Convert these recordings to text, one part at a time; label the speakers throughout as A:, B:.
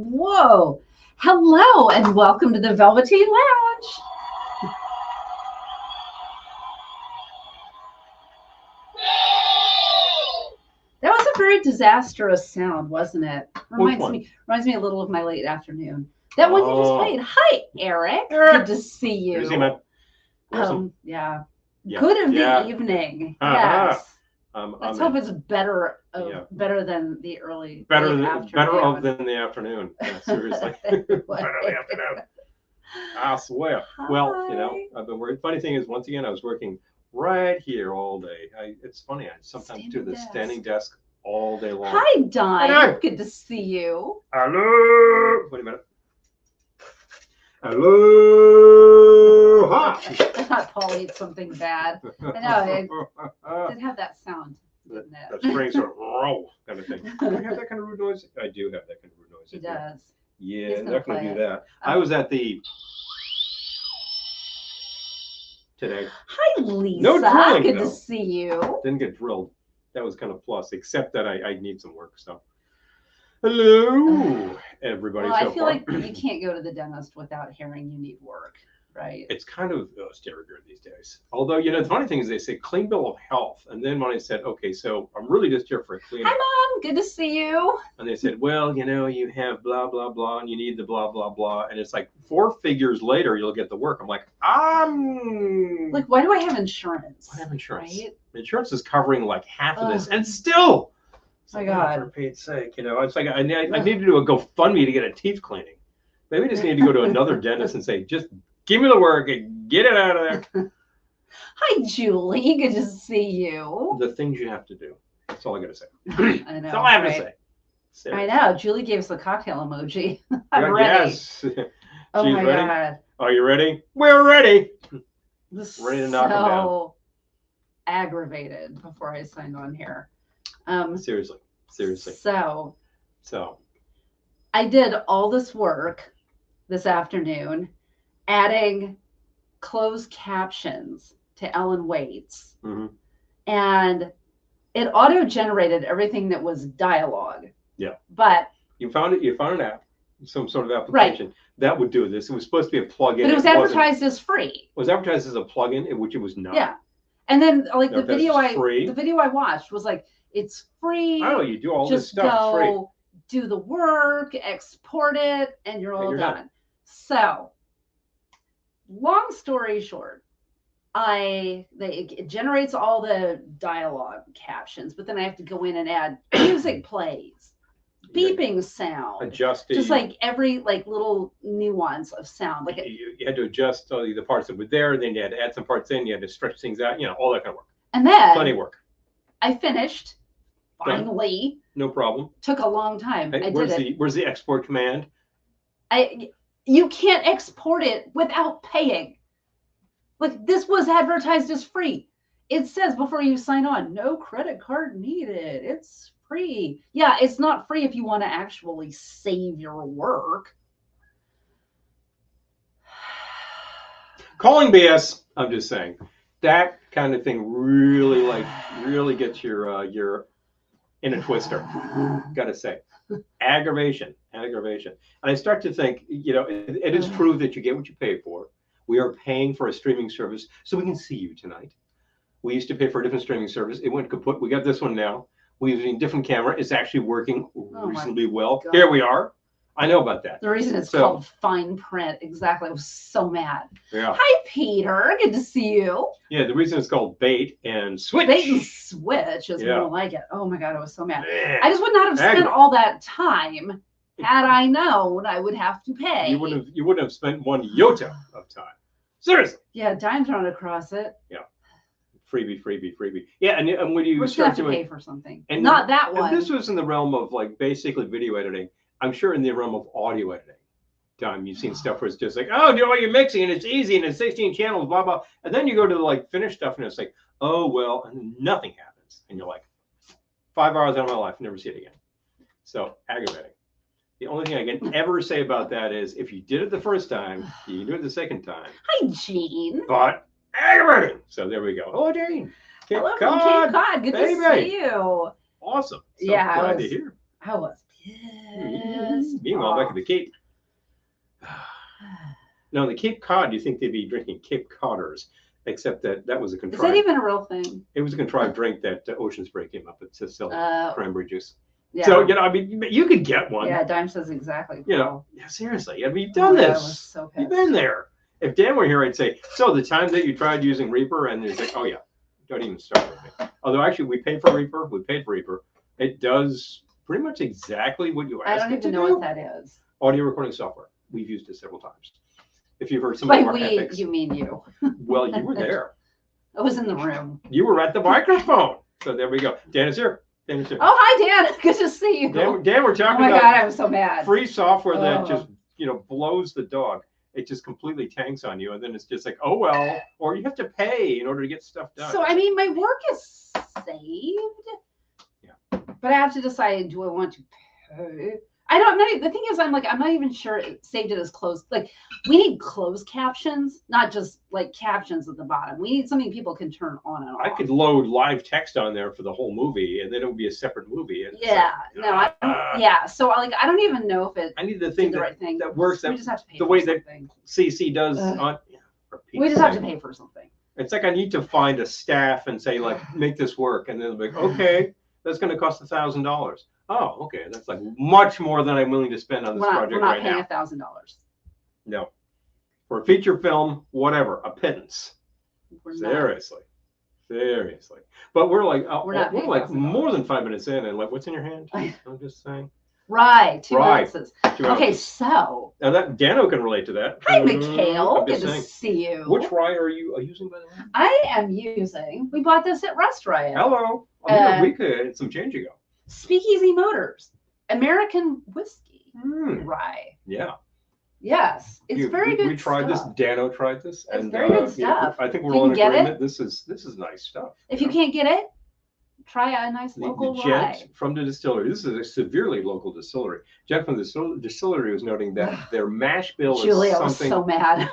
A: Whoa. Hello and welcome to the Velveteen Lounge. That was a very disastrous sound, wasn't it? Reminds me a little of my late afternoon. That one you just played. Hi, Eric. Good to see you.
B: Good to see you, man.
A: Yeah. Good of the evening. Yes. Let's hope it's better than the early
B: better of than the afternoon. Yeah, seriously. Better than the afternoon. I swear.
A: Hi.
B: Well, I've been working. Funny thing is, once again, I was working right here all day. It's funny. I sometimes do the standing desk all day long.
A: Hi, Don. Hello. Good to see you.
B: Hello. Wait a minute. Hello.
A: I thought Paul ate something bad. I know. It did have that sound.
B: That spring sort of roll kind of thing. Do I have that kind of rude noise? I do have that kind of rude noise.
A: He does.
B: Yeah, I'm not going to do that. I was at the today.
A: Hi, Lisa.
B: No drilling,
A: Good to see you.
B: Didn't get drilled. That was kind of plus, except that I need some work. So, hello, everybody.
A: Well, I feel like you can't go to the dentist without hearing you need work, right?
B: It's kind of stereotypical these days. Although, the funny thing is they say clean bill of health. And then when I said, okay, so I'm really just here for a clean.
A: Hi, Mom. Good to see you.
B: And they said, well, you have blah, blah, blah, and you need the blah, blah, blah. And it's like 4 figures later, you'll get the work. I'm like,
A: like, why do I have insurance?
B: I have insurance.
A: Right?
B: Insurance is covering like half of this. And still,
A: my God.
B: For Pete's sake, it's like I need to do a GoFundMe to get a teeth cleaning. Maybe I just need to go to another dentist and say, just give me the work and get it out of there.
A: Hi, Julie. Good to see you.
B: The things you have to do. That's all I got to say.
A: I know.
B: That's all I have to say. Seriously.
A: I know. Julie gave us the cocktail emoji. I'm ready.
B: Yes.
A: Oh
B: She's
A: my
B: ready.
A: God.
B: Are you ready? We're ready.
A: Ready to knock them down. Aggravated before I signed on here.
B: Seriously.
A: So I did all this work this afternoon, adding closed captions to Ellen Waits, and it auto-generated everything that was dialogue.
B: Yeah.
A: But
B: you found an app, some sort of application that would do this. It was supposed to be a plugin.
A: But it was advertised as free.
B: It was advertised as a plugin, which it was not.
A: Yeah. And then like the video I watched was like, it's free.
B: Oh, you do all this
A: just
B: stuff free.
A: Go do the work, export it, and you're all done. So, long story short, it generates all the dialogue captions, but then I have to go in and add music plays, beeping sound,
B: adjust it,
A: just like every little nuance of sound. Like
B: you had to adjust the parts that were there, and then you had to add some parts in. You had to stretch things out, all that kind of work.
A: And then
B: plenty of work.
A: I finished. Finally,
B: no problem.
A: Took a long time.
B: Hey, where's the export command?
A: You can't export it without paying. Like, this was advertised as free. It says before you sign on, no credit card needed. It's free. Yeah, it's not free if you want to actually save your work.
B: Calling BS. I'm just saying. That kind of thing really gets your in a twister. Gotta say, aggravation. And I start to think, it is true that you get what you pay for. We are paying for a streaming service so we can see you tonight. We used to pay for a different streaming service. It went kaput. We got this one now. We're using a different camera. It's actually working reasonably well.
A: God.
B: Here we are. I know about that.
A: The reason it's called fine print. Exactly. I was so mad.
B: Yeah.
A: Hi, Peter. Good to see you.
B: Yeah, the reason it's called bait and switch.
A: Bait and switch is more like it. Oh my God, I was so mad. I just would not have spent all that time had I known I would have to pay.
B: You wouldn't have spent one iota of time. Seriously.
A: Yeah, dime thrown across it.
B: Yeah. Freebie. Yeah, and when you
A: We're
B: start
A: have to pay for something.
B: And
A: not that one.
B: And this was in the realm of basically video editing. I'm sure in the realm of audio editing, Tom, you've seen stuff where it's just like, oh, do all your mixing and it's easy and it's 16 channels, blah, blah. And then you go to finished stuff and it's like, oh, well, and then nothing happens. And you're like, 5 hours out of my life, never see it again. So aggravating. The only thing I can ever say about that is if you did it the first time, you can do it the second time.
A: Hi, Jean.
B: But aggravating. So there we go. Hello, Jean.
A: Hello from Cape Cod. Good to see you.
B: Awesome. So
A: yeah,
B: glad to hear.
A: I was pissed.
B: Meanwhile, back at the Cape. Now, the Cape Cod, you think they'd be drinking Cape Codders, except that was a contrived.
A: Is that even a real thing?
B: It was a contrived drink that Ocean Spray came up with to sell cranberry juice.
A: Yeah.
B: So, I mean, you could get one.
A: Yeah, Dime says exactly.
B: Yeah, seriously. I mean, you've done this.
A: I was so pissed.
B: You've been there. If Dan were here, I'd say, so the time that you tried using Reaper, and he's like, oh, yeah, don't even start with me. Although, actually, we paid for Reaper. It does pretty much exactly what you asked it to do.
A: I don't even know what that is.
B: Audio recording software. We've used it several times. If you've heard some
A: By
B: of our
A: we,
B: epics.
A: you mean you.
B: Well, you were there.
A: I was in the room.
B: You were at the microphone. So there we go. Dan is here.
A: Oh, hi, Dan. Good to see you.
B: Dan, we're talking
A: about. Oh, my
B: about
A: God, I was so mad.
B: Free software that just, blows the dog. It just completely tanks on you. And then it's just like, oh, well, or you have to pay in order to get stuff done.
A: So, I mean, my work is saved.
B: Yeah.
A: But I have to decide, do I want to pay? I don't know. The thing is, I'm not even sure it saved it as closed. Like, we need closed captions, not just like captions at the bottom. We need something people can turn on and off.
B: I could load live text on there for the whole movie, and then it would be a separate movie. And
A: So I don't even know if it.
B: I need the thing
A: the right thing
B: that works.
A: We just have to pay
B: the
A: for
B: way
A: something.
B: that CC does on.
A: We just have to pay for something.
B: It's like I need to find a staff and say, like, make this work, and then they'll be like, okay, that's going to cost $1,000. Oh, okay, that's like much more than I'm willing to spend on this project right now.
A: We're not paying $1,000.
B: No, for a feature film, whatever, a pittance. Seriously. But we're like, we're like more than 5 minutes in, and like, what's in your hand? I'm just saying.
A: Right, 2 ounces. Okay, so
B: now that Dano can relate to that.
A: Hi, Mikhail. Good to see you.
B: Which rye are you using, by the way?
A: I am using. We bought this at Rust Riot.
B: Hello. A week and some change ago.
A: Speakeasy Motors, American whiskey rye.
B: Yeah.
A: Yes, it's very good.
B: We tried this. Dano tried this,
A: and very good stuff.
B: I think we're all in agreement. This is nice stuff.
A: If you can't get it, try a nice local rye
B: from the distillery. This is a severely local distillery. Jen from the distillery was noting that their mash bill is
A: Julia
B: something.
A: was so mad.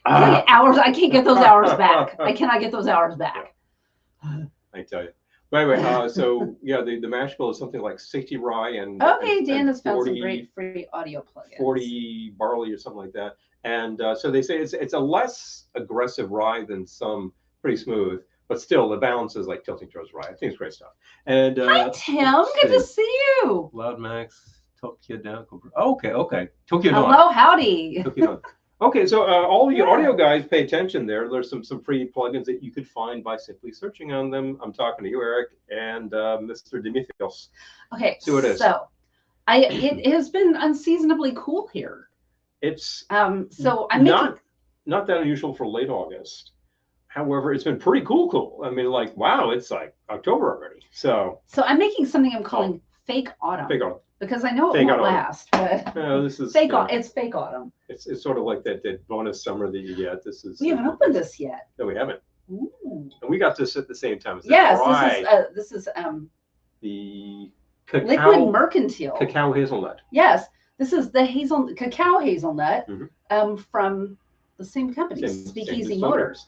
A: Like hours. I can't get those hours back. I cannot get those hours back.
B: I tell you. But anyway, so yeah, the mash bill is something like 60 rye and
A: Dan has found some great free audio plugins.
B: 40 barley or something like that, and so they say it's a less aggressive rye than some pretty smooth, but still the balance is like Tilting Toes rye. I think it's great stuff. And
A: hi Tim, good to see you.
B: Loud Max, Tokyo Down. Okay, Tokyo Down.
A: Hello, howdy.
B: Tokyo Down. Okay, so all the audio guys, pay attention there. There's some free plugins that you could find by simply searching on them. I'm talking to you, Eric, and Mr. Dimitrios.
A: Okay,
B: see what it is.
A: So it has been unseasonably cool here.
B: It's
A: so I'm
B: not that unusual for late August. However, it's been pretty cool. I mean, like, wow, it's like October already. So
A: I'm making something I'm calling fake autumn.
B: Fake autumn.
A: Because I know it won't last, but
B: this is
A: fake. It's fake autumn.
B: It's sort of like that bonus summer that you get. This is.
A: We haven't opened this yet.
B: No, we haven't.
A: Ooh.
B: And we got this at the same time as
A: yes. This is
B: the
A: cacao, liquid mercantile
B: cacao hazelnut.
A: Yes, this is the cacao hazelnut from the same company, Speakeasy Motors.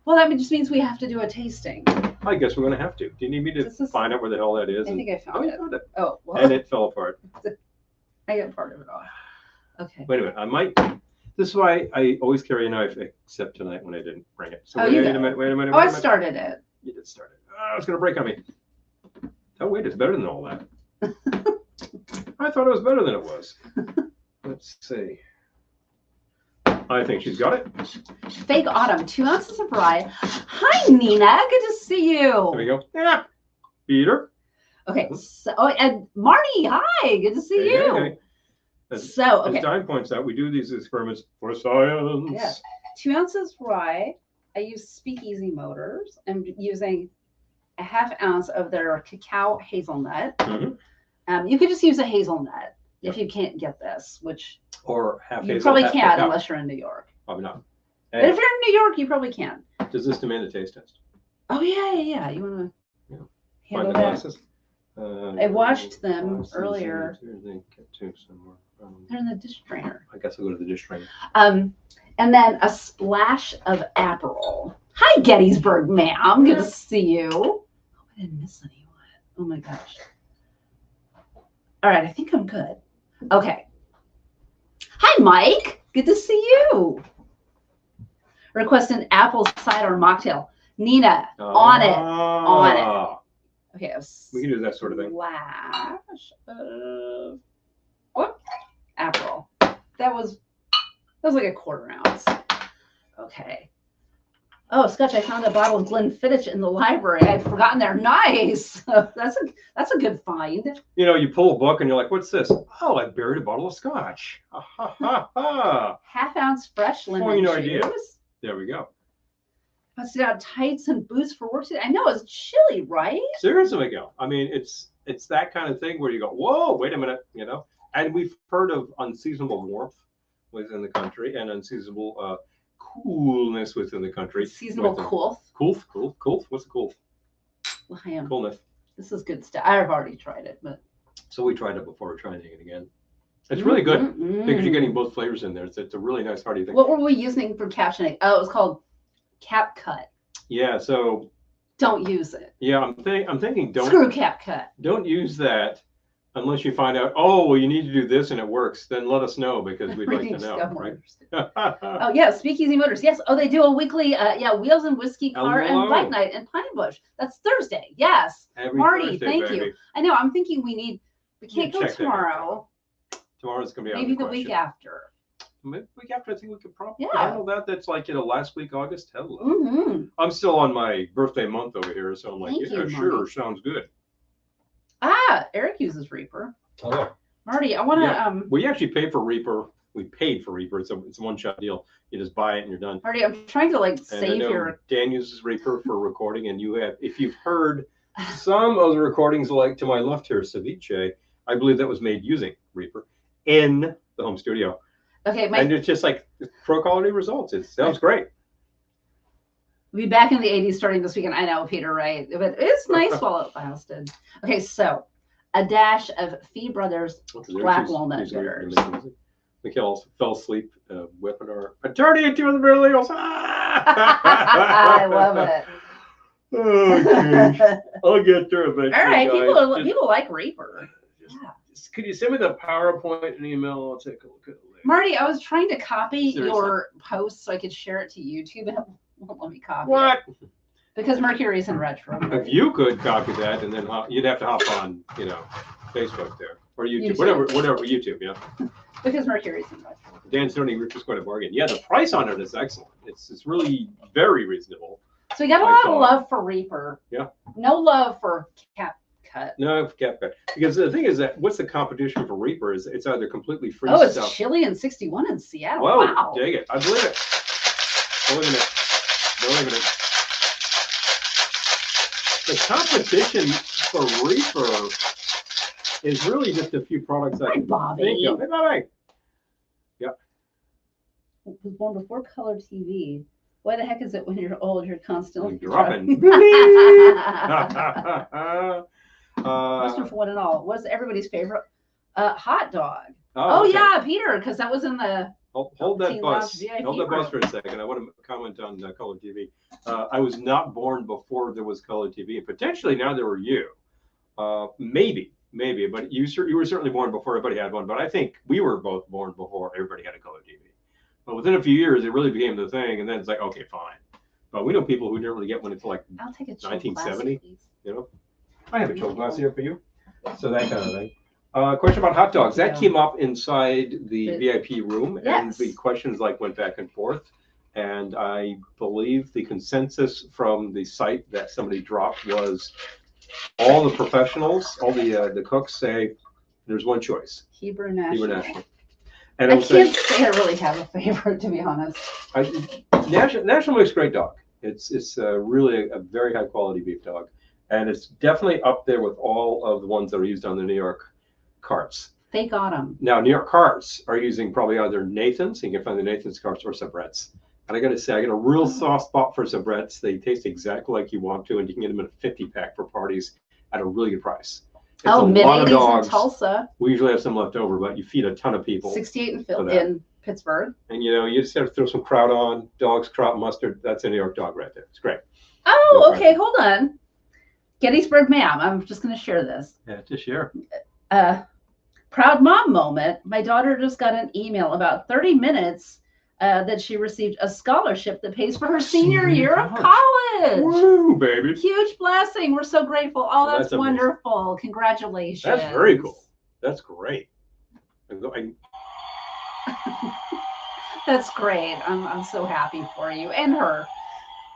A: Well, that just means we have to do a tasting.
B: I guess we're going to have to. Do you need me to find out where the hell that is?
A: I think I found it. Oh, well.
B: And it fell apart.
A: I got part of it off. Okay.
B: Wait a minute. This is why I always carry a knife, except tonight when I didn't bring it. So
A: wait a minute. I started it.
B: You did start it. Oh, it's going to break on me. Oh, wait, it's better than all that. I thought it was better than it was. Let's see. I think she's got it.
A: Fake autumn, 2 ounces of rye. Hi, Nina. Good to see you.
B: There we go. Yeah. Peter.
A: Okay. So, and Marty, hi. Good to see you. As
B: Dime points out, we do these experiments for science.
A: Yeah. 2 ounces rye. I use Speakeasy Motors. I'm using a ½ ounce of their cacao hazelnut. You could just use a hazelnut if you can't get this, which.
B: Or half
A: you probably can't unless you're in New York.
B: Probably not.
A: But if you're in New York, you probably can.
B: Does this demand a taste test?
A: Oh yeah. You want to
B: handle that?
A: I washed them earlier. They're in the dish drainer.
B: I guess I'll go to the dish drainer.
A: And then a splash of Aperol. Hi, Gettysburg, ma'am. Good to see you. I hope I didn't miss anyone. Oh my gosh. All right, I think I'm good. Okay. Hi, Mike. Good to see you. Request an apple cider mocktail. Nina, on it. On it. Okay.
B: We can do that sort of thing.
A: Flash of what? Apple. That was like a quarter ounce. Okay. Oh, Scotch, I found a bottle of Glenfiddich in the library. I'd forgotten they're nice. That's a good find.
B: You know, you pull a book and you're like, what's this? Oh, I buried a bottle of Scotch. Ha, ha, ha, ha.
A: Half-ounce fresh lemon
B: Oh, no
A: juice.
B: idea. There we go.
A: Busted out tights and boots for work today. I know, it's chilly, right?
B: Seriously, Miguel. I mean, it's that kind of thing where you go, whoa, wait a minute, you know? And we've heard of unseasonable warmth within the country and unseasonable coolness within the country.
A: Seasonal coolth.
B: Coolth. What's the coolth? Coolness.
A: This is good stuff. I've already tried it, but
B: so we tried it before. We're trying it again. It's really good because you're getting both flavors in there. It's a really nice hearty thing.
A: What were we using for captioning? Oh, it was called Cap Cut.
B: Yeah. So
A: don't use it.
B: Yeah, I'm thinking don't
A: screw Cap Cut.
B: Don't use that. Unless you find out, oh, well, you need to do this and it works, then let us know because we'd like to know, right?
A: Oh, yeah, Speakeasy Motors. Yes. Oh, they do a weekly, Wheels and Whiskey Car and Bike Night in Pine Bush. That's Thursday. Yes. Marty, thank you. I know. I'm thinking we can't go tomorrow.
B: Tomorrow's going to be
A: maybe the week after.
B: Week after, I think we could probably
A: handle
B: that. That's like, last week, August. Hello. I'm still on my birthday month over here, so I'm like, sure, sounds good.
A: Eric uses Reaper.
B: Hello.
A: Marty, I want to.
B: We actually pay for Reaper. We paid for Reaper. It's a one-shot deal. You just buy it and you're done.
A: Marty, I'm trying to save your.
B: Dan uses Reaper for recording, and if you've heard some of the recordings, like to my left here, Ceviche, I believe that was made using Reaper in the home studio.
A: Okay,
B: and it's just like pro quality results. It sounds great.
A: We'll be back in the 80s starting this weekend. I know, Peter, right? But it's nice while it lasted. Okay, so a dash of Fee Brothers Black Walnut Bitters.
B: Mikhail fell asleep whipping our attorney into the paralegals.
A: I love it.
B: Oh, gosh. I'll get there eventually.
A: All right, people like Reaper.
B: Could you send me the PowerPoint and email? I'll take a look at it later.
A: Marty, I was trying to copy your post so I could share it to YouTube, and it won't let me copy it. Because Mercury's in retro.
B: If you could copy that, and then you'd have to hop on, Facebook there or YouTube. whatever YouTube, yeah.
A: Because Mercury's in retro.
B: Dan's doing Richard's quite a bargain. Yeah, the price on it is excellent. It's really very reasonable.
A: So we got a lot of love for Reaper.
B: Yeah.
A: No love for Cap Cut.
B: No, Cap Cut. Because the thing is that what's the competition for Reaper is it's either completely free
A: stuff.
B: It's
A: chilly and 61 in Seattle.
B: Whoa,
A: wow.
B: Dig it. I believe it. Believe in it. Believe in it. The competition for Reaper is really just a few products I think of. Hey, Bobby. Yeah.
A: It was born before color TV. Why the heck is it when you're old, you're constantly
B: dropping?
A: Question for one and all. What's everybody's favorite? Hot dog. Oh, okay. Yeah, Peter, because that was in the.
B: Hold that bus. Hold that bus for a second. I want to comment on color TV. I was not born before there was color TV, and potentially now there were you. Maybe, but you were certainly born before everybody had one. But I think we were both born before everybody had a color TV. But within a few years, it really became the thing, and then it's like, okay, fine. But we know people who didn't really get one until like 1970. I have a chill glass here for you. So that kind of thing. Question about hot dogs. That came up inside the VIP room, and the questions went back and forth. And I believe the consensus from the site that somebody dropped was all the professionals, all the cooks say there's one choice.
A: Hebrew National.
B: And
A: I can't say I really have a favorite, to be honest.
B: National makes a great dog. It's really a very high quality beef dog, and it's definitely up there with all of the ones that are used on the New York carts.
A: They got them.
B: Now, New York carts are using probably either Nathan's, you can find the Nathan's carts, or Sabrettes. And I got to say, I got a real soft spot for Sabrettes. They taste exactly like you want to, and you can get them in a 50-pack for parties at a really good price. It's
A: mid-80s in Tulsa.
B: We usually have some left over, but you feed a ton of people.
A: 68 in Pittsburgh.
B: And you just have to throw some kraut on, dog's kraut mustard. That's a New York dog right there. It's great.
A: Oh, okay. Hold on. Gettysburg, ma'am. I'm just going to share this.
B: Yeah, just share.
A: Proud mom moment. My daughter just got an email about 30 minutes that she received a scholarship that pays for her senior year of college.
B: Woo, baby.
A: Huge blessing. We're so grateful. Oh,
B: Well,
A: that's wonderful. Congratulations.
B: That's very cool. That's great.
A: That's great. I'm so happy for you and her.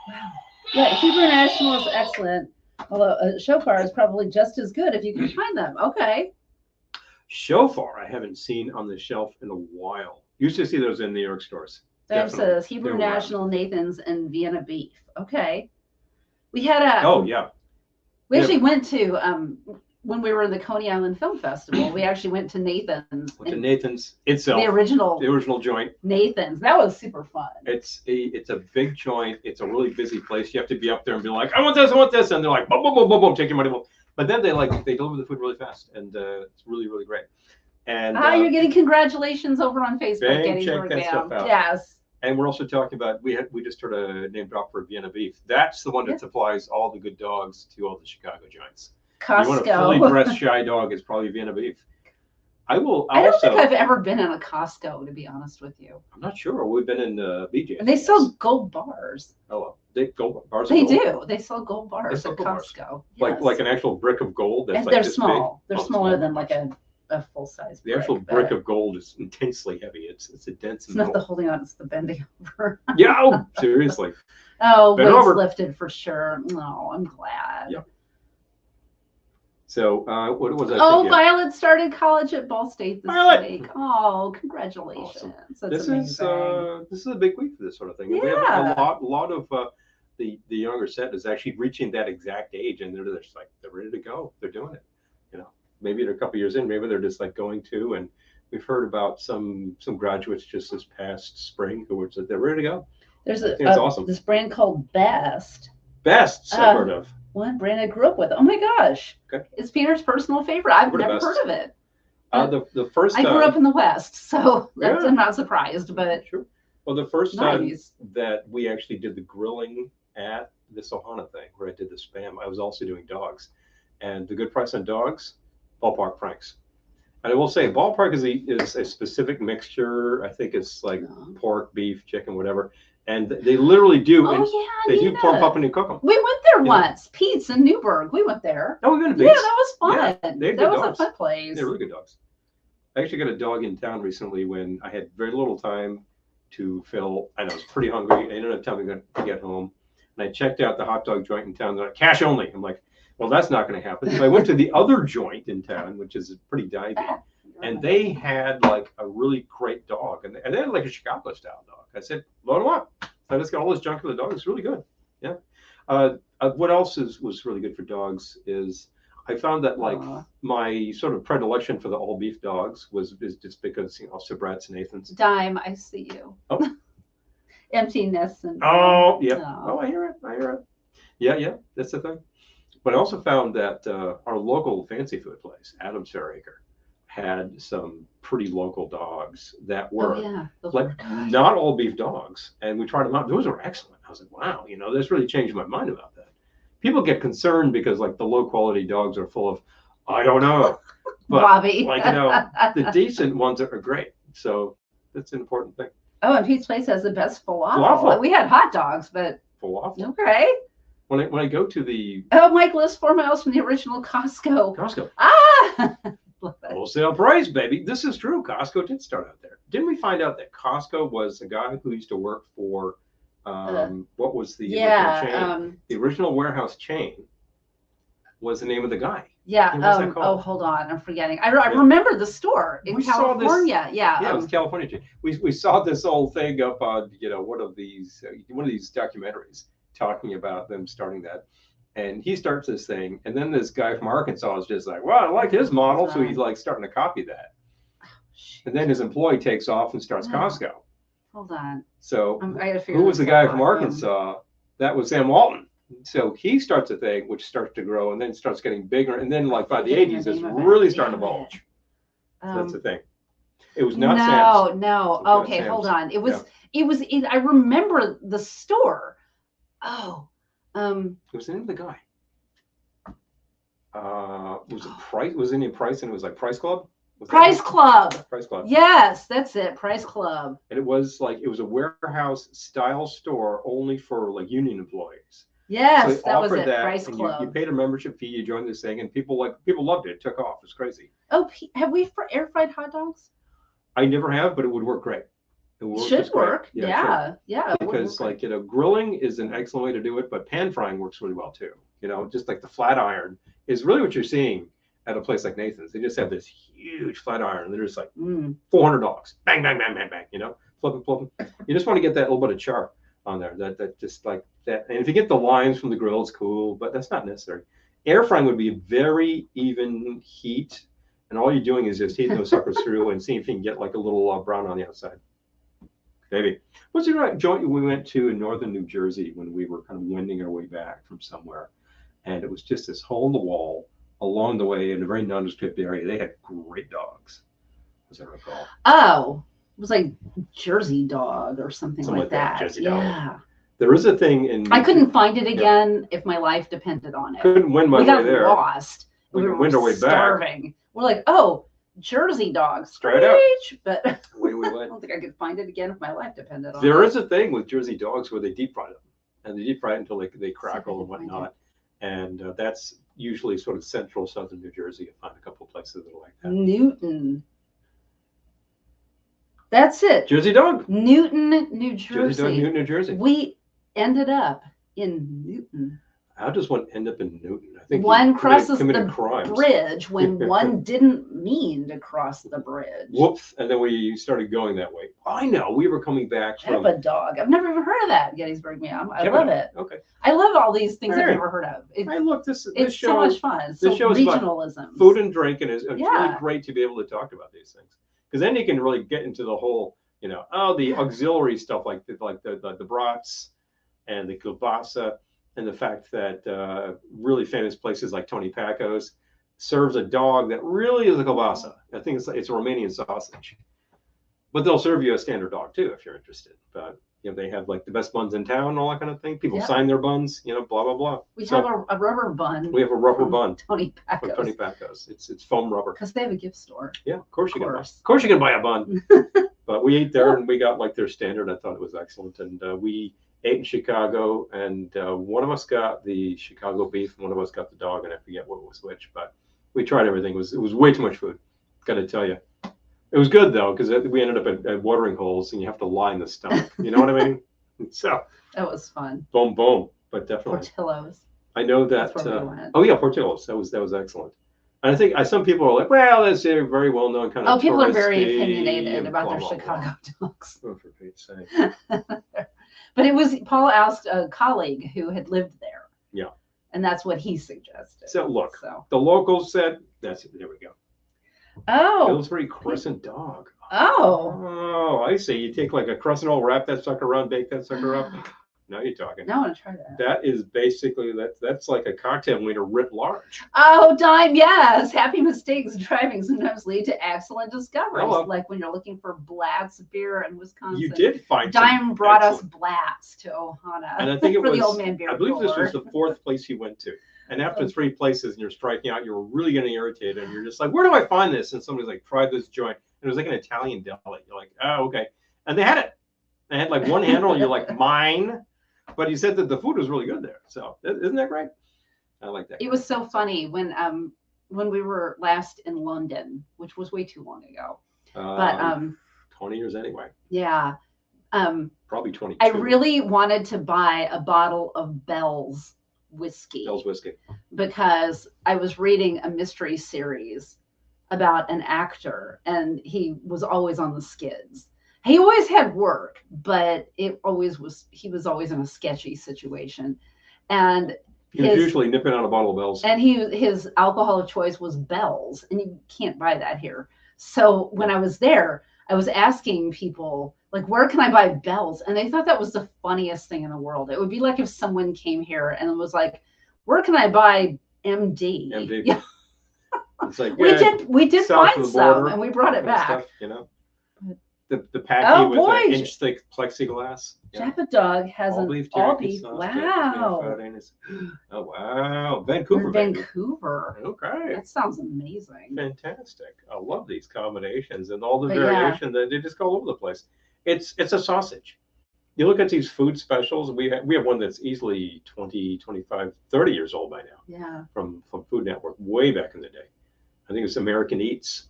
A: Wow. Yeah, Hebrew National is excellent. Although a shofar is probably just as good if you can find them. Okay.
B: Shofar, I haven't seen on the shelf in a while. Used to see those in New York stores.
A: That says Hebrew National, Nathan's, and Vienna Beef. Okay. We had a.
B: Oh yeah.
A: We actually went to when we were in the Coney Island Film Festival. We actually went to Nathan's.
B: Went to Nathan's itself.
A: The original
B: joint.
A: Nathan's. That was super fun.
B: It's a big joint. It's a really busy place. You have to be up there and be like, I want this, and they're like, boom, boom, boom, boom, boom, take your money. Boom. But then they deliver the food really fast, and it's really, really great. And
A: you're getting congratulations over on Facebook.
B: Check that stuff out.
A: Yes.
B: And we're also talking about we just heard a name drop for Vienna Beef. That's the one that supplies all the good dogs to all the Chicago joints.
A: Costco.
B: You want a fully dressed shy dog? It's probably Vienna Beef. I don't
A: think I've ever been in a Costco, to be honest with you.
B: I'm not sure. We've been in BJ.
A: And they sell gold bars.
B: Oh, well. Gold bars.
A: They do. They sell gold bars at Costco.
B: Yes. Like an actual brick of gold. That's
A: and
B: like
A: they're
B: this
A: small.
B: Big.
A: They're smaller than like a full size.
B: The actual brick of gold is intensely heavy. It's a dense.
A: It's not the holding on. It's the bending over.
B: Yeah. Oh, seriously.
A: Oh, weights lifted for sure. No, I'm glad.
B: Yeah. So what was I?
A: Oh, Violet started college at Ball State this week. Oh, congratulations!
B: Awesome. This is a big week for this sort of thing. Yeah. We have a lot of the younger set is actually reaching that exact age, and they're just like they're ready to go. They're doing it. You know, maybe they're a couple years in, maybe they're just like going to. And we've heard about some graduates just this past spring who were said they're ready to go.
A: There's awesome. This brand called Best.
B: I've heard of.
A: One brand I grew up with. Oh my gosh. Okay. It's Peter's personal favorite. I've never heard of it.
B: The first
A: I grew up in the West, so I'm not surprised. But
B: sure. Well, the first time that we actually did the grilling at this Ohana thing, where I did the spam, I was also doing dogs, and the good price on dogs, Ballpark Franks. And I will say, Ballpark is a specific mixture. I think it's like pork, beef, chicken, whatever. And they literally do. They do plump up and they cook them.
A: We went there once. Pete's in Newburgh. We went there.
B: Oh, we went to Pete's.
A: Yeah, that was fun.
B: Yeah,
A: that was a fun place.
B: They're really good dogs. I actually got a dog in town recently when I had very little time to fill, and I was pretty hungry. I didn't have time to get home. And I checked out the hot dog joint in town. They're like, cash only. I'm like, well, that's not going to happen. So I went to the other joint in town, which is pretty divey. And they had like a really great dog, and they had like a Chicago style dog. I said, load them up. I just got all this junk for the dog. It's really good. Yeah. What else was really good for dogs is I found that like my sort of predilection for the all beef dogs is just because Sabrat's Nathan's.
A: Dime, I see you.
B: Oh.
A: Emptiness and.
B: Oh yeah. Oh, I hear it. Yeah. That's the thing. But I also found that our local fancy food place, Adam's Fairacre, had some pretty local dogs that were not all beef dogs, and we tried them out. Those were excellent. I was like, wow, this really changed my mind about that. People get concerned because like the low quality dogs are full of, I don't know, but
A: Bobby.
B: like the decent ones are great. So that's an important thing.
A: Oh, and Pete's Place has the best falafel. We had hot dogs, but
B: falafel.
A: Okay.
B: When I go to the
A: Mike lives 4 miles from the original Costco.
B: Wholesale price, baby. This is true. Costco did start out there. Didn't we find out that Costco was a guy who used to work for what was the original chain? The original warehouse chain was the name of the guy.
A: Yeah. Hold on. I'm forgetting. I remember the store in California.
B: Yeah, it was California chain. We saw this old thing up on one of these documentaries talking about them starting that. And he starts this thing, and then this guy from Arkansas is just like, well, I like his model, so he's like starting to copy that. And then his employee takes off and starts Costco.
A: Hold on.
B: So who was the guy from Arkansas? That was Sam Walton. So he starts a thing which starts to grow and then starts getting bigger, and then like by the 80s, it's really starting to bulge. So that's the thing. It was not Sam's.
A: No. Okay, hold on. It was. I remember the store. Oh.
B: It was the name of the guy. Was it Price? Was it in Price? And it was like Price Club.
A: Price Club.
B: Price Club.
A: Yes, that's it. Price Club.
B: And it was a warehouse style store only for like union employees.
A: Yes,
B: so
A: that was it.
B: That,
A: Price
B: and
A: Club.
B: You paid a membership fee. You joined this thing, and people loved it. It took off. It was crazy.
A: Oh, have we air fried hot dogs?
B: I never have, but it would work great.
A: It should work. Yeah.
B: Because grilling is an excellent way to do it, but pan frying works really well too. Just like the flat iron is really what you're seeing at a place like Nathan's. They just have this huge flat iron, and they're just like $400. Bang, bang, bang, bang, bang. Flipping. You just want to get that little bit of char on there. That just like that. And if you get the lines from the grill, it's cool, but that's not necessary. Air frying would be a very even heat, and all you're doing is just heating those suckers through and seeing if you can get like a little brown on the outside. Maybe. What's the joint we went to in northern New Jersey when we were kind of wending our way back from somewhere? And it was just this hole in the wall along the way in a very nondescript area. They had great dogs, as I recall.
A: Oh, it was like Jersey Dog or something like that.
B: Jersey
A: Dog.
B: Yeah. There is a thing in.
A: I couldn't find it again if my life depended on it.
B: Couldn't win my way there. We
A: got lost. We were starving. Back. We're like, oh, Jersey Dog.
B: Straight up.
A: But
B: we went.
A: I don't think I could find it again if my life depended on it.
B: There is a thing with Jersey Dogs where they deep fry them. And they deep fry it until they crackle and whatnot. And that's usually sort of central southern New Jersey. You find a couple of places that are like that.
A: Newton. That's it.
B: Jersey Dog.
A: Newton, New Jersey.
B: Jersey Dog, Newton, New Jersey.
A: We ended up in Newton.
B: How does one end up in Newton? I think
A: one crosses the
B: crimes.
A: bridge when one didn't mean to cross the bridge.
B: Whoops! And then we started going that way. I know. We were coming back from.
A: Have a dog. I've never even heard of that. Gettysburg Meow. I love it.
B: Okay.
A: I love all these things I've never heard of.
B: It's
A: so much fun.
B: This show is
A: regionalism.
B: Food and drink, and it's really great to be able to talk about these things because then you can really get into the whole, the auxiliary stuff like the brats and the kielbasa. And the fact that really famous places like Tony Paco's serves a dog that really is a kielbasa. I think it's a Romanian sausage. But they'll serve you a standard dog too if you're interested. But they have like the best buns in town and all that kind of thing. People sign their buns, blah blah blah.
A: We have a rubber bun.
B: We have a rubber bun.
A: Tony Paco's.
B: From Tony Paco's. It's foam rubber.
A: Because they have a gift store.
B: Yeah, of course you can buy a bun. But we ate there and we got like their standard. I thought it was excellent, and we ate in Chicago, and one of us got the Chicago beef, and one of us got the dog, and I forget what was which. But we tried everything. It was way too much food. Got to tell you, it was good though because we ended up at watering holes, and you have to line the stomach. You know what I mean? So
A: that was fun.
B: Boom, boom. But definitely
A: Portillo's.
B: I know that.
A: That's where we went.
B: Oh yeah, Portillo's. That was excellent. And I think some people are like, well, that's a very well known kind of.
A: Oh, people are very opinionated about their Chicago dogs.
B: Oh, for Pete's sake.
A: But Paul asked a colleague who had lived there.
B: Yeah.
A: And that's what he suggested.
B: So look, the locals said, there we go.
A: Oh.
B: Pillsbury Crescent dog.
A: Oh.
B: Oh, I see. You take like a crescent roll, wrap that sucker around, bake that sucker up. Now you're talking.
A: Now I want to try that.
B: That is basically, that's like a cocktail wiener writ large.
A: Oh, Dime, yes. Happy mistakes driving sometimes lead to excellent discoveries.
B: Hello.
A: Like when you're looking for Blatz beer in Wisconsin.
B: You did find
A: Dime brought us Blatz to Ohana.
B: And I think it was,
A: the old man beer
B: I believe
A: cooler.
B: this was the fourth place you went to. And after 3 places and you're striking out, you're really getting irritated. And you're just like, where do I find this? And somebody's like, try this joint. And it was like an Italian deli. You're like, oh, okay. And they had it. They had like one handle. And you're like, mine. But he said that the food was really good there. So isn't that great? I like that.
A: It was so funny when we were last in London, which was way too long ago. But
B: 20 years anyway.
A: Yeah.
B: Probably 22.
A: I really wanted to buy a bottle of Bell's whiskey.
B: Bell's whiskey.
A: Because I was reading a mystery series about an actor, and he was always on the skids. He always had work, but he was always in a sketchy situation. And
B: he was usually nipping out a bottle of Bell's.
A: And his alcohol of choice was Bell's, and you can't buy that here. So when I was there, I was asking people, like, where can I buy Bell's? And they thought that was the funniest thing in the world. It would be like if someone came here and was like, where can I buy MD?
B: MD.
A: Yeah.
B: It's like,
A: we did find some, and we brought it back.
B: Stuff, the packy with
A: boy.
B: an inch thick plexiglass.
A: Japa Dog has
B: all
A: an
B: beef.
A: all
B: Teriyaki
A: beef.
B: sauce,
A: Wow.
B: Oh wow,
A: We're in
B: baby.
A: Vancouver.
B: Okay.
A: That sounds amazing.
B: Fantastic. I love these combinations and all the
A: But
B: variation that they just go all over the place. It's a sausage. You look at these food specials, we have one that's easily 20, 25, 30 years old by now.
A: Yeah.
B: From Food Network, way back in the day. I think it's American Eats.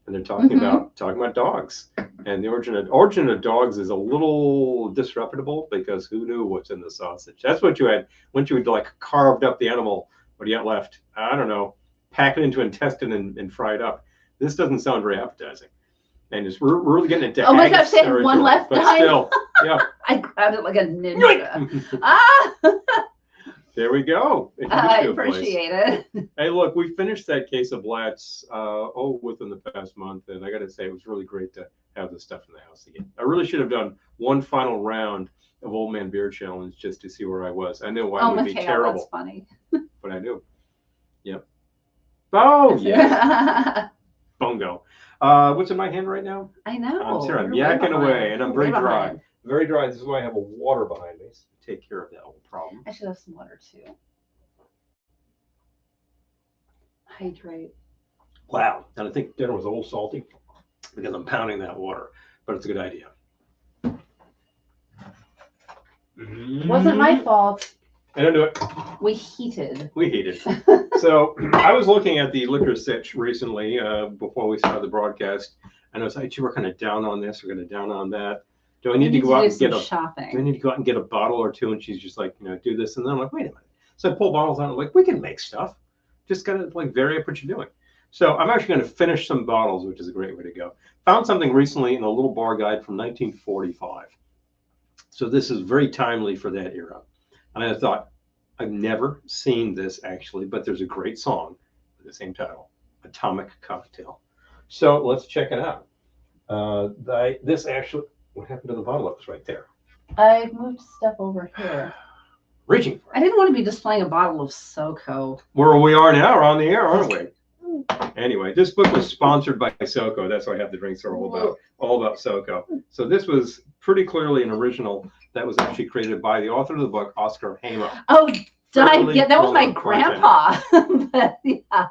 B: And they're talking about dogs. And the origin of dogs is a little disreputable because who knew what's in the sausage? That's what you had once you had like carved up the animal. What do you got left? I don't know. Pack it into intestine and fry it up. This doesn't sound very appetizing. And we're really getting into
A: oh my gosh, they had one left
B: but
A: behind.
B: Still, yeah.
A: I grabbed it like a ninja. Ah!
B: There we go.
A: I appreciate it.
B: Hey, look, we finished that case of Blatz within the past month, and I got to say it was really great to have this stuff in the house again. I really should have done one final round of Old Man Beer Challenge just to see where I was. I knew I would be terrible.
A: That's funny.
B: But I knew. Yep. Oh yeah. Bongo. What's in my hand right now?
A: I know.
B: I'm yakking away, and I'm very dry. Very dry. This is why I have a water behind me. So take care of that old problem.
A: I should have some water too. Hydrate.
B: Wow. And I think dinner was a little salty because I'm pounding that water, but it's a good idea.
A: It wasn't my fault.
B: I didn't do it.
A: We heated.
B: So I was looking at the liquor sitch recently before we started the broadcast, and I was like, "You were kind of down on this, we're kind of down on that. Do I need to go out and get
A: shopping?
B: Do I need to go out and get a bottle or two?" And she's just like, do this, and then I'm like, "Wait a minute." So I pull bottles out. I'm like, "We can make stuff. Just gotta like vary up what you're doing." So I'm actually going to finish some bottles, which is a great way to go. Found something recently in a little bar guide from 1945. So this is very timely for that era. And I thought, I've never seen this actually, but there's a great song with the same title, Atomic Cocktail. So let's check it out. This actually, what happened to the bottle? It was right there.
A: I moved stuff over here.
B: Reaching for it.
A: I didn't want to be displaying a bottle of SoCo.
B: Where we are now, we're on the air, aren't we? Anyway, this book was sponsored by SoCo. That's why I have the drinks are all about SoCo. So this was pretty clearly an original that was actually created by the author of the book, Oscar Hamo.
A: Oh, yeah, that was my grandpa. But yeah,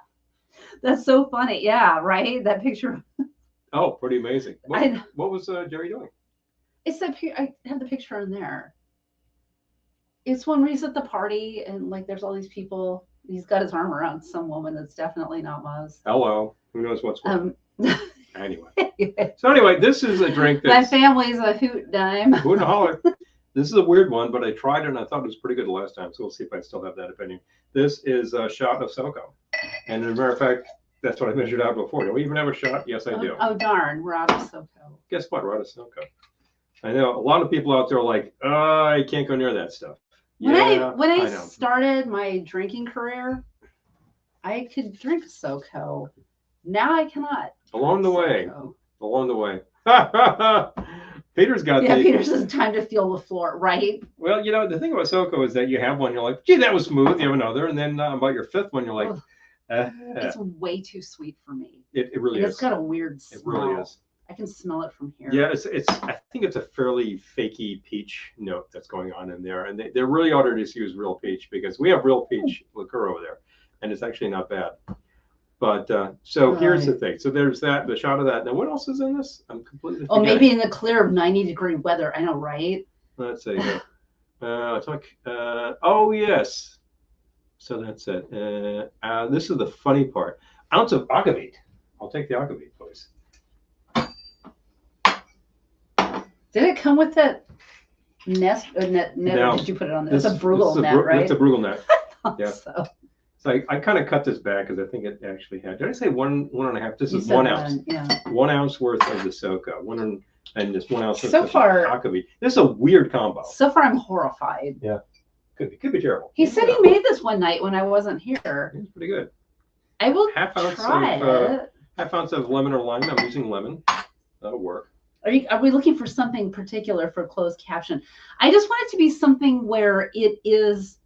A: that's so funny. Yeah, right. That picture.
B: Oh, pretty amazing. What was Jerry doing?
A: It's that I have the picture in there. It's when he's at the party and like there's all these people. He's got his arm around some woman that's definitely not Muzz.
B: Hello. Who knows what's going on? Anyway. So this is a drink
A: my family's a hoot dime.
B: Hoot and holler. This is a weird one, but I tried it and I thought it was pretty good the last time. So we'll see if I still have that opinion. This is a shot of SoCo. And as a matter of fact, that's what I measured out before. Do we even have a shot? Yes, I do.
A: Oh, darn. We're out of SoCo.
B: Guess what? We're out of SoCo. I know a lot of people out there are like, I can't go near that stuff.
A: When I started my drinking career, I could drink SoCo. Now I cannot.
B: Along the way. Peter's got
A: Peter says time to feel the floor, right?
B: Well, the thing about SoCo is that you have one, you're like, gee, that was smooth. You have another, and then about your fifth one, you're like,
A: it's way too sweet for me.
B: It really is.
A: It's got a weird smell.
B: It really is.
A: I can smell it from here.
B: Yeah, I think it's a fairly fakey peach note that's going on in there, and they really ought to just use real peach because we have real peach liqueur over there, and it's actually not bad. But here's the thing. So there's the shot of that. Now, what else is in this? I'm completely forgetting.
A: Maybe in the clear of 90-degree weather. I know, right?
B: Let's see. Oh yes. So that's it. This is the funny part. Ounce of akavit. I'll take the akavit, please.
A: Did it come with that net? No. Or did you put it on there? It's a Bruegel net, right?
B: It's a Bruegel net. Yeah.
A: So
B: I kind of cut this back because I think it actually had. Did I say one and a half? This is 1 ounce.
A: Yeah.
B: 1 ounce worth of the SoCo. And just 1 ounce worth of akavit. This is a weird combo.
A: So far, I'm horrified.
B: Yeah. Could be terrible.
A: He said he made this one night when I wasn't here.
B: It's pretty good.
A: I will
B: try it. Half ounce of lemon or lime. I'm using lemon. That'll work.
A: Are we looking for something particular for closed caption? I just want it to be something where it is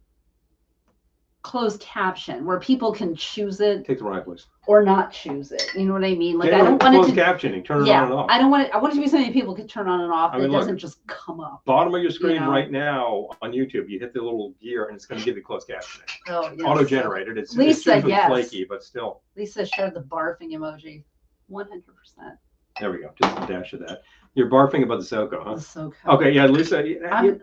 A: closed caption where people can choose it.
B: Take the right, please.
A: Or not choose it. You know what I mean? Like
B: yeah,
A: I don't want it
B: closed
A: to
B: captioning. Turn it on and off.
A: I don't want it. I want it to be something people can turn on and off. That
B: look,
A: doesn't just come up.
B: Bottom of your screen right now on YouTube, you hit the little gear and it's going to give you closed captioning.
A: Oh, yes.
B: Auto generated. It's
A: Lisa, yes.
B: flaky, but still.
A: Lisa shared the barfing emoji. 100%.
B: There we go. Just a dash of that. You're barfing about the SoCo, huh?
A: The SoCo.
B: Okay, yeah, Lisa,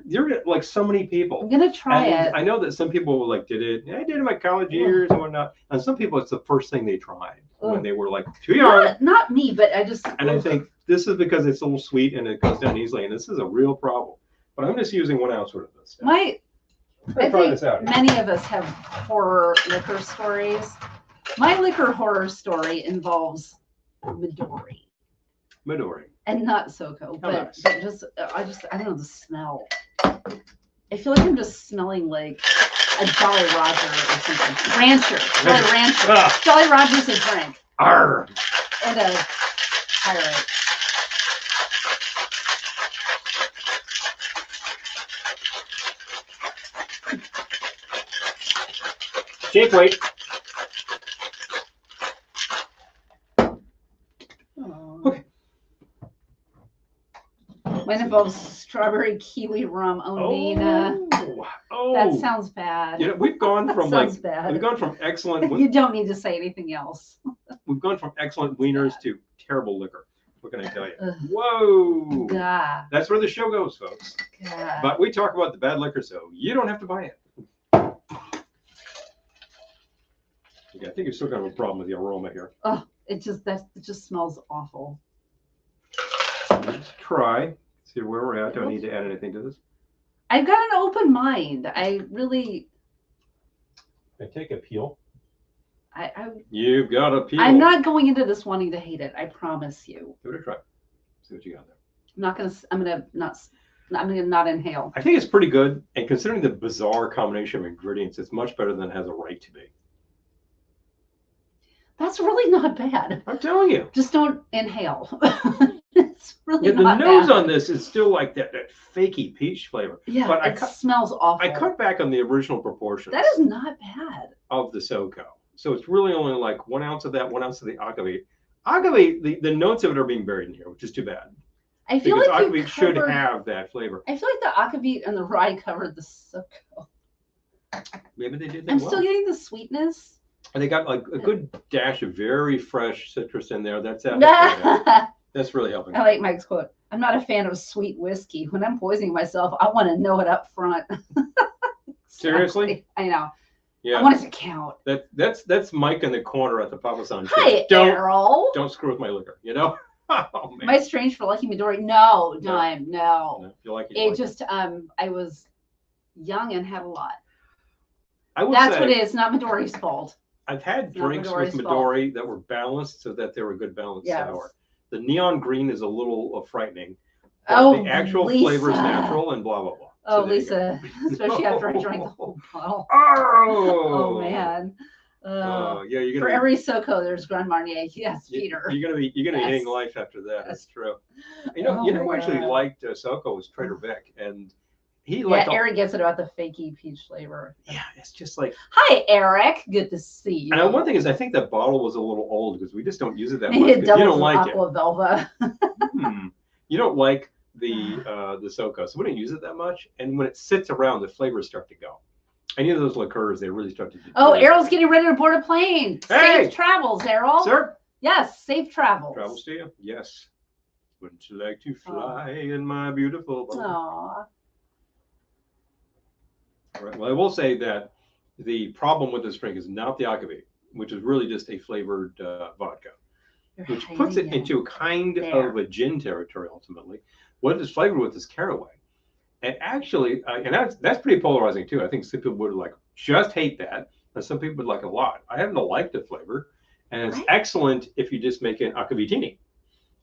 B: you're like so many people.
A: I'm gonna try it.
B: I know that some people like did it. I did it in my college years and whatnot. And some people, it's the first thing they tried when they were like too young.
A: Not me, but I just.
B: And I think this is because it's a little sweet and it goes down easily, and this is a real problem. But I'm just using 1 ounce worth of this.
A: I think many of us have horror liquor stories. My liquor horror story involves Midori. And not SoCo, but just I don't know, the smell. I feel like I'm just smelling like a Jolly Roger or something. Rancher. Jolly Rancher. Jolly Roger's a drink.
B: Arr.
A: And a pirate.
B: Shake weight.
A: Okay. Mine involves strawberry kiwi rum. Oh, Nina.
B: Oh,
A: that sounds bad.
B: You know, we've gone from we've gone from excellent.
A: You don't need to say anything else.
B: We've gone from excellent wieners to terrible liquor. What can I tell you? Whoa.
A: God.
B: That's where the show goes, folks.
A: God.
B: But we talk about the bad liquor, so you don't have to buy it. Yeah, I think you're still going to have a problem with the aroma here.
A: Oh, it just smells awful.
B: Let's try. See where we're at. Do I need to add anything to this?
A: I've got an open mind. I
B: take a peel.
A: I
B: You've got a peel.
A: I'm not going into this wanting to hate it. I promise you.
B: Give it a try. See what you got there.
A: I'm gonna not inhale.
B: I think it's pretty good, and considering the bizarre combination of ingredients, it's much better than it has a right to be.
A: That's really not bad.
B: I'm telling you.
A: Just don't inhale. It's really
B: not bad. The nose on this is still like that fakey peach flavor.
A: Yeah, but it smells awful.
B: I cut back on the original proportions.
A: That is not bad.
B: Of the SoCo. So it's really only like 1 ounce of that, 1 ounce of the agave. Agave, the notes of it are being buried in here, which is too bad.
A: I feel like
B: agave should have that flavor.
A: I feel like the agave and the rye covered the SoCo.
B: Maybe they did that
A: I'm still getting the sweetness.
B: And they got like a good dash of very fresh citrus in there. That's really helping.
A: I like Mike's quote. I'm not a fan of sweet whiskey. When I'm poisoning myself, I want to know it up front.
B: Seriously?
A: I know.
B: Yeah.
A: I want it to count.
B: That's Mike in the corner at the Papa San.
A: Hi, Errol.
B: Don't screw with my liquor, you know? Oh, man.
A: Am I strange for liking Midori? No, Dime, no.
B: You like it.
A: It just I was young and had a lot.
B: That's
A: what it is, not Midori's fault.
B: I've had drinks with Midori that were balanced so that they were a good balanced sour. The neon green is a little frightening. The actual flavor is natural and blah, blah, blah.
A: Oh, so Lisa, especially after I drank the whole bottle.
B: Oh,
A: man.
B: Yeah, you're gonna
A: for every SoCo, there's Grand Marnier. Yes, Peter.
B: You're gonna be hitting life after that. That's true. You know who actually liked SoCo was Trader Vic, and he liked.
A: Yeah, Eric gets it about the fakey peach flavor.
B: Yeah, it's just like.
A: Hi, Eric. Good to see you.
B: And one thing is, I think that bottle was a little old because we just don't use it that much. You don't like it.
A: Velva.
B: You don't like the SoCo, so we don't use it that much. And when it sits around, the flavors start to go. Any of those liqueurs, they really start to.
A: Oh, Errol's getting ready to board a plane.
B: Hey!
A: Safe travels, Errol.
B: Sir.
A: Yes, safe travels.
B: Travels to you. Yes. Wouldn't you like to fly in my beautiful boat?
A: Aww.
B: All right. Well, I will say that the problem with this drink is not the agave, which is really just a flavored vodka, which puts it into kind of a gin territory ultimately. What it is flavored with is caraway. And actually, and that's pretty polarizing too. I think some people would like just hate that, and some people would like a lot. I happen to like the flavor, and it's excellent if you just make an acavetini.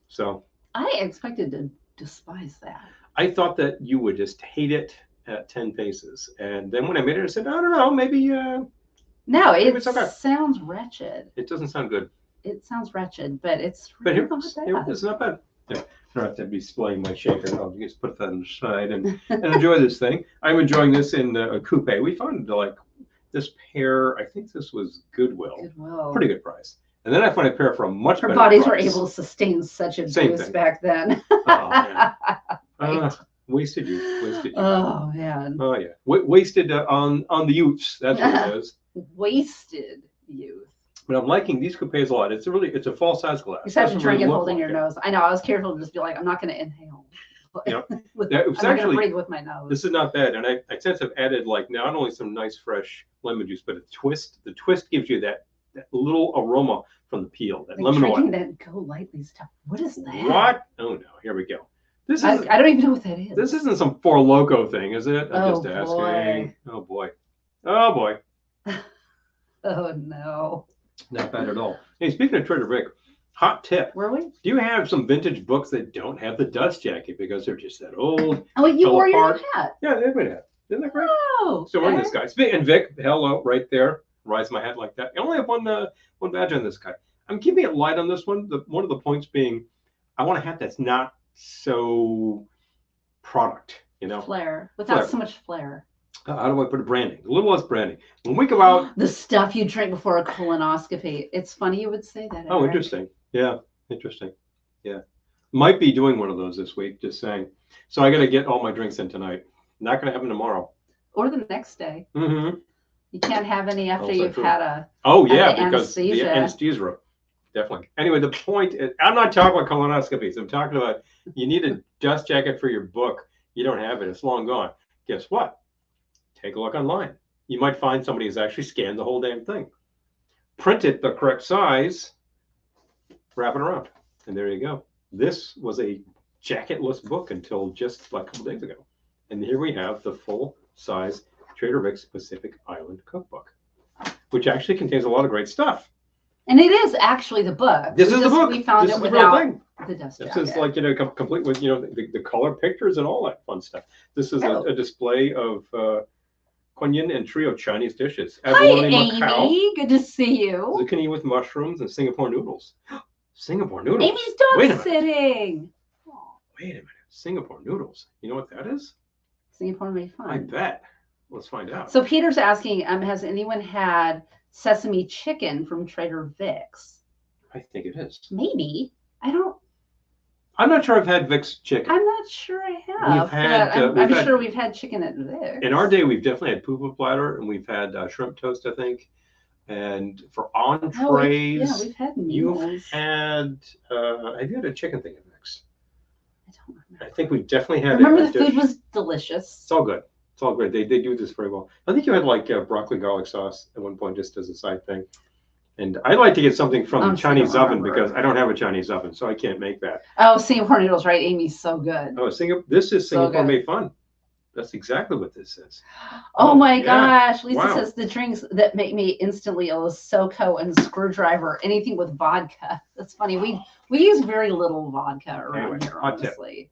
B: So
A: I expected to despise that.
B: I thought that you would just hate it at 10 paces, and then when I made it, I said, I don't know, maybe.
A: No, it sounds wretched.
B: It doesn't sound good.
A: It sounds wretched, but it's really not bad.
B: It's not bad. Yeah. I don't have to be displaying my shaker. I'll just put that on the side and enjoy this thing. I'm enjoying this in a coupe. We found This pair, I think this was Goodwill.
A: Goodwill.
B: Pretty good price. And then I find a pair for a much better
A: bodies
B: price.
A: were able to sustain such
B: Same
A: abuse
B: thing.
A: back then.
B: Oh, man.
A: Right.
B: Wasted youth. Wasted youth.
A: Oh man.
B: Oh yeah. Wasted on the youths. That's what it is.
A: Wasted youth.
B: But I'm liking these coupes a lot. It's a full size glass.
A: You just have to drink it
B: really
A: holding
B: like
A: your nose. I know. I was careful to just be like, I'm not going to inhale.
B: Yeah.
A: With,
B: It was
A: I'm not going
B: actually-
A: to breathe with my nose.
B: This is not bad, and I since have added like not only some nice fresh lemon juice, but a twist. The twist gives you that little aroma from the peel, that
A: like
B: lemon
A: drinking
B: oil.
A: that Go Lightly stuff. What is that?
B: What? Oh no! Here we go. This is.
A: I don't even know what that is.
B: This isn't some Four Loko thing, is it? I'm
A: Oh,
B: just asking.
A: boy.
B: Oh boy. Oh boy.
A: Oh no.
B: Not bad at all. Hey, speaking of Trader Vic, hot tip.
A: Were we?
B: Do you have some vintage books that don't have the dust jacket because they're just that old?
A: Oh, wait, you
B: Fell
A: wore your
B: apart.
A: hat.
B: Yeah, they've been hat. Isn't that great?
A: Oh.
B: So we're in
A: okay.
B: this guy. And Vic, hello, right there. Rise my hat like that. I only have one badge on this guy. I'm keeping it light on this one. One of the points being, I want a hat that's not so product, you know.
A: Flair. Without
B: Flair.
A: so much flair.
B: How do I put it? Branding. A little less branding. When we go out.
A: The stuff you drink before a colonoscopy. It's funny you would say that.
B: Oh,
A: Eric.
B: interesting. Yeah, interesting. Yeah. Might be doing one of those this week, just saying. So I got to get all my drinks in tonight. Not going to happen tomorrow.
A: Or the next day.
B: Mm-hmm.
A: You can't have any after
B: Also
A: you've
B: true.
A: had a.
B: Oh,
A: And
B: yeah,
A: the
B: because the
A: anesthesia.
B: anesthesia. Definitely. Anyway, the point is, I'm not talking about colonoscopies. I'm talking about you need a dust jacket for your book. You don't have it. It's long gone. Guess what? Take a look online. You might find somebody who's actually scanned the whole damn thing. Print it the correct size, wrap it around, and there you go. This was a jacketless book until just like a couple days ago. And here we have the full-size Trader Vic's Pacific Island Cookbook, which actually contains a lot of great stuff.
A: And it is actually the book.
B: This is the book.
A: We found
B: This
A: it
B: is the real
A: without
B: thing.
A: the dust
B: This
A: jacket.
B: is like, complete with, the color pictures and all that fun stuff. This is
A: Oh.
B: a display of Quenyin and trio Chinese dishes.
A: Hi,
B: Abalone
A: Amy.
B: Macau,
A: Good to see you.
B: zucchini with mushrooms, and Singapore noodles. Singapore noodles.
A: Amy's
B: Wait a
A: dog
B: minute.
A: sitting. Oh,
B: Wait a minute. Singapore noodles. You know what that is?
A: Singapore made
B: I
A: fun.
B: bet. Let's find out.
A: So Peter's asking, has anyone had sesame chicken from Trader Vic's?
B: I think it is.
A: Maybe.
B: I'm not sure I've had Vic's chicken.
A: I'm not sure I have.
B: We've had,
A: but
B: we've
A: I'm
B: had-
A: sure we've had chicken at Vic's.
B: In our day, we've definitely had poo-poo platter, and we've had shrimp toast, I think. And for entrees,
A: we've had
B: you've
A: meals.
B: had, have you had a chicken thing at Vic's?
A: I don't remember.
B: I think we definitely had
A: Remember
B: a
A: the
B: dish.
A: food was delicious.
B: It's all good. It's all great. They do this very well. I think you had like broccoli garlic sauce at one point just as a side thing. And I'd like to get something from the
A: Honestly, I
B: Chinese
A: don't
B: oven
A: remember.
B: because I don't have a Chinese oven, so I can't make that.
A: Oh, Singapore noodles, right? Amy's so good.
B: Oh, this is
A: So
B: Singapore
A: good.
B: made fun. That's exactly what this is.
A: Oh my
B: yeah.
A: gosh. Lisa
B: Wow.
A: says the drinks that make me instantly ill is SoCo and Screwdriver, anything with vodka. That's funny. We use very little vodka around
B: Anyway,
A: here,
B: hot tip.
A: honestly.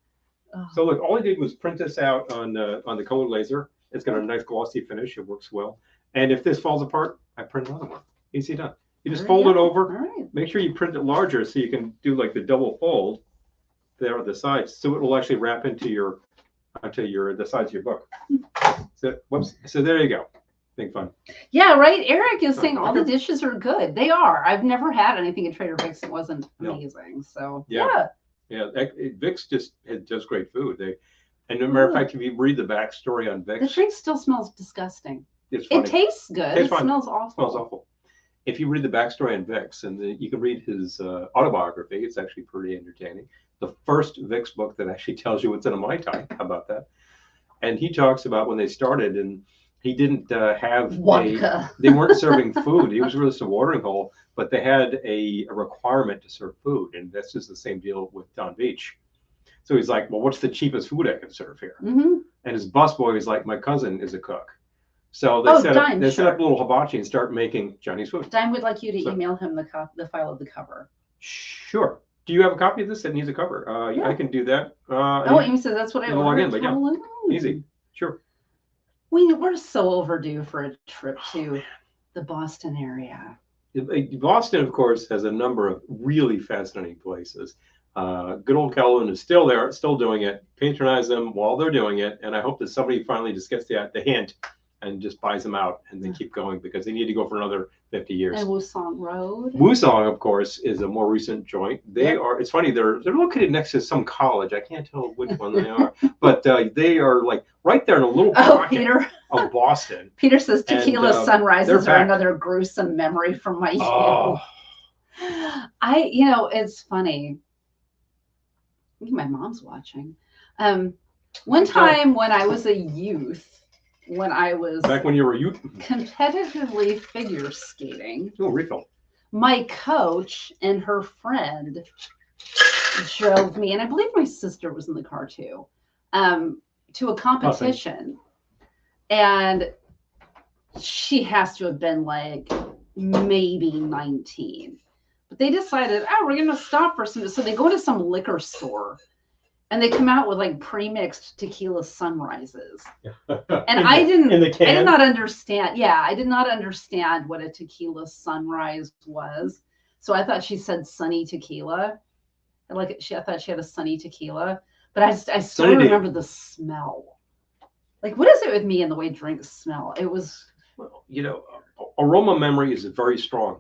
A: Oh.
B: So look, all I did was print this out on the color laser. It's got a nice glossy finish. It works well. And if this falls apart, I print another one. Easy done. You just
A: There
B: fold
A: you
B: it
A: go.
B: over.
A: All right.
B: Make sure you print it larger so you can do like the double fold there on the sides, so it will actually wrap into the sides of your book. So whoops. So there you go. Big fun.
A: Yeah, right. Eric is saying all the
B: Okay.
A: dishes are good. They are. I've never had anything at Trader Vic's that wasn't
B: No.
A: amazing. So
B: Yeah. Yeah, Vic's just does great food. And as a matter of fact, if you read the backstory on
A: The
B: Vic's,
A: drink still smells disgusting.
B: it's funny.
A: It tastes good.
B: Tastes
A: It
B: fine.
A: smells awful.
B: Smells awful. If you read the backstory on Vic's, and you can read his autobiography, it's actually pretty entertaining. The first Vic's book that actually tells you what's in a Mai Tai. How about that? And he talks about when they started, and he didn't have
A: Vodka.
B: they weren't serving food. He was really just a watering hole, but they had a requirement to serve food, and that's just the same deal with Don Beach. So he's like, well, what's the cheapest food I can serve here?
A: Mm-hmm.
B: And his busboy is like, my cousin is a cook. So they
A: Oh,
B: set
A: Dime,
B: up
A: sure.
B: a little hibachi and start making Chinese food.
A: Dime would like you to
B: So-
A: email him the file of the cover.
B: Sure. Do you have a copy of this that needs a cover?
A: Yeah.
B: I can do that.
A: Oh, Amy says that's what I
B: you log
A: ordered.
B: in, but yeah,
A: Hallelujah.
B: easy. Sure.
A: We're so overdue for a trip to the Boston area.
B: Boston, of course, has a number of really fascinating places. Good old Calhoun is still there, still doing it. Patronize them while they're doing it, and I hope that somebody finally just gets the hint and just buys them out, and they keep going because they need to go for another 50 years.
A: And Wusong Road.
B: Wusong, of course, is a more recent joint. They are. It's funny. They're located next to some college. I can't tell which one they are, but they are like right there in a little pocket of Boston.
A: Peter says tequila sunrises are another gruesome memory from my youth. It's funny. I think my mom's watching. One time when I was a youth. When I was
B: back when you were youth,
A: competitively figure skating.
B: Oh, refill.
A: My coach and her friend drove me, and I believe my sister was in the car too, to a competition. And she has to have been like maybe 19. But they decided, we're going to stop for some. So they go to some liquor store. And they come out with like pre-mixed tequila sunrises. And I did not understand. Yeah, I did not understand what a tequila sunrise was. So I thought she said sunny tequila. I thought she had a sunny tequila. But I still remember the smell. Like, what is it with me and the way drinks smell? It was...
B: Well, aroma memory is very strong.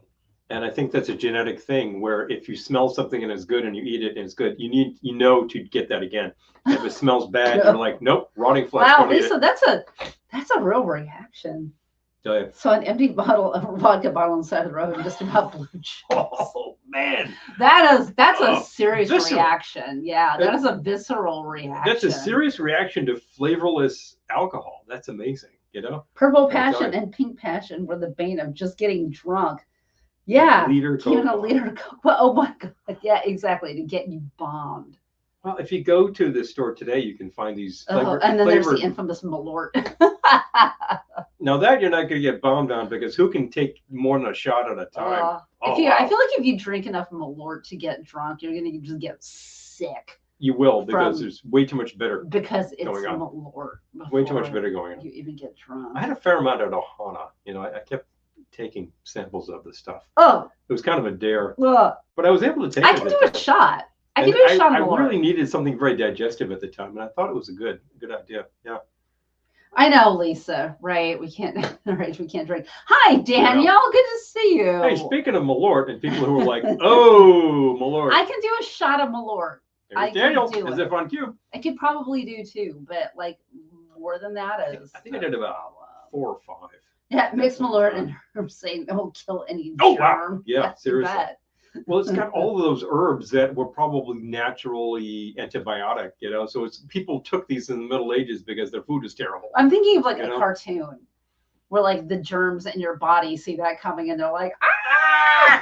B: And I think that's a genetic thing where if you smell something and it's good and you eat it and it's good, to get that again. If it smells bad, you're like, nope, rotting flesh.
A: Wow, Lisa, that's a real reaction. So an empty bottle of vodka bottle on the side of the road and just about blue chips.
B: Oh man,
A: that's a serious reaction. Yeah, that is a visceral reaction.
B: That's a serious reaction to flavorless alcohol. That's amazing.
A: Purple passion and pink passion were the bane of just getting drunk. Yeah, even a liter of Coke. Well, oh my God. Yeah, exactly. To get you bombed.
B: Well, if you go to the store today, you can find these
A: and then there's the infamous Malort.
B: Now that you're not going to get bombed on because who can take more than a shot at a time?
A: I feel like if you drink enough Malort to get drunk, you're going to just get sick.
B: You will because there's way too much bitter.
A: Because it's Malort.
B: Way too much bitter going on.
A: You even get drunk.
B: I had a fair amount at Ohana. I kept taking samples of the stuff. It was kind of a dare. But I was able to take it.
A: I can do a shot. I can do a shot of Malort.
B: I really needed something very digestive at the time, and I thought it was a good idea. Yeah.
A: I know, Lisa. Right? We can't drink. Hi, Danielle. Good to see you.
B: Hey, speaking of Malort, and people who are like, "Oh, Malort,"
A: I can do a shot of Malort.
B: Daniel, as if on cue.
A: I could probably do too, but like more than that is.
B: I think I did about 4 or 5.
A: Yeah, mixed Malort and herbs saying it won't kill any germ.
B: Oh wow! Yeah, seriously. Well, it's got all of those herbs that were probably naturally antibiotic, So people took these in the Middle Ages because their food is terrible.
A: I'm thinking of like a cartoon where like the germs in your body see that coming and they're like, ah!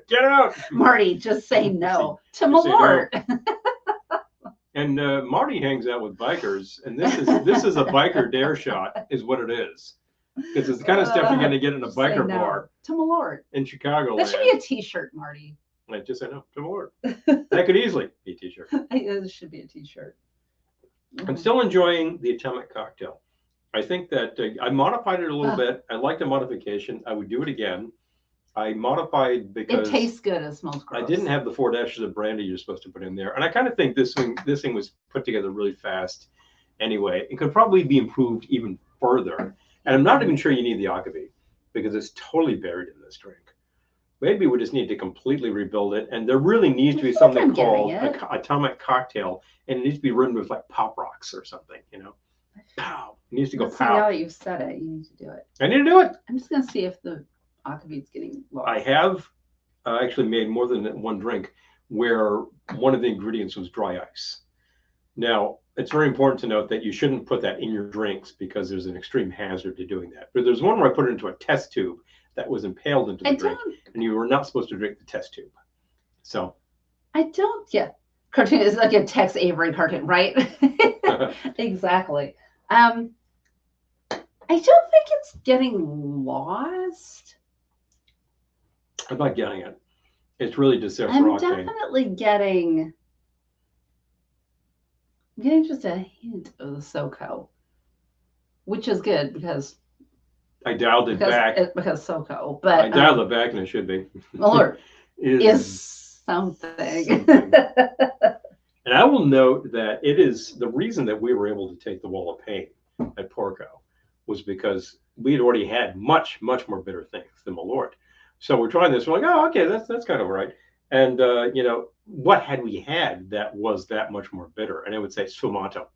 B: Get out!
A: Marty, just say no to Malort.
B: And Marty hangs out with bikers, and this is a biker dare shot, is what it is. Because it's the kind of stuff you're going to get in a biker bar
A: to Malort
B: in Chicago.
A: That should be a T-shirt, Marty.
B: I just said no to Malort. That could easily be a T-shirt.
A: It should be a T-shirt.
B: I'm still enjoying the Atomic Cocktail. I think that I modified it a little bit. I like the modification. I would do it again. I modified because
A: it tastes good. It smells gross.
B: I didn't have the 4 dashes of brandy you're supposed to put in there, and I kind of think this thing was put together really fast. Anyway, it could probably be improved even further. And I'm not even sure you need the agave because it's totally buried in this drink. Maybe we just need to completely rebuild it. And there really needs to be something called Atomic Cocktail. And it needs to be written with like pop rocks or something, Pow. It needs to go pow.
A: Now that you've said it, you need to do it.
B: I need to do it.
A: I'm just going to see if the agave is getting low.
B: I have actually made more than one drink where one of the ingredients was dry ice. Now, it's very important to note that you shouldn't put that in your drinks because there's an extreme hazard to doing that. But there's one where I put it into a test tube that was impaled into the drink, and you were not supposed to drink the test tube. So
A: cartoon is like a Tex Avery cartoon, right? Exactly. I don't think it's getting lost.
B: I'm not getting it. It's really just there for
A: I'm definitely getting just a hint of the SoCo, which is good because
B: I dialed it back.
A: Because SoCo, but
B: I dialed it back and it should be.
A: Malort is something.
B: And I will note that it is the reason that we were able to take the Wall of Pain at Porco was because we had already had much more bitter things than Malort. So we're trying this. We're like, oh, okay, that's kind of right. And what had we had that was that much more bitter? And I would say sfumato.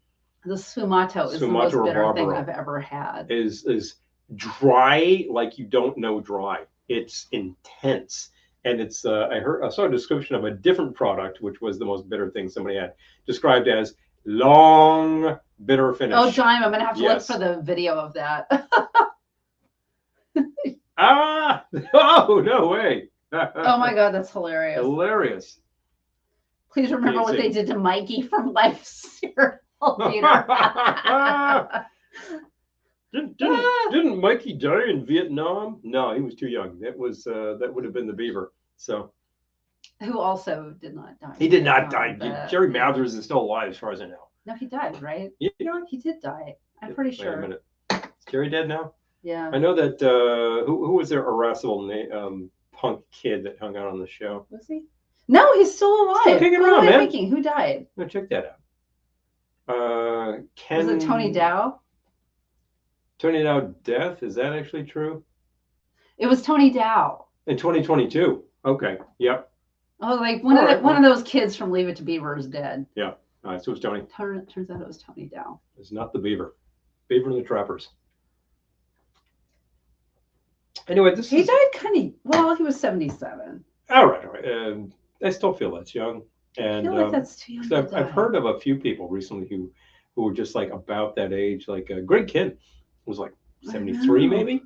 A: The sfumato is the most bitter thing I've ever had.
B: Is dry like you don't know dry. It's intense. And it's I saw a description of a different product, which was the most bitter thing somebody had described as long bitter finish.
A: Oh, Dime, I'm gonna have to look for the video of that.
B: Oh, no way.
A: Oh my God, that's hilarious.
B: Hilarious.
A: Please remember what they did to Mikey from Life Cereal, Peter.
B: Didn't Mikey die in Vietnam? No, he was too young. That would have been the beaver. So,
A: who also did not die.
B: He did not die. Jerry Mathers is still alive, as far as I know.
A: No, he died, right?
B: Yeah,
A: he did die. I'm pretty sure.
B: Wait a minute. Is Jerry dead now?
A: Yeah.
B: I know that. Who was their irascible punk kid that hung out on the show?
A: Was he? No, he's still alive.
B: Still kicking around, man.
A: Thinking? Who died?
B: No, check that out.
A: Was it Tony Dow?
B: Tony Dow death? Is that actually true?
A: It was Tony Dow.
B: In 2022. Okay. Yep.
A: Oh, like one of those kids from Leave It to Beaver is dead.
B: Yeah. So it was Tony.
A: Turns out it was Tony Dow.
B: It's not the beaver. Beaver and the Trappers. Anyway,
A: he died kind of well. He was 77.
B: All right. I still feel that's young, and
A: I feel like that's too young.
B: I've heard of a few people recently who were just like about that age. Like Greg Kidd was like 73, maybe.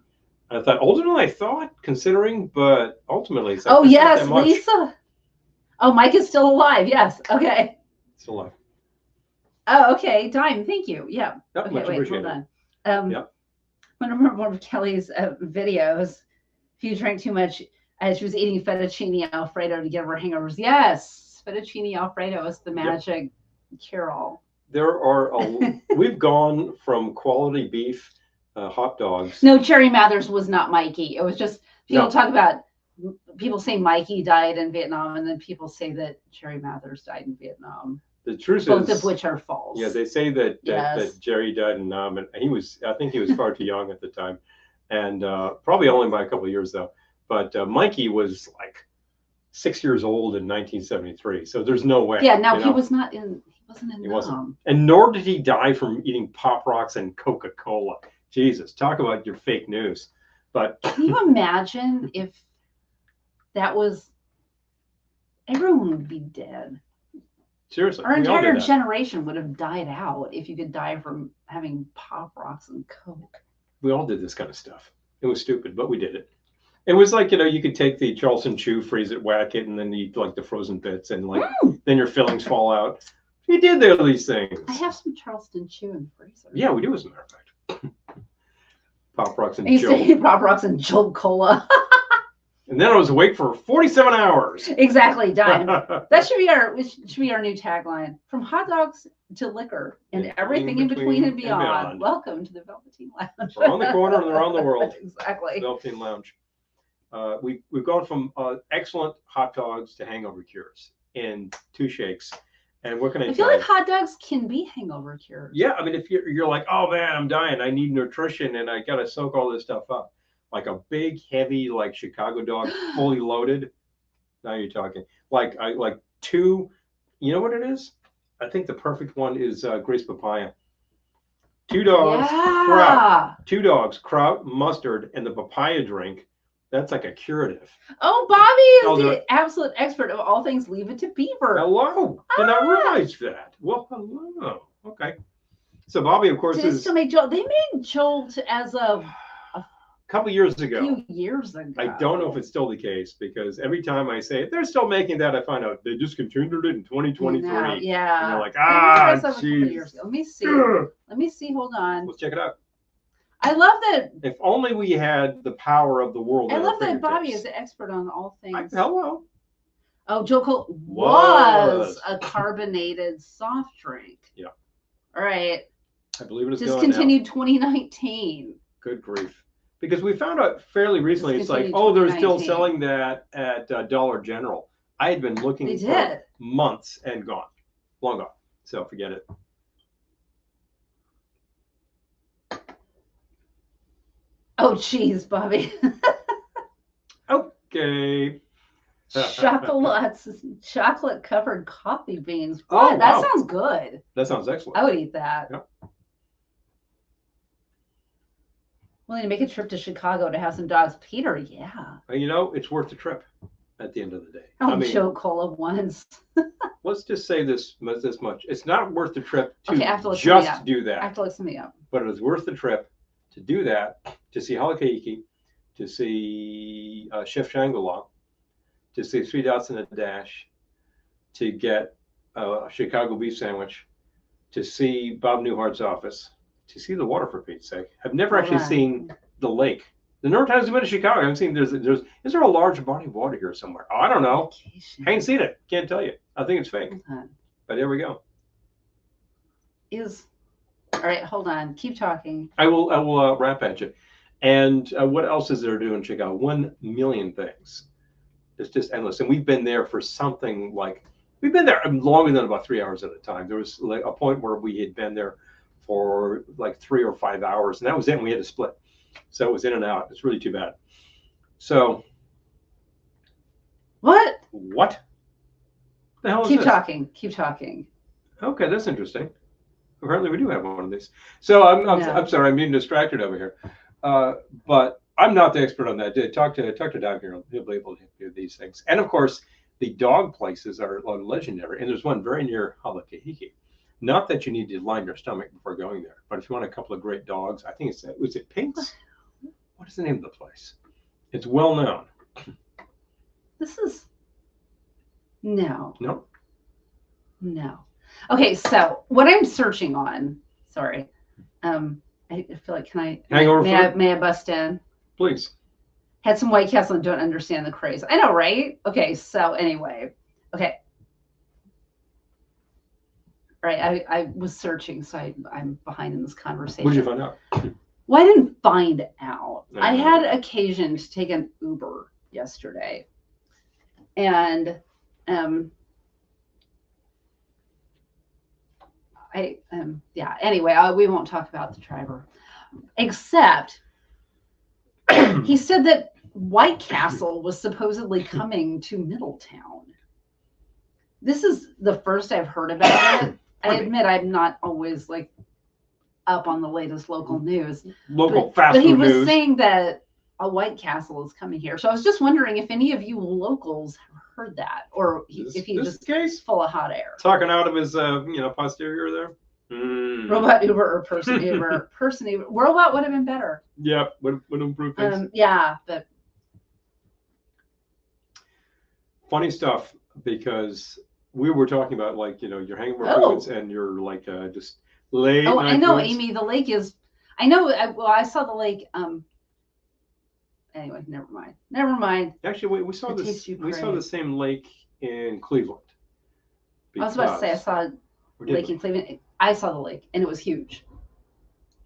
B: I thought older than I thought, considering, but ultimately, it's like,
A: yes, Lisa. Oh, Mike is still alive. Yes. Okay.
B: Still alive.
A: Oh, okay. Dime. Thank you. Yeah.
B: Yep,
A: okay. Wait. Hold on.
B: Yep.
A: I remember one of Kelly's videos. If you drank too much, as she was eating fettuccine alfredo to get over hangovers. Yes, fettuccine alfredo is the magic cure-all.
B: There are we've gone from quality beef, hot dogs.
A: No, Jerry Mathers was not Mikey. It was just people talk about. People say Mikey died in Vietnam, and then people say that Jerry Mathers died in Vietnam.
B: The truth is,
A: both of which are false.
B: Yeah, they say that Jerry died in Nam, and I think he was far too young at the time, and probably only by a couple of years though. But Mikey was like 6 years old in 1973, so there's no way.
A: Yeah, no, he wasn't in
B: Nam. And nor did he die from eating Pop Rocks and Coca-Cola. Jesus, talk about your fake news. But
A: can you imagine if that was? Everyone would be dead.
B: Seriously,
A: our entire generation would have died out if you could die from having Pop Rocks and Coke.
B: We all did this kind of stuff. It was stupid, but we did it. It was like, you could take the Charleston Chew, freeze it, whack it, and then eat like the frozen bits, and like then your fillings fall out. We did all these things.
A: I have some Charleston Chew in the freezer.
B: Yeah, we do, as a matter of fact. Pop Rocks and
A: Jolt. Pop Rocks and Jolt Cola.
B: And then I was awake for 47 hours.
A: Exactly, dime. That should be our new tagline. From hot dogs to liquor and everything in between and beyond. Welcome to the Velveteen Lounge.
B: Around the corner and around the world.
A: Exactly.
B: Velveteen Lounge. We've gone from excellent hot dogs to hangover cures in 2 shakes. And what can I
A: feel like hot dogs can be hangover cures.
B: Yeah, I mean, if you're like, oh man, I'm dying, I need nutrition, and I gotta soak all this stuff up. Like a big, heavy, like Chicago dog, fully loaded. Now you're talking. Like 2. You know what it is? I think the perfect one is greased papaya. 2 dogs, kraut. 2 dogs, kraut, mustard, and the papaya drink. That's like a curative.
A: Oh, Bobby is the absolute expert of all things Leave It to Beaver.
B: Hello. Did I realize that? Well, hello. Okay. So Bobby, of course,
A: is. They made Jolt as a
B: couple years ago.
A: A few years ago.
B: I don't know if it's still the case, because every time I say they're still making that, I find out they discontinued it in 2023.
A: Yeah.
B: And they're like,
A: geez. Let me see. Let me see. Hold on.
B: Let's check it out.
A: I love that.
B: If only we had the power of the world.
A: I love that Bobby is an expert on all things.
B: Hello.
A: Oh, Joe Cole was a carbonated soft drink.
B: Yeah.
A: All right.
B: I believe it is
A: discontinued 2019.
B: Good grief. Because we found out fairly recently, it's like, oh, they're still selling that at Dollar General. I had been looking for months and gone. Long gone. So forget it.
A: Oh, geez, Bobby.
B: Okay.
A: Chocolate covered coffee beans.
B: Oh,
A: What? That
B: wow.
A: sounds good.
B: That sounds excellent.
A: I would eat that.
B: Yep.
A: Willing to make a trip to Chicago to have some dogs. Peter, yeah.
B: You know, it's worth the trip at the end of the day.
A: Oh, Joe Cola once.
B: Let's just say this much. It's not worth the trip to
A: just
B: do that.
A: I have to look something up.
B: But it was worth the trip to do that, to see Halakahiki, to see Chef Shangri-La, to see 3 Dots in a Dash, to get a Chicago beef sandwich, to see Bob Newhart's office, to see the water, for Pete's sake. I've never actually seen the lake. The number of times I've been to Chicago, I haven't seen is there a large body of water here somewhere? Oh, I don't know. I ain't seen it. Can't tell you. I think it's fake. But there we go.
A: All right, hold on. Keep talking.
B: I will rap at you. And what else is there to do in Chicago? 1 million things. It's just endless. And we've been there for something like, we've been there longer than about 3 hours at a time. There was like a point where we had been there for like 3 or 5 hours, and that was it, and we had to split. So it was in and out. It's really too bad. So.
A: What?
B: The hell is
A: Keep
B: this?
A: talking. Keep talking.
B: Okay, that's interesting. Apparently we do have one of these. So I'm sorry, I'm being distracted over here. But I'm not the expert on that. Talk to Doug here. He'll be able to do these things. And of course, the dog places are legendary. And there's one very near Halakahiki. Not that you need to line your stomach before going there, but if you want a couple of great dogs, I think was it Pink's? What is the name of the place? It's well known.
A: This is no.
B: No.
A: Okay, so what I'm searching on, sorry, I feel like may I bust in?
B: Please.
A: Had some White Castle and don't understand the craze. I know, right? Okay, so anyway, okay. Right, I was searching, so I'm behind in this conversation.
B: What did you find out?
A: Well, I didn't find out. I had occasion to take an Uber yesterday, and anyway, we won't talk about the driver, except he said that White Castle was supposedly coming to Middletown. This is the first I've heard about it. I admit I'm not always like up on the latest local news. But he was saying that a White Castle is coming here. So I was just wondering if any of you locals have heard that, or if he just full of hot air.
B: Talking out of his posterior there.
A: Robot Uber or person Uber. Person Uber. Robot would have been better.
B: Yeah, would improve things.
A: Yeah, but
B: funny stuff, because we were talking about your hangover foods and your just late.
A: Oh, I know,
B: foods.
A: Amy. The lake is. I know. I saw the lake. Anyway, never mind.
B: Actually, we saw this. We saw the same lake in Cleveland.
A: I was about to say I saw a lake in Cleveland. I saw the lake, and it was huge.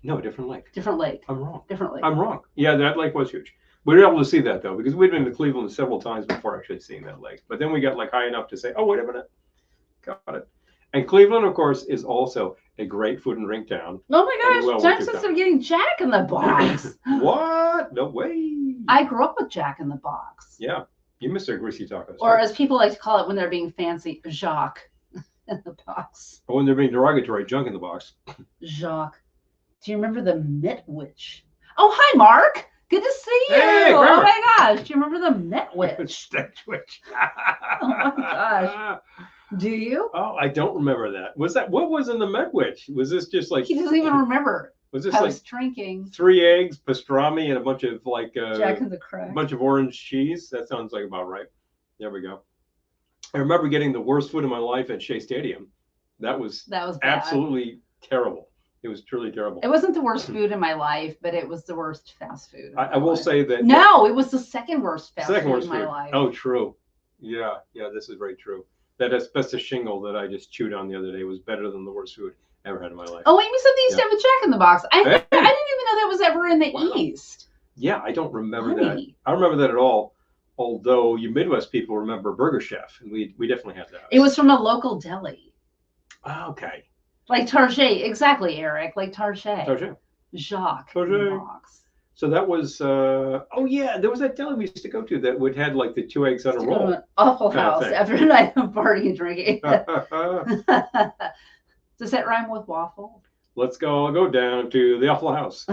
B: No, different lake.
A: Different lake.
B: I'm wrong.
A: Different lake.
B: I'm wrong. Yeah, that lake was huge. We were able to see that though, because we'd been to Cleveland several times before actually seeing that lake. But then we got high enough to say, "Oh, wait a minute, got it." And Cleveland, of course, is also a great food and drink town.
A: Oh my gosh, Jack says I'm getting Jack in the Box.
B: What? No way.
A: I grew up with Jack in the Box.
B: Yeah, you missed their greasy tacos.
A: Or as people like to call it when they're being fancy, Jacques in the Box.
B: Or when they're being derogatory, junk in the box.
A: Jacques. Do you remember the Mitwitch? Oh, hi, Mark. Good to see you.
B: Hey,
A: oh my gosh. Do you remember the Mitwitch? Oh my gosh. Do you?
B: Oh, I don't remember that. What was in the Medwitch? Was this just
A: he doesn't even remember.
B: Was this
A: drinking
B: 3 eggs, pastrami, and a bunch of
A: Jack and the Crack?
B: A bunch of orange cheese? That sounds like about right. There we go. I remember getting the worst food of my life at Shea Stadium. That was
A: bad.
B: Absolutely terrible. It was truly terrible.
A: It wasn't the worst food in my life, but it was the worst fast food.
B: I will say that.
A: No, it was the second worst fast food in my life.
B: Oh, true. Yeah, this is very true. That asbestos shingle that I just chewed on the other day was better than the worst food I ever had in my life.
A: Oh, Amy said they used to have a Jack in the Box. I didn't even know that was ever in the East.
B: Yeah, I don't remember that. I don't remember that at all. Although you Midwest people remember Burger Chef, and we definitely had that.
A: It was from a local deli.
B: Oh, okay.
A: Like Target, exactly, Eric. Like Target.
B: Target.
A: Jacques.
B: Target.
A: Box.
B: So that was, oh yeah, there was that deli we used to go to that would had like the 2 eggs on a roll.
A: Awful
B: kind of
A: House
B: thing.
A: after a night of party and drinking. Does that rhyme with waffle?
B: Let's go down to the Awful House.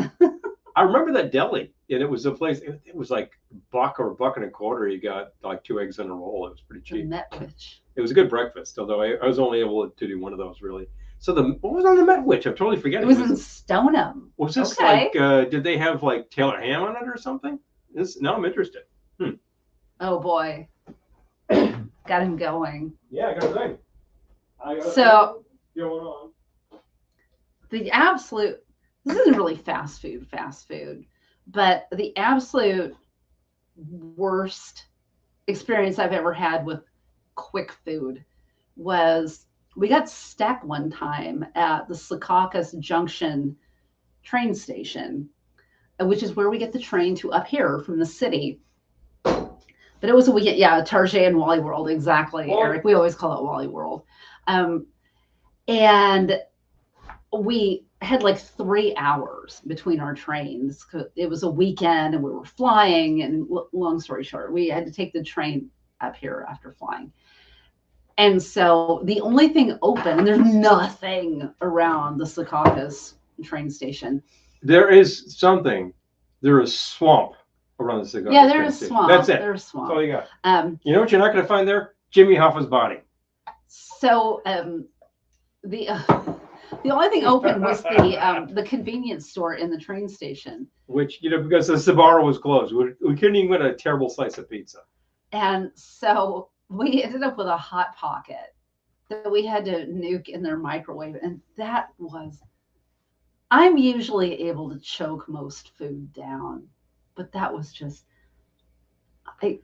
B: I remember that deli, and it was a place. It was like $1 or $1.25. You got like 2 eggs on a roll. It was pretty
A: The
B: cheap.
A: Metwich.
B: It was a good breakfast, although I was only able to do one of those really. So what was on the Metwich? I'm totally forgetting.
A: It was in Stoneham.
B: Was this
A: Okay.
B: like? Did they have like Taylor ham on it or something? Now I'm interested.
A: Oh boy, got him going.
B: Yeah, I got a thing.
A: So
B: going on.
A: the absolute. This isn't really fast food, but the absolute worst experience I've ever had with quick food was we got stuck one time at the Secaucus Junction train station, which is where we get the train to up here from the city. But it was a weekend, yeah, Target and Wally World, exactly, Eric. We always call it Wally World. And we had like 3 hours between our trains. It was a weekend and we were flying, and long story short, we had to take the train up here after flying. And so the only thing open, and there's nothing around the Secaucus train station.
B: There is something. There is swamp around the Secaucus.
A: Yeah, there's swamp.
B: That's it.
A: There's swamp.
B: That's all you got. You know what you're not going to find there? Jimmy Hoffa's body.
A: So the only thing open was the convenience store in the train station.
B: Which, because the Sbarro was closed. We couldn't even get a terrible slice of pizza.
A: And so we ended up with a Hot Pocket that we had to nuke in their microwave. And that was, I'm usually able to choke most food down, but that was just,
B: I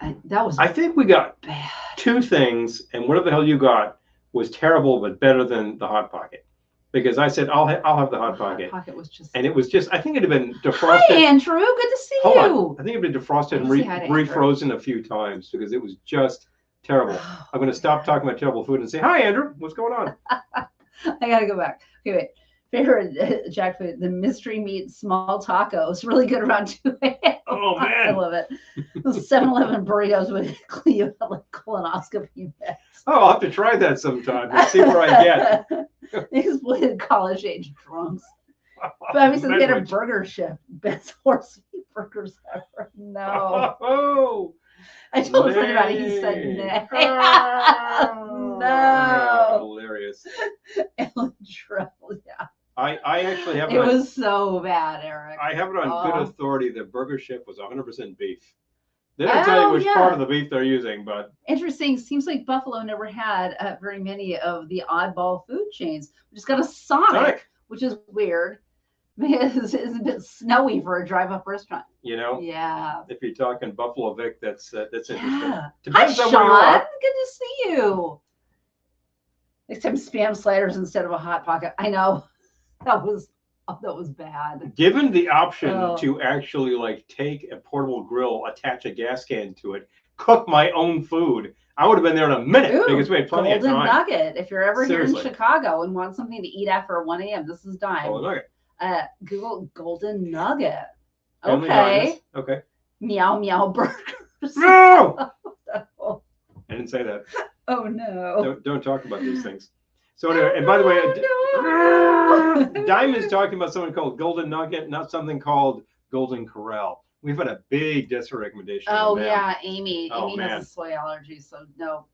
B: think we got
A: bad.
B: 2 things, and whatever the hell you got was terrible, but better than the Hot Pocket. Because I said, I'll have the Hot Pocket.
A: Hot Pocket was just.
B: And it was just, I think it had been defrosted.
A: Hi, Andrew. Good to see you.
B: On. I think it had been defrosted and refrozen a few times because it was just terrible. I'm going to stop talking about terrible food and say, hi, Andrew. What's going on?
A: I got to go back. Okay, wait. Favorite Jack food, the mystery meat small tacos. Really good around 2 a.m.
B: Oh, man.
A: I love it. Those 7-Eleven burritos with colonoscopy bags.
B: Oh, I'll have to try that sometime and see where I get.
A: Exploited college age drunks. But I mean, so they had a burger chef. Best horse meat burgers ever. No.
B: Oh.
A: I told a friend about it. He said no. No.
B: Hilarious.
A: Ellen Trell, yeah.
B: I actually have
A: it. It was so bad, Eric.
B: I have it on good authority that Burger Chef was 100% beef. They don't tell you which part of the beef they're using, but
A: interesting. Seems like Buffalo never had very many of the oddball food chains. We just got a Sonic, which is weird because it's a bit snowy for a drive-up restaurant.
B: Yeah. If you're talking Buffalo Vic, that's interesting.
A: Yeah.
B: Depends
A: Hi,
B: on
A: Sean.
B: where you are.
A: Good to see you. Next time, spam sliders instead of a Hot Pocket. I know that was bad.
B: Given the option to actually take a portable grill, attach a gas can to it, cook my own food, I would have been there in a minute because we had plenty of time.
A: Golden Nugget. If you're ever here in Chicago and want something to eat after 1 a.m., this is dime.
B: Golden Nugget.
A: Google Golden Nugget.
B: Okay.
A: Meow meow burgers.
B: No. I didn't say that.
A: Oh no.
B: Don't talk about these things. So anyway, and by the way, Dime is talking about something called Golden Nugget, not something called Golden Corral. We've had a big DESER recommendation.
A: Oh yeah, Amy.
B: Oh,
A: Amy has a soy allergy, so no.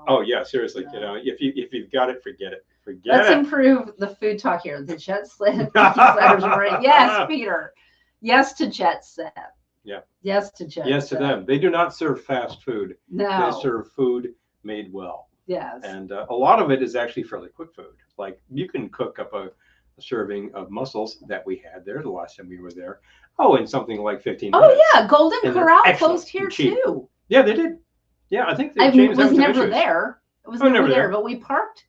B: Oh yeah, seriously, if you've got it, forget it.
A: Let's improve the food talk here. The Jet Set. Yes, Peter. Yes to Jet Set.
B: Yeah.
A: Yes to Jet Set.
B: Yes to them. They do not serve fast food.
A: No.
B: They serve food made well.
A: Yes.
B: And a lot of it is actually fairly quick food. Like you can cook up a serving of mussels that we had there the last time we were there. Oh, in something like 15 minutes.
A: Oh yeah, Golden Corral closed here too.
B: Yeah, they did. Yeah, I think
A: I was never there. It was never there, but we parked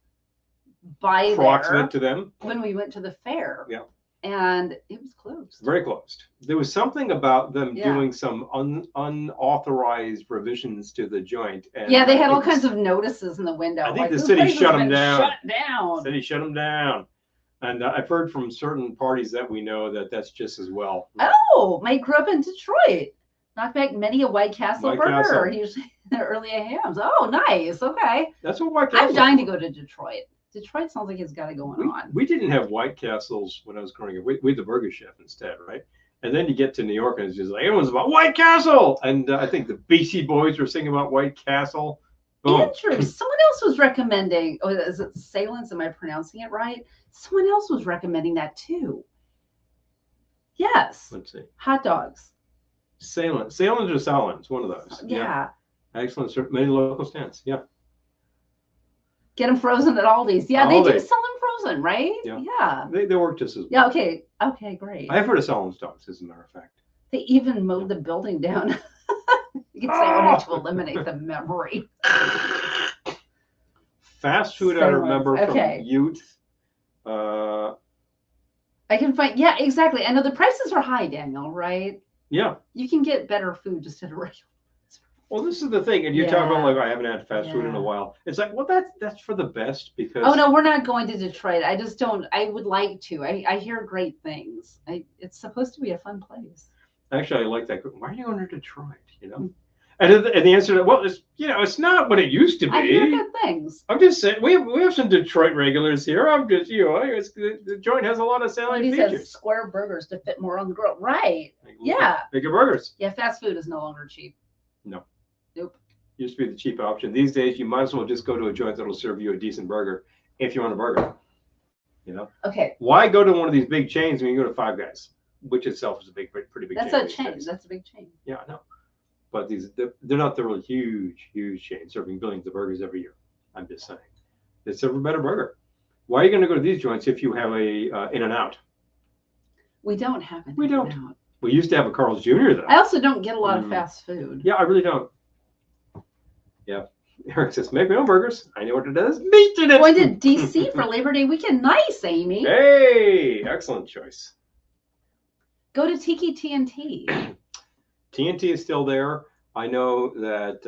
A: by
B: approximate to them
A: when we went to the fair.
B: Yeah.
A: And it was closed.
B: Very closed. There was something about them doing some unauthorized revisions to the joint. And
A: yeah, they had all kinds of notices in the window.
B: I think the city shut them down.
A: Shut down.
B: The city shut them down. And I've heard from certain parties that we know that that's just as well.
A: Oh, Mike grew up in Detroit. Knocked back many a White Castle
B: White
A: burger.
B: Castle.
A: Usually the early hams. Oh, nice. Okay.
B: That's what White Castle.
A: I'm dying to go to Detroit. Detroit sounds like it's got it going on.
B: We didn't have White Castles when I was growing up. We had the Burger Chef instead, right? And then you get to New York and it's just like, everyone's about White Castle. And I think the Beastie Boys were singing about White Castle. Boom.
A: Andrew, someone else was recommending, oh, is it Salins? Am I pronouncing it right? Someone else was recommending that too. Yes.
B: Let's see.
A: Hot dogs.
B: Salins or Salins, one of those.
A: Yeah.
B: Excellent. Many local stands. Yeah.
A: Get them frozen at Aldi's. Yeah, they do
B: Aldi.
A: sell them frozen, right?
B: Yeah. They work just as well.
A: Yeah, okay. Okay, great.
B: I have heard of Salins dogs, as a matter of fact.
A: They even mowed the building down. You could say I wanted to eliminate the memory.
B: Fast food, I remember from youth.
A: I can find, yeah, exactly. I know the prices are high, Daniel, right?
B: Yeah.
A: You can get better food just at a regular.
B: Well, this is the thing, and you talk about like I haven't had fast food in a while. It's like, well, that's for the best because.
A: Oh no, we're not going to Detroit. I just don't. I would like to. I hear great things. It's supposed to be a fun place.
B: Actually, I like that. Why are you going to Detroit? You know, and the answer to well, it's not what it used to be.
A: I hear good things.
B: I'm just saying we have some Detroit regulars here. I'm just the joint has a lot of salient features.
A: Says square burgers to fit more on the grill. Right. Yeah.
B: Bigger burgers.
A: Yeah, fast food is no longer cheap.
B: No.
A: Nope.
B: Used to be the cheap option. These days, you might as well just go to a joint that'll serve you a decent burger if you want a burger. You know.
A: Okay.
B: Why go to one of these big chains when you go to Five Guys, which itself is a pretty big.
A: That's
B: chain
A: a chain. That's a big chain.
B: Yeah, I know. But they're not the really huge chains serving billions of burgers every year. I'm just saying, they serve a better burger. Why are you going to go to these joints if you have a In-N-Out?
A: We don't have it.
B: We don't. We used to have a Carl's Jr. though.
A: I also don't get a lot of fast food.
B: Yeah, I really don't. Yeah. Eric says, make my own burgers. I know what it is. Meat in it.
A: Going to DC for Labor Day weekend. Nice, Amy.
B: Hey, excellent choice.
A: Go to Tiki TNT.
B: TNT is still there. I know that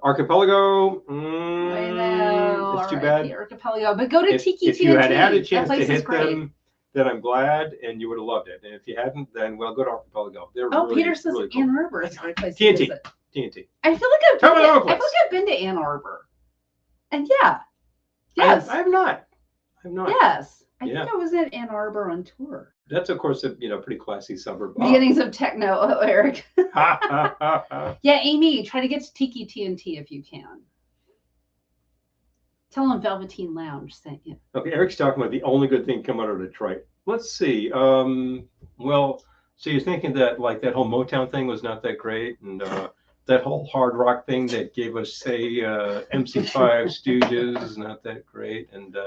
B: Archipelago.
A: I know.
B: It's too bad.
A: Archipelago, but go to Tiki TNT.
B: If you had a chance to hit them, then I'm glad, and you would have loved it. And if you hadn't, then well, go to Archipelago. They're really,
A: Peter says
B: really cool.
A: Ann Arbor is a great place
B: TNT.
A: to visit.
B: TNT.
A: I feel like I've been to Ann Arbor, and yes,
B: I have not.
A: Yes, I think I was at Ann Arbor on tour.
B: That's of course a pretty classy suburb.
A: Beginnings of techno. Oh, Eric. Yeah, Amy, try to get to Tiki TNT if you can. Tell them Velveteen Lounge sent you.
B: Okay, Eric's talking about the only good thing come out of Detroit. Let's see. Well, so you're thinking that like that whole Motown thing was not that great, and that whole hard rock thing that gave us, say, MC5 Stooges is not that great, and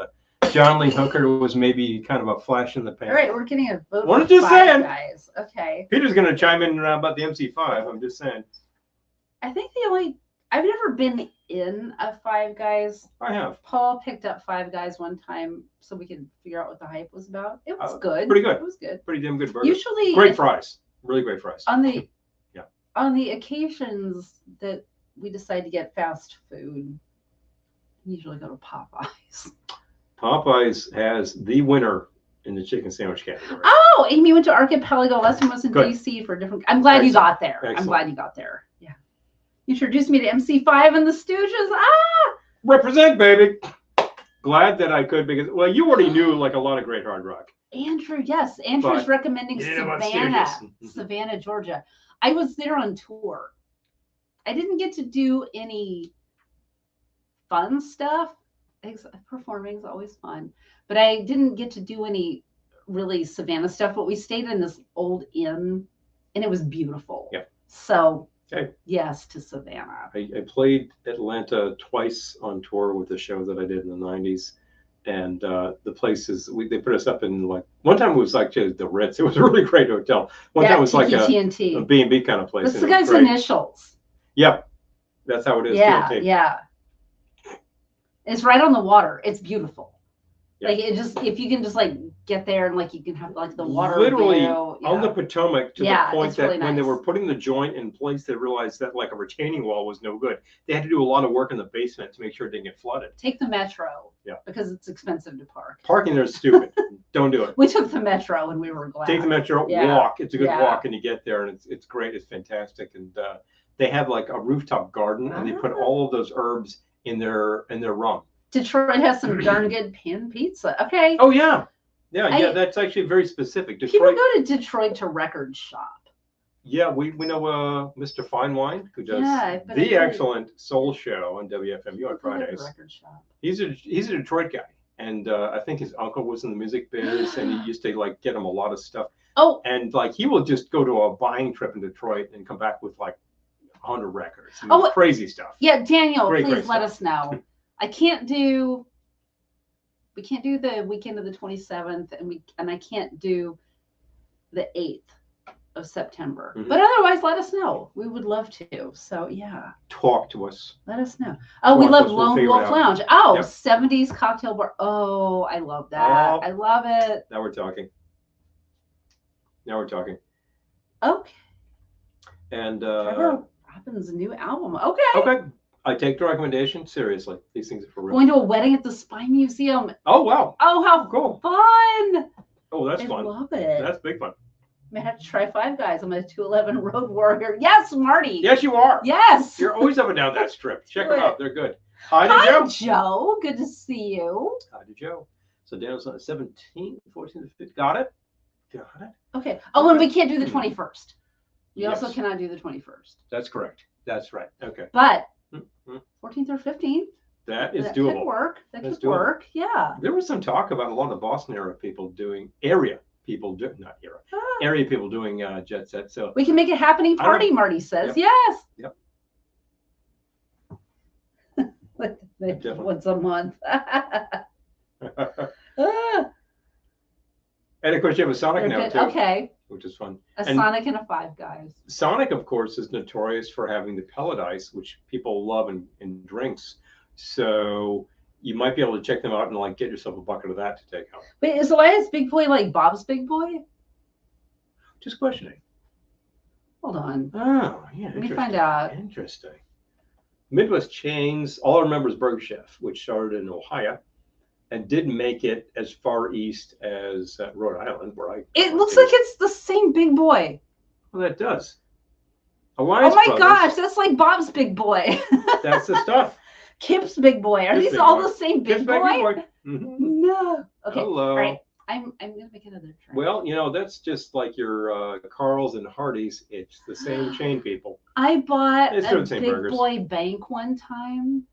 B: John Lee Hooker was maybe kind of a flash in the pan.
A: All right, we're getting a vote.
B: What did you say?
A: Guys, okay.
B: Peter's going to chime in about the MC5. I'm just saying.
A: I think I've never been in a Five Guys.
B: I have.
A: Paul picked up Five Guys one time so we could figure out what the hype was about. It was good.
B: Pretty good.
A: It was good.
B: Pretty damn good burger.
A: Usually,
B: great fries. Really great fries.
A: On the occasions that we decide to get fast food, we usually go to Popeyes.
B: Popeyes has the winner in the chicken sandwich category.
A: Oh, Amy went to Archipelago. Last one was in DC for different. I'm glad you got there.
B: Excellent.
A: I'm glad you got there. Yeah. You introduced me to MC5 and the Stooges.
B: Represent, baby. Glad that I could because, well, you already knew like a lot of great hard rock.
A: Andrew, yes. Andrew's recommending Savannah, Georgia. I was there on tour. I didn't get to do any fun stuff. Performing is always fun, but I didn't get to do any really Savannah stuff. But we stayed in this old inn, and it was beautiful.
B: Yeah.
A: So yes to Savannah.
B: I played Atlanta twice on tour with a show that I did in the 90s. And the places they put us up in, like one time it was like the Ritz. It was a really great hotel. One time it was like a B&B kind of place.
A: That's the guy's initials.
B: Yep, that's how it is.
A: Yeah,
B: TNT.
A: yeah. It's right on the water. It's beautiful.
B: Yeah.
A: Like it just if you can just like get there and like you can have like the water
B: literally
A: view.
B: on the Potomac to the point that
A: really
B: when they
A: nice.
B: were putting the joint in place, they realized that like a retaining wall was no good. They had to do a lot of work in the basement to make sure it didn't get flooded.
A: Take the metro.
B: Yeah.
A: Because it's expensive to park.
B: Parking there is stupid. Don't do it.
A: We took the metro and we were glad.
B: Take the metro, walk. It's a good walk, and you get there, and it's great. It's fantastic, and they have like a rooftop garden, and they put all of those herbs in their rum.
A: Detroit has some darn good pan pizza. Okay.
B: Oh yeah. Yeah, that's actually very specific.
A: Detroit, people go to Detroit to record shop.
B: Yeah, we know Mr. Fine Wine, who does the excellent Soul Show on WFMU on Fridays.
A: Record shop.
B: He's a Detroit guy, and I think his uncle was in the music biz, and he used to like get him a lot of stuff.
A: Oh,
B: and like he will just go to a buying trip in Detroit and come back with like 100 records. Crazy stuff.
A: Yeah, Daniel,
B: great
A: please let us know. We can't do the weekend of the 27th, and I can't do the 8th of September. But otherwise, let us know. We would love to. So yeah.
B: Talk to us.
A: Let us know. Oh, we love Lone Wolf Lounge. Oh, 70s cocktail bar. Oh, I love that. I love it.
B: Now we're talking.
A: Okay.
B: And
A: Trevor Robin's new album.
B: Okay. I take the recommendation seriously. These things are for real.
A: Going to a wedding at the Spine Museum.
B: Oh, wow.
A: Oh, how cool. Fun.
B: Oh, that's fun.
A: I love it.
B: That's big fun.
A: I have to try Five Guys. I'm a 211 Road Warrior. Yes, Marty.
B: Yes, you are.
A: Yes.
B: You're always up and down that strip. Check them out. They're good.
A: Hi, Joe. Good to see you.
B: Hi to Joe. So Daniel's on the 17th, 14th, 15th. Got it?
A: Okay. Oh, and we can't do the 21st. We also cannot do the 21st.
B: That's correct. That's right. Okay.
A: But 14th or 15th.
B: That is doable.
A: Could work. That could work. Yeah.
B: There was some talk about a lot of Boston area people doing area people doing jet set. So
A: we can make a happening party. Marty says yes.
B: Yep.
A: Once a month.
B: And of course, you have a Sonic now too.
A: Okay.
B: Which is fun.
A: Sonic and a Five Guys.
B: Sonic, of course, is notorious for having the pellet ice, which people love in drinks. So you might be able to check them out and like get yourself a bucket of that to take home.
A: Wait, is Elias Big Boy like Bob's Big Boy?
B: Just questioning.
A: Hold on.
B: Oh, yeah.
A: Let me find out.
B: Interesting. Midwest chains. All I remember is Burger Chef, which started in Ohio and didn't make it as far east as Rhode Island, where I.
A: It looks like it's the same Big Boy.
B: Well, that does. Alliance
A: Brothers, gosh, that's like Bob's Big Boy.
B: That's the stuff.
A: Kip's Big Boy. Are these all the same Big Boy?
B: Mm-hmm.
A: No. Okay.
B: Hello.
A: All right. I'm gonna make another try.
B: Well, that's just like your Carl's and Hardee's. It's the same chain, people.
A: I bought a Big
B: burgers.
A: Boy bank one time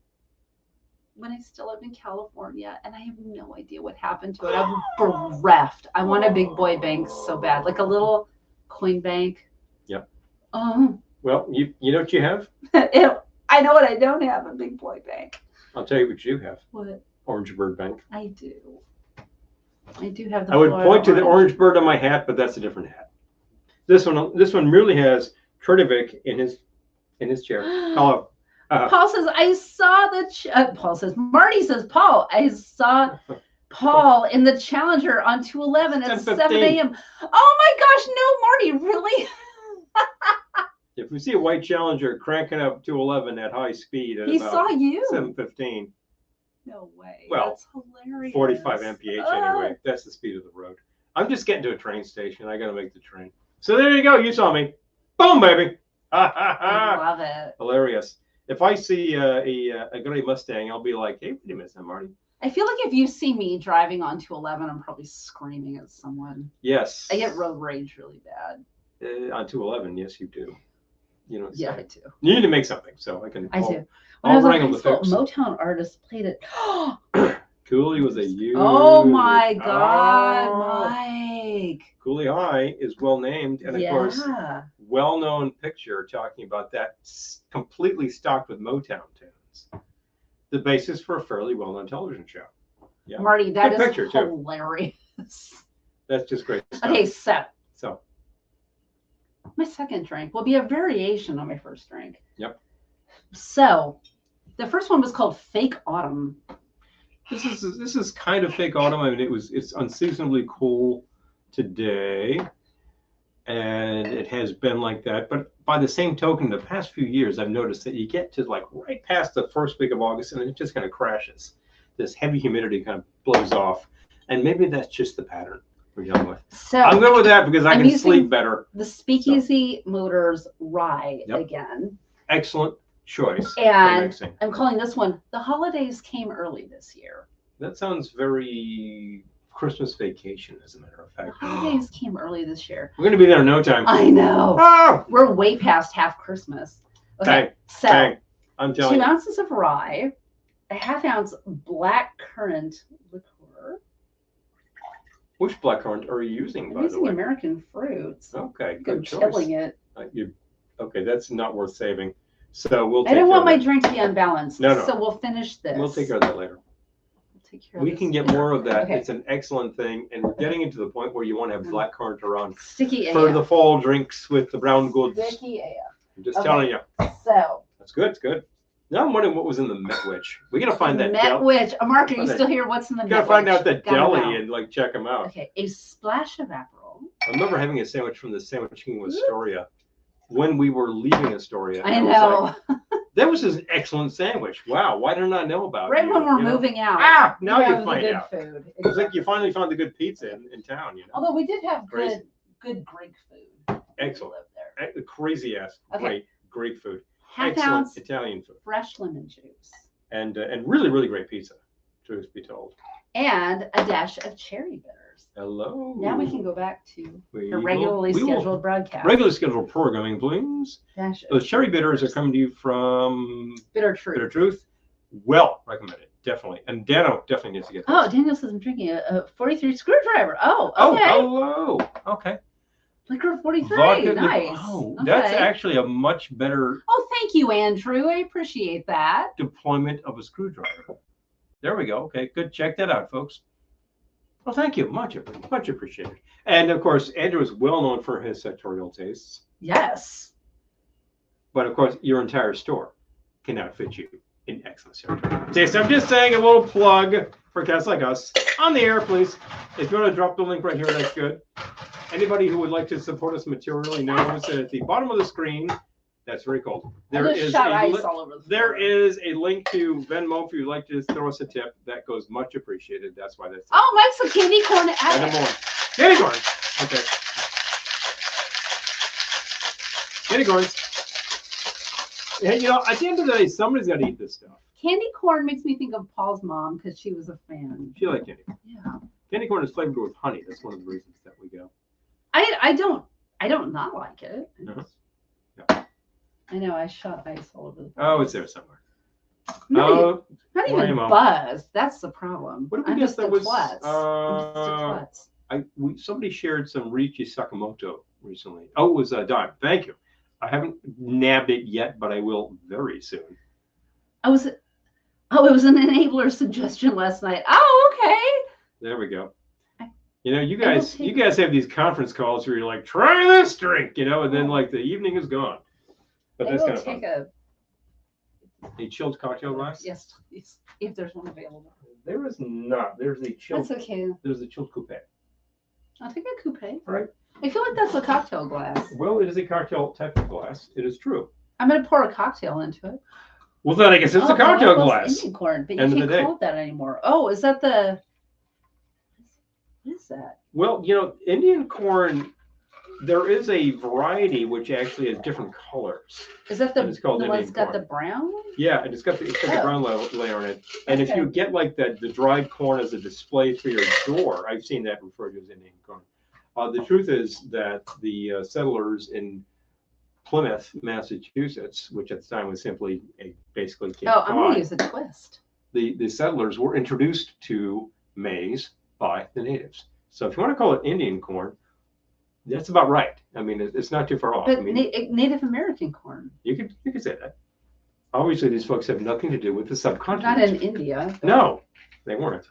A: when I still lived in California, and I have no idea what happened to it. I'm bereft. I want a Big Boy bank so bad, like a little coin bank.
B: Yep. Well, you know what you have?
A: I know what I don't have, a Big Boy bank.
B: I'll tell you what you have.
A: What?
B: Orange Bird Bank.
A: I do have the
B: I would point to the orange bird on my hat, but that's a different hat. This one merely has Kurtovic in his chair. Hello.
A: Paul says, I saw the Paul says, Marty says, Paul, I saw Paul in the Challenger on 211 at 7 a.m. Oh my gosh, no, Marty, really?
B: If we see a white Challenger cranking up 211 at high speed at
A: saw you
B: 7:15.
A: No way.
B: Well,
A: that's hilarious.
B: 45 mph anyway. That's the speed of the road. I'm just getting to a train station. I got to make the train. So there you go. You saw me. Boom, baby.
A: I love it.
B: Hilarious. If I see a gray Mustang, I'll be like, hey, wait a minute, Marty.
A: I feel like if you see me driving on 211, I'm probably screaming at someone.
B: Yes.
A: I get road rage really bad.
B: On 211, yes, you do.
A: Yeah, I do.
B: You need to make something, so I can.
A: I do.
B: When I was in high school,
A: Motown artists played it.
B: Cooley was a huge.
A: Oh my God, Mike.
B: Cooley High is well named, and of course, well-known picture talking about that completely stocked with Motown tunes. The basis for a fairly well-known television show. Yeah,
A: Marty, that
B: is
A: hilarious.
B: That's just great stuff.
A: Okay,
B: so
A: my second drink will be a variation on my first drink.
B: Yep.
A: So the first one was called Fake Autumn.
B: This is kind of fake autumn. I mean, it's unseasonably cool today, and it has been like that. But by the same token, the past few years, I've noticed that you get to like right past the first week of August, and it just kind of crashes. This heavy humidity kind of blows off, and maybe that's just the pattern we're dealing with. So I'm good with that because I can sleep better.
A: The Speakeasy Motors Rye again.
B: Excellent choice.
A: And I'm calling this one, The Holidays Came Early This Year.
B: That sounds very Christmas vacation, as a matter of fact.
A: The holidays came early this year.
B: We're going to be there in no time.
A: I know. Oh! We're way past half Christmas. Okay, so
B: I'm telling you.
A: 2 ounces of rye, a half-ounce black currant liqueur.
B: Which black currant are you using, by
A: I'm
B: the way?
A: using American Fruits.
B: Okay, good choice.
A: I'm killing it.
B: Okay, that's not worth saving. So we'll take
A: I don't want my drink to be unbalanced. No. So we'll finish this.
B: We'll take care of that later. We can get more of that. Okay. It's an excellent thing, and we're getting into the point where you want to have black currant around
A: sticky
B: for the fall drinks with the brown goods.
A: Sticky AF.
B: I'm just telling you.
A: So
B: that's good. It's good. Now I'm wondering what was in the Met Witch. We gotta find that.
A: Met Witch. Mark, are you still here? What's in the Met Witch?
B: Gotta find out that deli and like check them out.
A: Okay, a splash of Aperol.
B: I remember having a sandwich from the Sandwich King of Astoria when we were leaving Astoria.
A: I know.
B: That was an excellent sandwich. Wow, why did I not know about it?
A: Right when we're moving out.
B: Now you find out. Food. Exactly. It's like you finally found the good pizza in town, you know.
A: Although we did have good Greek food.
B: Excellent. There. Crazy ass great Greek food.
A: Half-ounce
B: Italian food.
A: Fresh lemon juice.
B: And really great pizza, truth be told.
A: And a dash of cherry bitters.
B: Hello.
A: Now we can go back to the regularly scheduled broadcast.
B: Regularly scheduled programming, please. Those cherry bitters are coming to you from
A: Bitter Truth.
B: Bitter Truth. Well recommended, definitely. And Dano definitely needs to get this.
A: Oh, Daniel says I'm drinking a 43 screwdriver. Oh, okay.
B: Oh, hello. Okay.
A: Liquor 43.
B: Vodka,
A: nice.
B: Oh, okay. That's actually a much better.
A: Oh, thank you, Andrew. I appreciate that.
B: Deployment of a screwdriver. There we go. Okay, good. Check that out, folks. Well, thank you. Much appreciated. And of course, Andrew is well known for his sartorial tastes.
A: Yes.
B: But of course, your entire store can outfit you in excellent sartorial taste. I'm just saying a little plug for cats like us on the air, please. If you want to drop the link right here, that's good. Anybody who would like to support us materially knows that at the bottom of the screen, that's very cool. There is a link to Venmo if you'd like to throw us a tip. That goes much appreciated. That's why that's.
A: Oh, Mike's a candy corn addict.
B: Candy corn. Okay. Candy corns. Hey, you know, at the end of the day, somebody's got to eat this stuff.
A: Candy corn makes me think of Paul's mom because she was a fan.
B: She liked candy corn.
A: Yeah.
B: Candy corn is flavored with honey. That's one of the reasons that we go.
A: I don't not like it.
B: Yeah.
A: I know I shot ice all over the place.
B: Oh, it's there somewhere.
A: Not even buzzed. That's the problem.
B: What did we guess that was? Somebody shared some Riichi Sakamoto recently. Oh, it was Dime. Thank you. I haven't nabbed it yet, but I will very soon.
A: It was an enabler suggestion last night. Oh, okay.
B: There we go. You know, you guys have these conference calls where you're like, try this drink, you know, and then like the evening is gone. But that's kind of fun. A chilled cocktail glass?
A: Yes, please. If there's one available.
B: There is not. There's a chilled.
A: That's okay.
B: There's a chilled coupe.
A: I'll take a coupe.
B: All right.
A: I feel like that's a cocktail glass.
B: Well, it is a cocktail type of glass. It is true.
A: I'm going to pour a cocktail into it.
B: Well, then I guess it's a cocktail glass.
A: Indian corn, but you can't call it that anymore. Oh, is that the... What is that?
B: Well, you know, Indian corn, there is a variety which actually has different colors.
A: Is that the one that's got the brown?
B: Yeah, and it's got the brown layer on it. And if you get like the dried corn as a display for your door, I've seen that referred to as Indian corn. The truth is that the settlers in Plymouth, Massachusetts, which at the time was simply basically Cape Cod.
A: I'm going to use a twist.
B: The settlers were introduced to maize by the natives. So if you want to call it Indian corn, that's about right. I mean, it's not too far off.
A: But
B: I mean,
A: Native American corn.
B: You could say that. Obviously, these folks have nothing to do with the subcontinent.
A: Not in India. But...
B: No, they weren't.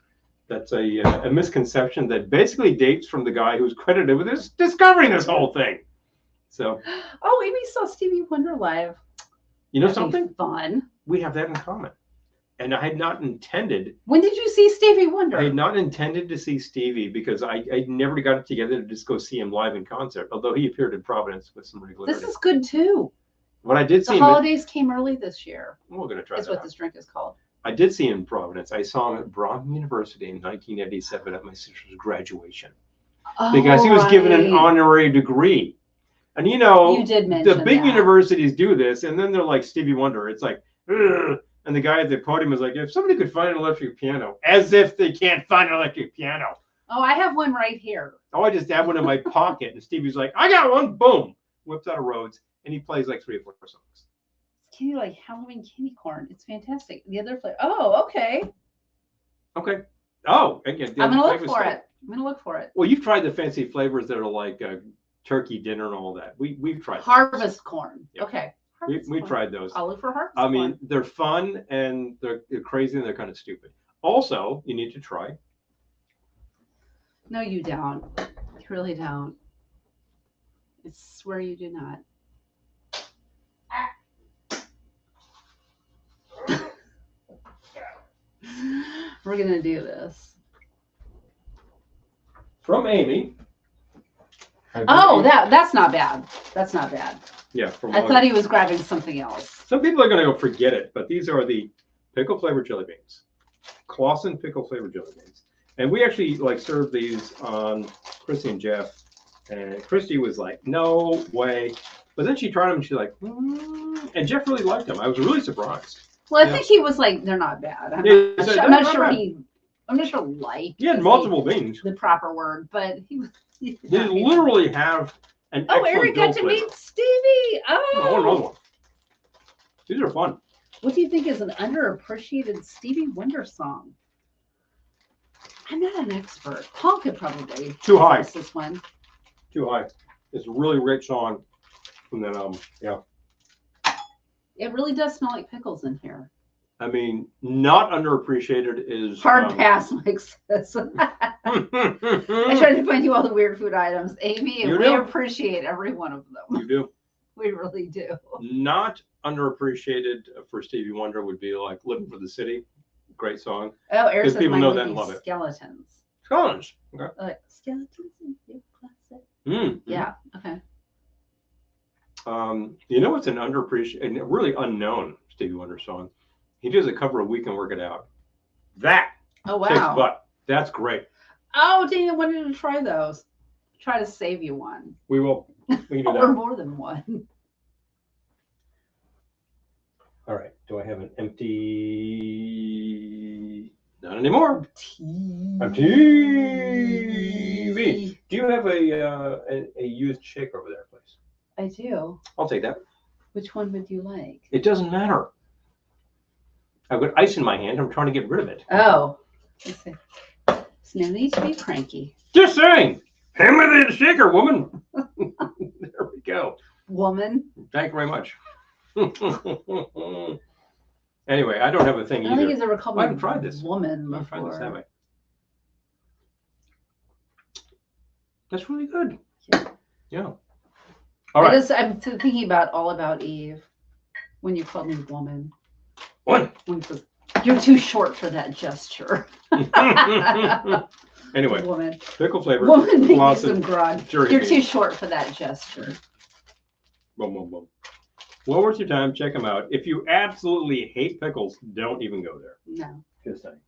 B: That's a misconception that basically dates from the guy who's credited with discovering this whole thing. So.
A: Oh, we saw Stevie Wonder live.
B: You know something?
A: Fun.
B: We have that in common. And I had not intended.
A: When did you see Stevie Wonder?
B: I had not intended to see Stevie because I never got it together to just go see him live in concert. Although he appeared in Providence with some regularity.
A: This is good too.
B: What I did see.
A: The holidays came early this year.
B: We're going to try.
A: That's what this drink is called.
B: I did see him in Providence. I saw him at Brown University in 1987 at my sister's graduation because he was given an honorary degree. And you
A: did mention
B: the big universities do this, and then they're like Stevie Wonder. It's like, ugh. And the guy at the podium is like, if somebody could find an electric piano, as if they can't find an electric piano.
A: Oh, I have one right here.
B: Oh, I just have one in my pocket. And Stevie's like, I got one. Boom. Whips out of Rhodes. And he plays like 3 or 4 songs.
A: It's candy like Halloween candy corn. It's fantastic. The other flavor. Oh, okay.
B: Okay. Oh, again.
A: I'm going to look for it. I'm going to look for it.
B: Well, you've tried the fancy flavors that are like turkey dinner and all that. We've tried
A: harvest corn.
B: Yeah.
A: Okay.
B: We tried those.
A: I'll look for harvest corn.
B: I mean, they're fun and they're crazy and they're kind of stupid. Also, you need to try.
A: No, you don't. You really don't. I swear you do not. We're going to do this.
B: From Amy.
A: Oh, that's not bad. That's not bad.
B: Yeah.
A: I thought he was grabbing something else.
B: Some people are going to go forget it, but these are the pickle flavored jelly beans. Clausen pickle flavored jelly beans. And we actually served these on Christy and Jeff. And Christy was like, no way. But then she tried them and she's like, and Jeff really liked them. I was really surprised.
A: Well, I think he was like, they're not bad. I'm not sure like.
B: He had multiple beans.
A: The proper word, but he was.
B: They literally have an
A: Eric got to meet Stevie.
B: Oh, another one. These are fun.
A: What do you think is an underappreciated Stevie Wonder song? I'm not an expert. Paul could probably.
B: Too high.
A: This one.
B: Too high. It's a really rich song from that album. Yeah.
A: It really does smell like pickles in here.
B: I mean, not underappreciated is
A: hard pass, Mike says. I tried to find you all the weird food items, Amy, and we appreciate every one of them.
B: You do.
A: We really do.
B: Not underappreciated for Stevie Wonder would be like "Living for the City," great song.
A: Oh, Eric says
B: people
A: mine
B: know
A: would
B: that
A: be
B: and love it.
A: Skeletons.
B: Skeletons. Okay.
A: Like skeletons in your closet.
B: Mm-hmm.
A: Yeah. Okay.
B: You know what's an underappreciated and really unknown Stevie Wonder song? He does a cover of "We Can Work It Out." That kicks butt. That's great.
A: Oh, Dana wanted to try those. Try to save you one.
B: We will. We can do that.
A: Or more than one.
B: All right. Do I have an empty? Not anymore. A TV. Do you have a used shaker over there, please?
A: I do.
B: I'll take that.
A: Which one would you like?
B: It doesn't matter. I've got ice in my hand. I'm trying to get rid of it.
A: Oh. Let's see. There's no need to be cranky.
B: Just saying. Hand me the shaker, woman. There we go.
A: Woman.
B: Thank you very much. Anyway, I don't have a thing either.
A: I don't think he's ever called
B: I haven't tried this.
A: Woman before.
B: I've tried this, have I? That's really good. Yeah. All right.
A: I'm thinking about All About Eve when you called me woman.
B: What?
A: You're too short for that gesture.
B: Anyway,
A: woman.
B: Pickle flavor.
A: Woman, make me some grog. You're too short for that gesture.
B: Boom, boom, boom. Well worth your time. Check them out. If you absolutely hate pickles, don't even go there.
A: No.
B: Just saying.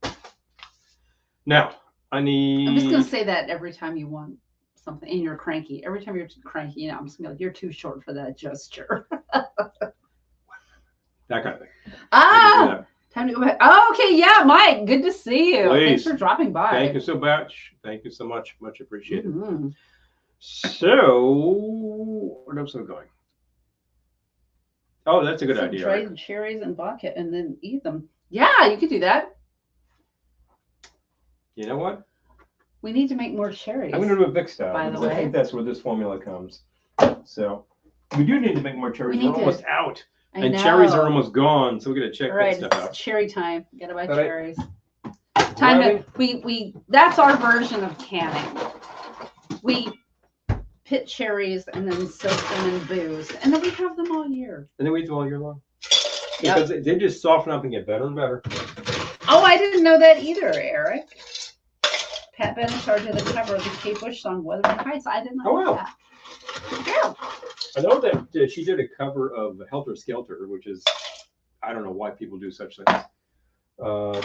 B: Now, I'm
A: just going to say that every time you want something and you're cranky. Every time you're cranky, I'm just going to be like, you're too short for that gesture.
B: That kind of thing.
A: Ah! Time to go back. Oh, okay, yeah, Mike. Good to see you.
B: Please.
A: Thanks for dropping by.
B: Thank you so much. Thank you so much. Much appreciated.
A: Mm-hmm.
B: So, where else am I going? Oh, that's a good idea.
A: Try the cherries and vodka and then eat them. Yeah, you could do that.
B: You know what?
A: We need to make more cherries.
B: I'm going to do a Vic style.
A: By the way.
B: I think that's where this formula comes. So, we do need to make more cherries. They're almost out. And cherries are almost gone, so we're gonna check that stuff out.
A: Cherry time. Gotta buy cherries. Time to that's our version of canning. We pit cherries and then soak them in booze, and then we have them all year.
B: And then we eat them all year long. Because they just soften up and get better and better.
A: I didn't know that either, Eric. Pat Benatar did the cover of the Kate Bush song "Wuthering Heights." I didn't know that. Yeah.
B: I know that she did a cover of Helter Skelter, which is, I don't know why people do such things.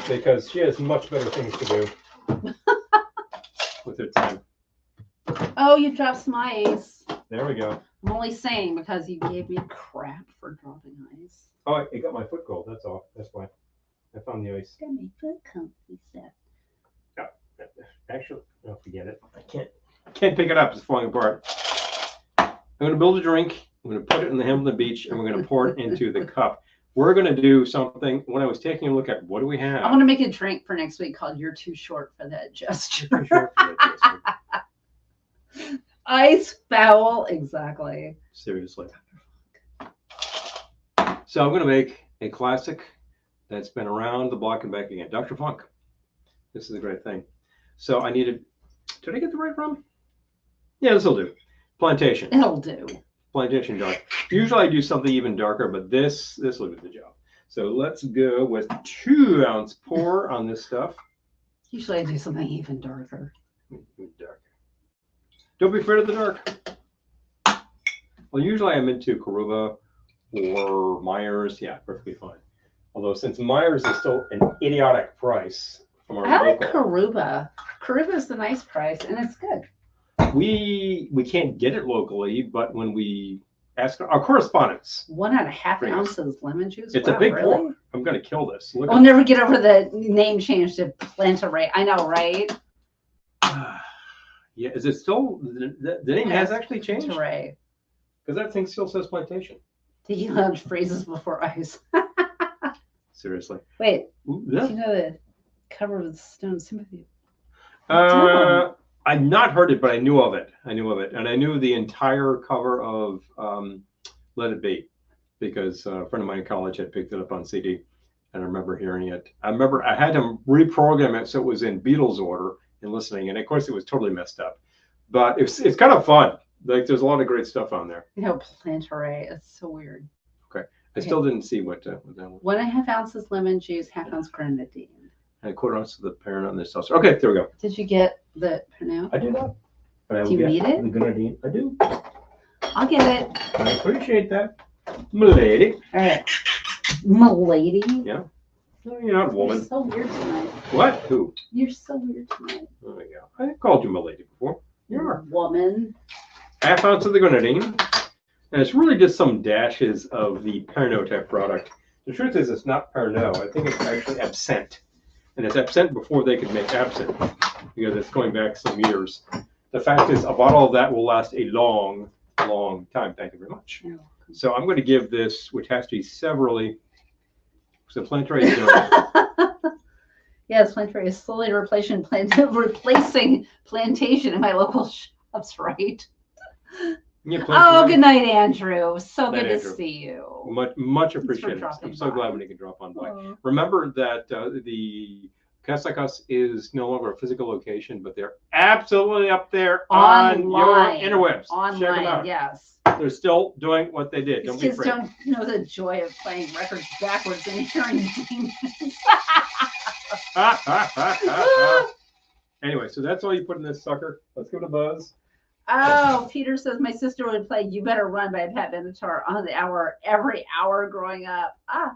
B: Because she has much better things to do with her time.
A: Oh, you dropped some ice.
B: There we go.
A: I'm only saying because you gave me crap for dropping ice.
B: Oh, it got my foot cold. That's all. That's why. I found the ice.
A: Got my foot comfy, Seth.
B: Yeah. Actually, no, forget it. I can't pick it up. It's falling apart. I'm going to build a drink. I'm going to put it in the Hamilton Beach, and we're going to pour it into the cup. We're going to do something. When I was taking a look at what do we have,
A: I want to make a drink for next week called "You're Too Short for That Gesture." Ice foul, exactly.
B: Seriously. So I'm going to make a classic that's been around the block and back again. Dr. Funk. This is a great thing. So I needed. Did I get the right rum? Yeah, this will do. Plantation.
A: It'll do.
B: Plantation dark. Usually I do something even darker, but this will do the job. So let's go with 2-ounce pour on this stuff.
A: Usually I do something even darker.
B: Dark. Don't be afraid of the dark. Well, usually I'm into Karuba or Myers. Yeah, perfectly fine. Although since Myers is still an idiotic price from our
A: I like
B: local,
A: Karuba. Karuba is the nice price, and it's good.
B: we can't get it locally, but when we ask our correspondents,
A: 1.5 ounces lemon juice.
B: it's
A: wow,
B: a big
A: really?
B: pour. I'm going to kill this. Look
A: I'll never get over the name change to Plantaray. I know, right?
B: Yeah, is it still the name has actually changed?
A: Plantaray.
B: Because that thing still says Plantation.
A: Taking lounge phrases before ice.
B: Seriously.
A: Wait,
B: Ooh,
A: do
B: yeah.
A: you know the cover of the Stone Sympathy?
B: I've not heard it, but I knew of it. And I knew the entire cover of Let It Be, because a friend of mine in college had picked it up on CD, and I remember hearing it. I remember I had to reprogram it so it was in Beatles order and listening, and of course it was totally messed up. But it's kind of fun. Like there's a lot of great stuff on there.
A: You know, Plantaray. It's so weird.
B: Okay. I still didn't see what that was.
A: 1.5 ounces lemon juice, 1/2 ounce grenadine.
B: And 1/4 ounce of the parent on this sauce. Okay, there we go.
A: Did you get the Pernod?
B: I do that.
A: Do you need it?
B: The grenadine. I do.
A: I'll get it.
B: I appreciate that. Milady.
A: All right. Milady.
B: Yeah. No, you're not a woman.
A: You're so weird tonight.
B: What? Who?
A: You're so weird tonight.
B: There we go. I called you milady before. You are.
A: Woman.
B: 1/2 ounce of the grenadine. And it's really just some dashes of the Pernod type product. The truth is it's not Pernod. I think it's actually absinthe. And it's absinthe before they could make absinthe, because it's going back some years. The fact is, a bottle of that will last a long, long time. Thank you very much. So I'm going to give this, which has to be severally, so Plantaray is
A: Yes, Plantaray is slowly replacing Plantation in my local shops, right?
B: Yeah,
A: Oh, good night, Andrew. So
B: Night,
A: good
B: Andrew.
A: to see you.
B: much appreciated.
A: dropping
B: I'm so
A: by.
B: glad when you can drop on by.
A: Oh.
B: Remember that the Casacas is no longer a physical location, but they're absolutely up there on your
A: Online.
B: interwebs. Check them
A: Online,
B: out.
A: yes.
B: They're still doing what they did.
A: These
B: Don't be
A: kids
B: afraid.
A: don't know the joy of playing records backwards and hearing demons.
B: Anyway, so that's all you put in this sucker. Let's go to Buzz.
A: Oh, Peter says my sister would play "You Better Run" by Pat Benatar on the hour every hour growing up.
B: I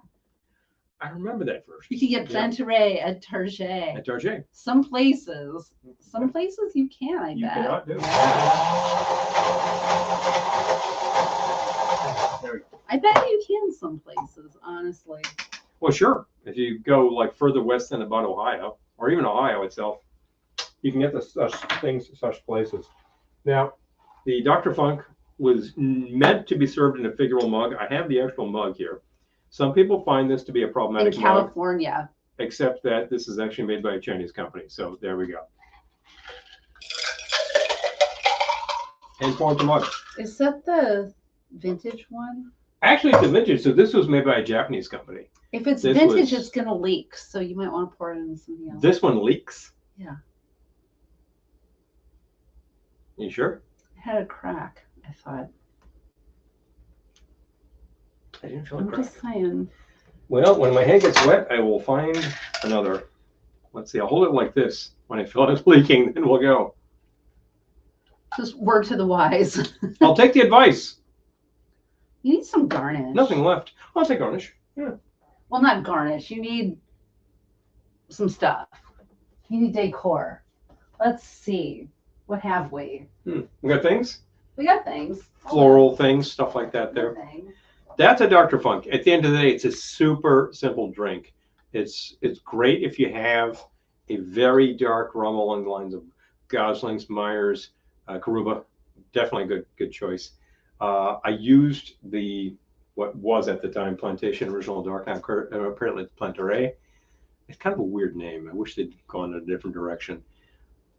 B: remember that version.
A: You can get Plantaray at Target.
B: At Target.
A: Some places you can. I
B: You
A: bet.
B: cannot do. There we go.
A: I bet you can some places, honestly.
B: Well, sure. If you go like further west than about Ohio, or even Ohio itself, you can get the such places. Now, the Dr. Funk was meant to be served in a figural mug. I have the actual mug here. Some people find this to be a problematic
A: In
B: mug,
A: California.
B: except that this is actually made by a Chinese company. So there we go. And pour the mug.
A: Is that the vintage one?
B: Actually, it's a vintage. So this was made by a Japanese company.
A: If it's
B: This
A: vintage,
B: was-
A: it's going to leak. So you might want to pour it in something else.
B: This one leaks.
A: Yeah.
B: You sure?
A: It had a crack, I thought.
B: I didn't feel
A: I'm
B: a crack.
A: just saying.
B: Well, when my hand gets wet, I will find another. Let's see. I'll hold it like this. When I feel it's leaking, then we'll go.
A: Just word to the wise.
B: I'll take the advice.
A: You need some garnish.
B: Nothing left. I'll take garnish. Yeah.
A: Well, not garnish. You need some stuff. You need decor. Let's see. What have we?
B: We got things?
A: We got things.
B: Floral things, stuff like that there. That's a Dr. Funk. At the end of the day, it's a super simple drink. It's great if you have a very dark rum along the lines of Gosling's, Myers, Karuba. Definitely a good choice. I used what was at the time Plantation Original Dark. Now apparently it's Plantaray. It's kind of a weird name. I wish they'd gone in a different direction.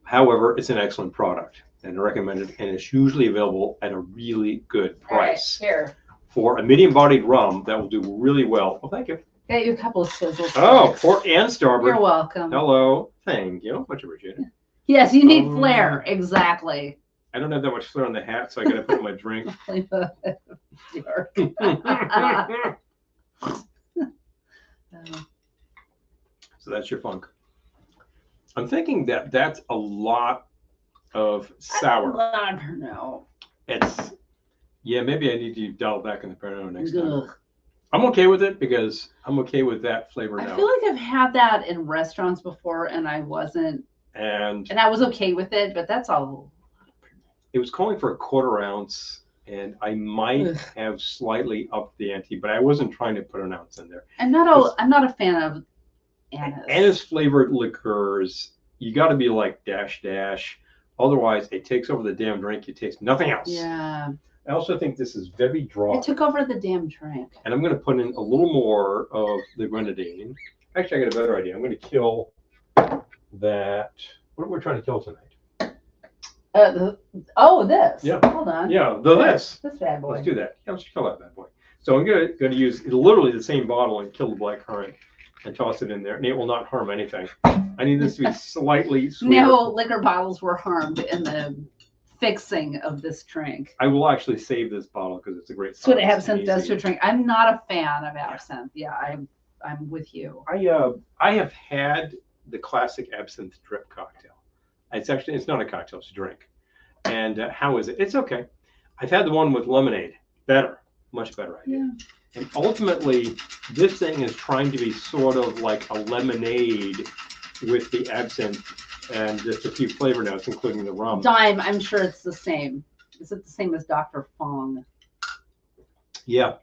B: However, it's an excellent product and I recommend it. And it's usually available at a really good price.
A: All right, here.
B: For a medium-bodied rum, that will do really well. Well, thank you.
A: Got you a couple of sizzles.
B: Oh, port and starboard.
A: You're welcome.
B: Hello. Thank you. Much appreciated.
A: Yes, you need flair. Exactly.
B: I don't have that much flair on the hat, so I got to put in my drink. So that's your funk. I'm thinking that's a lot of sour.
A: I don't know.
B: Yeah, maybe I need to dial back in the Pernod next time. I'm okay with it because I'm okay with that flavor now.
A: I feel like I've had that in restaurants before and I wasn't. And I was okay with it, but that's all.
B: It was calling for a 1/4 ounce, and I might have slightly upped the ante, but I wasn't trying to put an ounce in there.
A: I'm not a fan of anise.
B: Anise flavored liqueurs, you got to be like dash. Otherwise, it takes over the damn drink. You taste nothing else.
A: Yeah.
B: I also think this is very dry.
A: It took over the damn drink.
B: And I'm going to put in a little more of the grenadine. Actually, I got a better idea. I'm going to kill that. What are we trying to kill tonight?
A: This.
B: Yeah.
A: Hold on.
B: Yeah, this.
A: This bad boy.
B: Let's do that. Yeah, let's kill that bad boy. So I'm going to use literally the same bottle and kill the blackcurrant and toss it in there, and it will not harm anything. I need this to be slightly sweeter.
A: No liquor bottles were harmed in the fixing of this drink.
B: I will actually save this bottle because it's a great.
A: That's what absinthe does to a drink. I'm not a fan of absinthe. Yeah, I'm with you.
B: I have had the classic absinthe drip cocktail. It's not a cocktail, it's a drink. And how is it? It's okay. I've had the one with lemonade. Better, much better idea.
A: Yeah.
B: And ultimately, this thing is trying to be sort of like a lemonade with the absinthe and just a few flavor notes, including the rum.
A: Dime, I'm sure it's the same. Is it the same as Dr. Fong?
B: Yeah.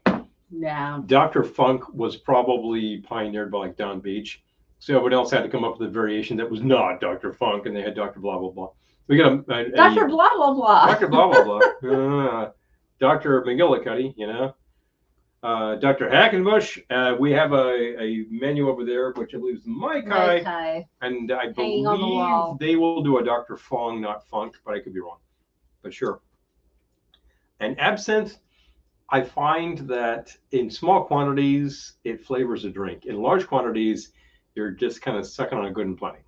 A: Yeah.
B: Dr. Funk was probably pioneered by like Don Beach. So everyone else had to come up with a variation that was not Dr. Funk, and they had Dr. Blah, blah, blah. We got
A: Dr. Blah, blah, blah.
B: Dr. Blah, blah, blah. Dr. McGillicuddy, you know. Dr. Hackenbush, we have a menu over there, which I believe is Mai Kai. And I believe they will do a Dr. Fong, not Funk, but I could be wrong. But sure. And absinthe, I find that in small quantities, it flavors a drink. In large quantities, you're just kind of sucking on a good and plenty.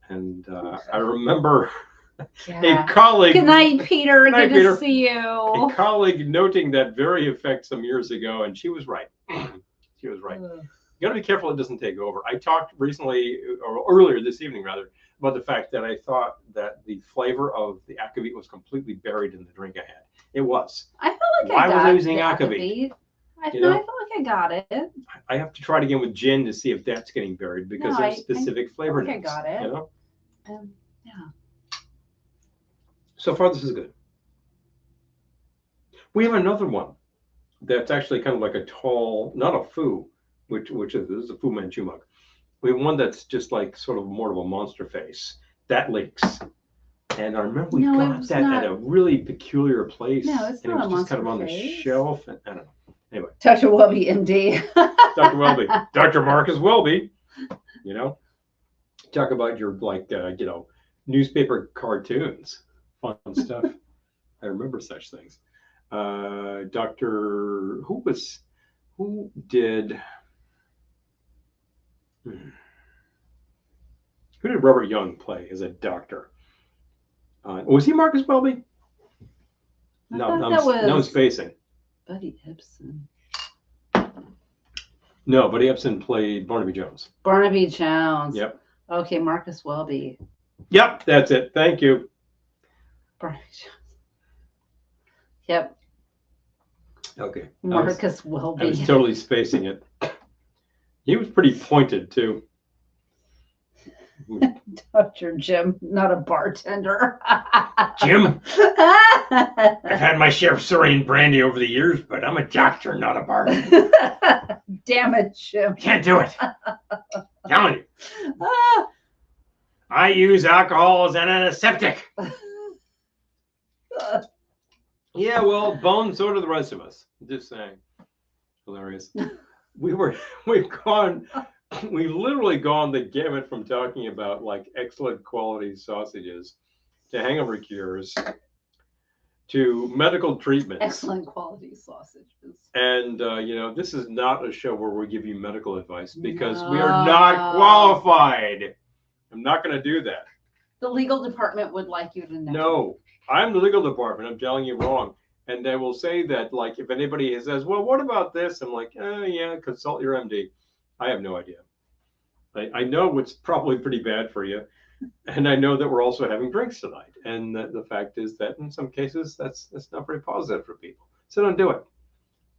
B: And I remember a colleague.
A: Good night, Peter.
B: Good night,
A: Good
B: Peter.
A: to see you.
B: A colleague noting that very effect some years ago, and she was right. She was right. You got to be careful it doesn't take over. I talked recently, or earlier this evening rather, about the fact that I thought that the flavor of the akavit was completely buried in the drink I had. It was.
A: I felt like
B: Why
A: I got
B: was I using
A: the
B: akavit?
A: I felt like I got it.
B: I have to try it again with gin to see if that's getting buried because there's specific flavor notes.
A: I got it.
B: You know?
A: Yeah.
B: So far, this is good. We have another one that's actually kind of like a tall, not a foo, which is this is a Fu Manchu mug. We have one that's just like sort of more of a monster face that leaks. And I remember we got that at a really peculiar place.
A: No, it's
B: and
A: not
B: it was
A: a
B: just kind of on
A: monster
B: the
A: face.
B: shelf. And I don't know. Anyway.
A: Dr. Welby, MD.
B: Dr. Welby. Dr. Marcus Welby. You know? Talk about your newspaper cartoons. Fun stuff. I remember such things. Who did Robert Young play as a doctor? Was he Marcus Welby? No, I'm spacing.
A: Buddy Ebsen.
B: No, Buddy Ebsen played Barnaby Jones.
A: Barnaby Jones.
B: Yep.
A: Okay, Marcus Welby.
B: Yep, that's it. Thank you.
A: Yep.
B: Okay.
A: Marcus Welby.
B: I was totally spacing it. He was pretty pointed too.
A: Dr. Jim, not a bartender.
B: Jim, I've had my share of Surian brandy over the years, but I'm a doctor, not a bartender.
A: Damn it, Jim.
B: Can't do it. Telling you. I use alcohol as an antiseptic. Yeah, well, Bone, so do the rest of us. Just saying. Hilarious. We've literally gone the gamut from talking about like excellent quality sausages to hangover cures to medical treatments.
A: Excellent quality sausages.
B: And, this is not a show where we give you medical advice because we are not qualified. I'm not going to do that.
A: The legal department would like you to know.
B: No, I'm the legal department. I'm telling you wrong. And they will say that, like, if anybody says, well, what about this? I'm like, yeah, consult your MD. I have no idea. I know it's probably pretty bad for you. And I know that we're also having drinks tonight. And the fact is that in some cases, that's not very positive for people. So don't do it.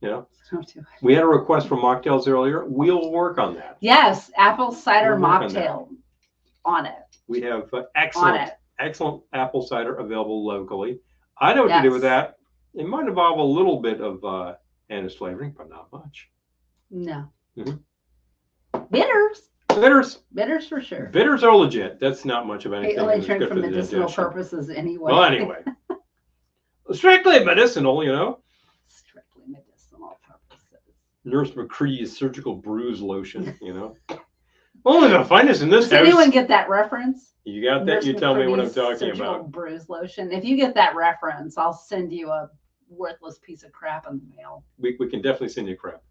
A: Don't do it.
B: We had a request for mocktails earlier. We'll work on that.
A: Yes, apple cider mocktail on it.
B: We have excellent apple cider available locally. I know what to do with that. It might involve a little bit of anise flavoring, but not much.
A: No.
B: Mm-hmm.
A: Bitters for sure.
B: Bitters are legit. That's not much of anything.
A: They only drink for medicinal purposes anyway.
B: Well, anyway. Strictly medicinal,
A: Strictly medicinal purposes.
B: Nurse McCree's surgical bruise lotion, Only the finest in this house.
A: Does anyone get that reference?
B: You got that? You tell me what I'm talking
A: surgical
B: about.
A: Bruise lotion. If you get that reference, I'll send you a worthless piece of crap in the mail.
B: We can definitely send you crap,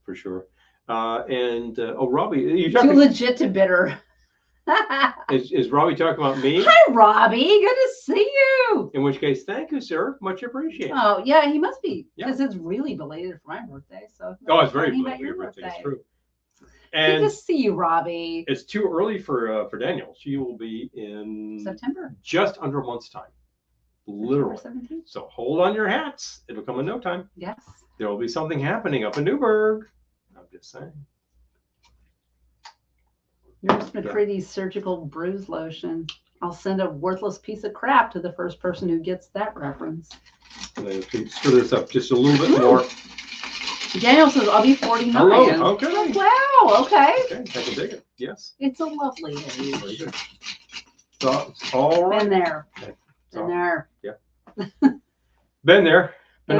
B: for sure. Robbie, you're
A: too legit to bitter.
B: is Robbie talking about me?
A: Hi, Robbie. Good to see you.
B: In which case, thank you, sir. Much appreciated.
A: Oh, yeah, he must be because it's really belated for my birthday. So
B: it's very belated for your birthday. It's true. And
A: good to see you, Robbie.
B: It's too early for Daniel. She will be in
A: September,
B: just under a month's time, literally. So hold on your hats. It'll come in no time.
A: Yes.
B: There will be something happening up in Newburgh. I'm just saying.
A: Nurse McCready's surgical bruise lotion. I'll send a worthless piece of crap to the first person who gets that reference.
B: And then stir this up just a little bit more.
A: Daniel says, I'll be 49.
B: Hello. Okay.
A: Oh, wow. Okay.
B: I can dig it. Yes.
A: It's a lovely age.
B: Very good. So it's all right.
A: Been there. Been there.
B: Yeah. Been there. Been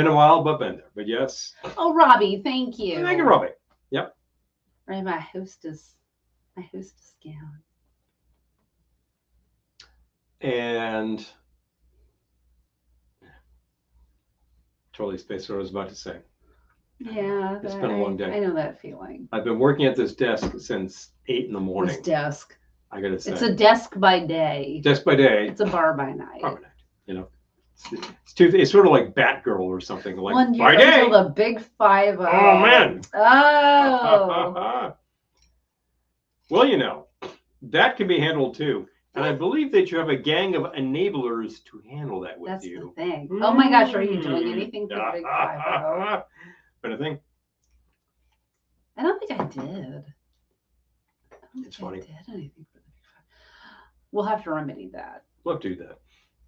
B: a while, but been there. But yes.
A: Oh, Robbie, thank you.
B: Thank you, Robbie. Yep.
A: Right, my hostess gown.
B: And totally spaced what I was about to say.
A: Yeah,
B: it's been a long day.
A: I know that feeling.
B: I've been working at this desk since 8 in the morning.
A: This desk.
B: I gotta say.
A: It's a desk by day.
B: Desk by day.
A: It's a bar by night.
B: Bar by night. It's sort of like Batgirl or something. Like
A: one year until the big 5-0.
B: Oh man.
A: Oh.
B: Well, that can be handled too. And I believe that you have a gang of enablers to handle that with
A: That's
B: you.
A: That's the thing. Oh my gosh, are you doing anything for the big 5-0?
B: Anything?
A: I don't think I did.
B: It's funny.
A: I did anything for the big 5. We'll have to remedy that.
B: We'll do that.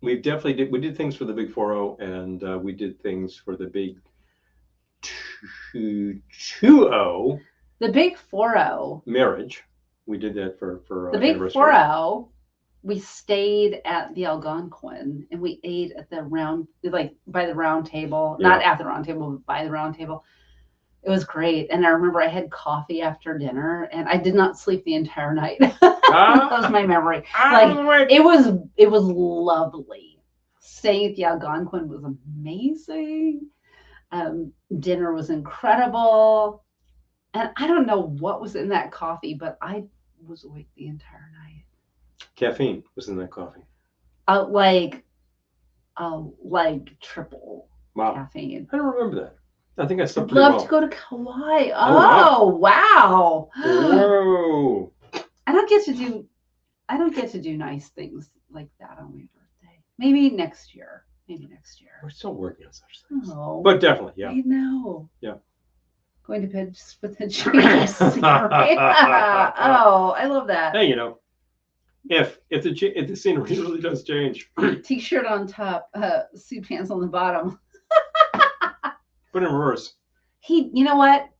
B: We definitely did. We did things for the big 4-0, and we did things for the big 2-0.
A: The big 4-0.
B: Marriage. We did that for
A: the big 4-0. We stayed at the Algonquin and we ate at the round, like by the round table, not at the round table, but by the round table. It was great. And I remember I had coffee after dinner and I did not sleep the entire night. That was my memory. It was lovely. Staying at the Algonquin was amazing. Dinner was incredible. And I don't know what was in that coffee, but I was awake the entire night.
B: Caffeine was in that coffee.
A: Like triple caffeine.
B: I don't remember that. I think I slept
A: I'd love to go to Kauai. Oh, wow.
B: Whoa.
A: And I don't get to do nice things like that on my birthday. Maybe next year.
B: We're still working on such things.
A: Oh,
B: But definitely, yeah.
A: I know.
B: Yeah.
A: Going to bed just with a change scenery. Oh, I love that.
B: Hey, if the scenery really does change.
A: T-shirt on top, suit pants on the bottom.
B: But in reverse.
A: You know what?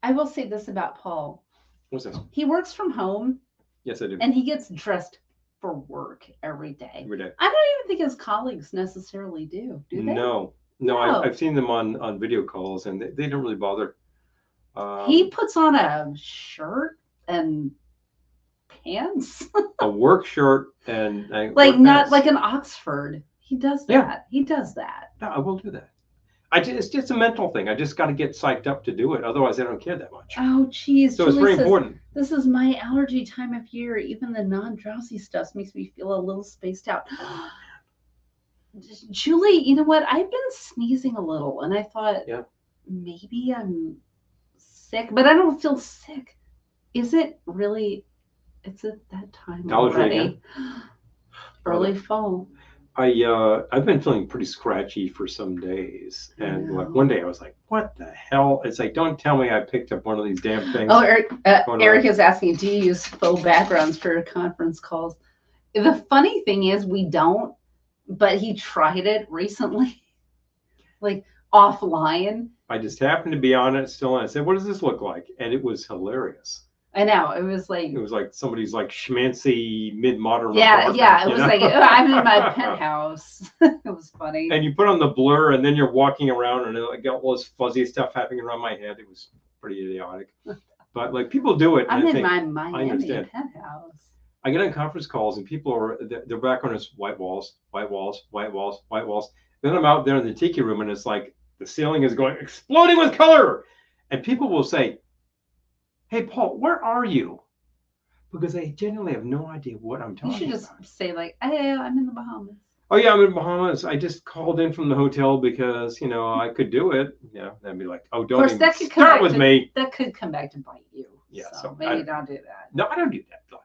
A: I will say this about Paul.
B: What's this?
A: He works from home.
B: Yes, I do.
A: And he gets dressed for work every day.
B: Every day.
A: I don't even think his colleagues necessarily do they?
B: No. I've seen them on video calls, and they don't really bother.
A: He puts on a shirt and pants.
B: A work shirt and
A: like
B: work
A: not
B: pants.
A: like an Oxford. He does that.
B: Yeah.
A: He does that.
B: No, I will do that. It's just a mental thing. I just got to get psyched up to do it. Otherwise, I don't care that much.
A: Oh, geez.
B: So it's very important.
A: This is my allergy time of year. Even the non-drowsy stuff makes me feel a little spaced out. Julie, you know what? I've been sneezing a little, and I thought maybe I'm sick, but I don't feel sick. Is it really? Is it that time already? Early fall.
B: I've been feeling pretty scratchy for some days, and like one day I was like, "What the hell?" It's like, don't tell me I picked up one of these damn things.
A: Oh, Eric is asking, do you use faux backgrounds for conference calls? The funny thing is we don't, but he tried it recently, like offline.
B: I just happened to be on it still, and I said, "What does this look like?" And it was hilarious.
A: I know, it was like
B: somebody's like schmancy mid-modern.
A: Yeah, it was like, I'm in my penthouse. It was funny.
B: And you put on the blur, and then you're walking around, and I got all this fuzzy stuff happening around my head. It was pretty idiotic, but like people do it.
A: I'm in my Miami penthouse.
B: I get on conference calls, and people are their background is white walls, white walls, white walls, white walls. Then I'm out there in the tiki room, and it's like the ceiling is going exploding with color, and people will say, "Hey, Paul, where are you?" Because they genuinely have no idea what I'm talking about.
A: You should just say like, "Hey, I'm in the Bahamas."
B: Oh yeah, I'm in the Bahamas. I just called in from the hotel because I could do it. Yeah, they'd be like, "Oh, don't even start with me."
A: That could come back to bite you.
B: Yeah,
A: so maybe don't do that.
B: No, I don't do that.
A: No.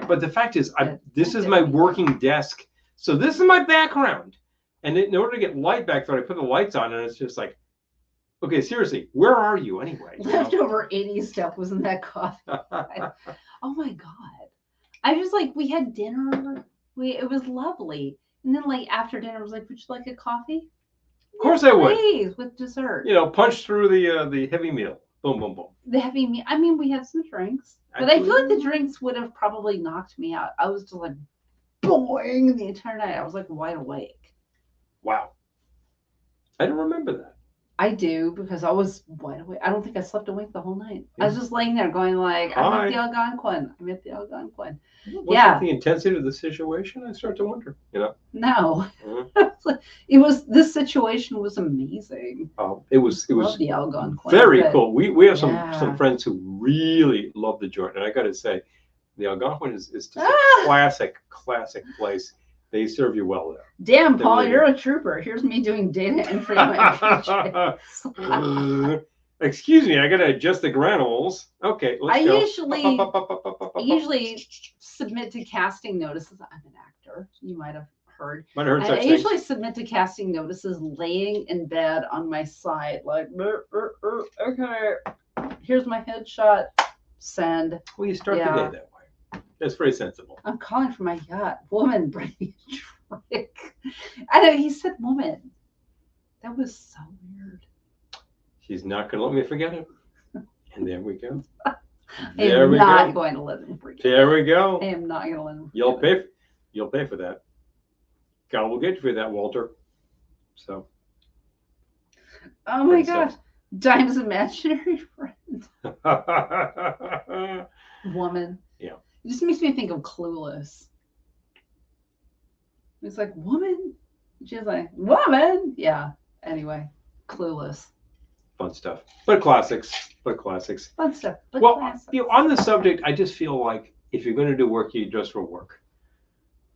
B: But the fact is, this is my working desk, so this is my background. And in order to get light back there, I put the lights on, and it's just like, okay, seriously, where are you anyway?
A: Leftover 80s stuff was in that coffee. Oh my God. I was like, we had dinner. It was lovely. And then like after dinner, I was like, would you like a coffee?
B: Of course I would.
A: Please, with dessert.
B: Punch through the heavy meal. Boom, boom, boom.
A: The heavy meal. I mean, we had some drinks. But I feel like the drinks would have probably knocked me out. I was just like, boing, the entire night. I was like wide awake.
B: Wow. I don't remember that.
A: I do, because I was wide awake. I don't think I slept awake the whole night. I was just laying there going like, I'm at the Algonquin. I'm at the Algonquin.
B: Was it the intensity of the situation? I start to wonder,
A: No. Mm-hmm. This situation was amazing.
B: It was
A: love the Algonquin.
B: Very cool. We have some friends who really love the joint. And I got to say, the Algonquin is just a classic place. They serve you well there.
A: Damn, Paul, you're a trooper. Here's me doing data entry on my PJs.
B: Excuse me, I gotta adjust the granules. Okay, let's go.
A: I usually submit to casting notices. I'm an actor. You might have heard. I usually submit to casting notices laying in bed on my side, like, okay, here's my headshot. Send.
B: Well, you start the day that way. That's very sensible.
A: I'm calling for my yacht. Woman, bring me a drink. I know, he said woman. That was so weird.
B: She's not going to let me forget it. And there we go.
A: I'm not going to let him forget it.
B: There we go.
A: I am not going to let him
B: forget it. You'll pay for that. God will get you for that, Walter. So.
A: Oh my gosh. Dime's imaginary friend. Woman.
B: Yeah.
A: It just makes me think of Clueless. It's like, woman. She's like, woman. Yeah. Anyway, Clueless.
B: Fun stuff. But classics.
A: Fun stuff.
B: Classics. On the subject, I just feel like if you're going to do work, you dress for work.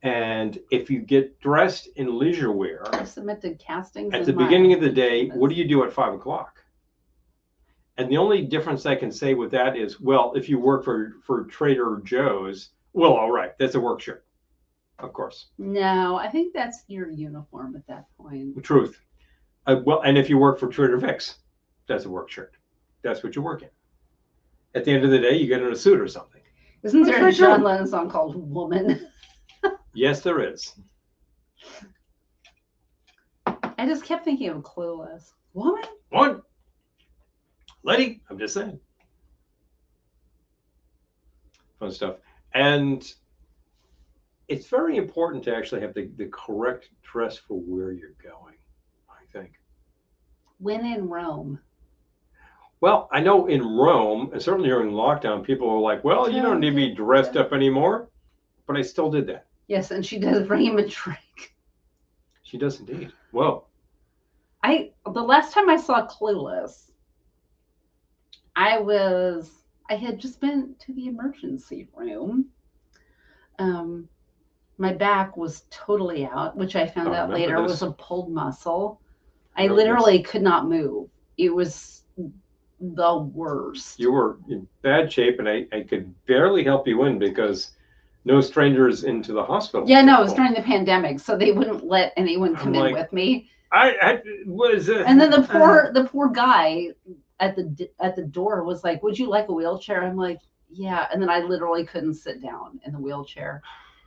B: And if you get dressed in leisure wear,
A: I submitted castings
B: at the beginning of the day, what do you do at 5 o'clock? And the only difference I can say with that is, well, if you work for Trader Joe's, well, all right, that's a work shirt, of course.
A: No, I think that's your uniform at that point.
B: Truth. Well, and if you work for Trader Vic's, that's a work shirt. That's what you're working. At the end of the day, you get in a suit or something.
A: Isn't there a John Lennon song called Woman?
B: Yes, there is.
A: I just kept thinking of Clueless. Woman?
B: One. Lady, I'm just saying. Fun stuff. And it's very important to actually have the correct dress for where you're going, I think.
A: When in Rome.
B: Well, I know in Rome, and certainly during lockdown, people were like, well, you don't need to be dressed up anymore. But I still did that.
A: Yes, and she does bring him a drink.
B: She does indeed. Whoa.
A: The last time I saw Clueless, I had just been to the emergency room. My back was totally out, which I found out later was a pulled muscle. I literally could not move. It was the worst.
B: You were in bad shape, and I could barely help you in because no strangers into the hospital.
A: Yeah, no, it was during the pandemic, so they wouldn't let anyone come in with me.
B: I was.
A: And then the poor guy at the door was like, "Would you like a wheelchair?" I'm like, "Yeah." And then I literally couldn't sit down in the wheelchair.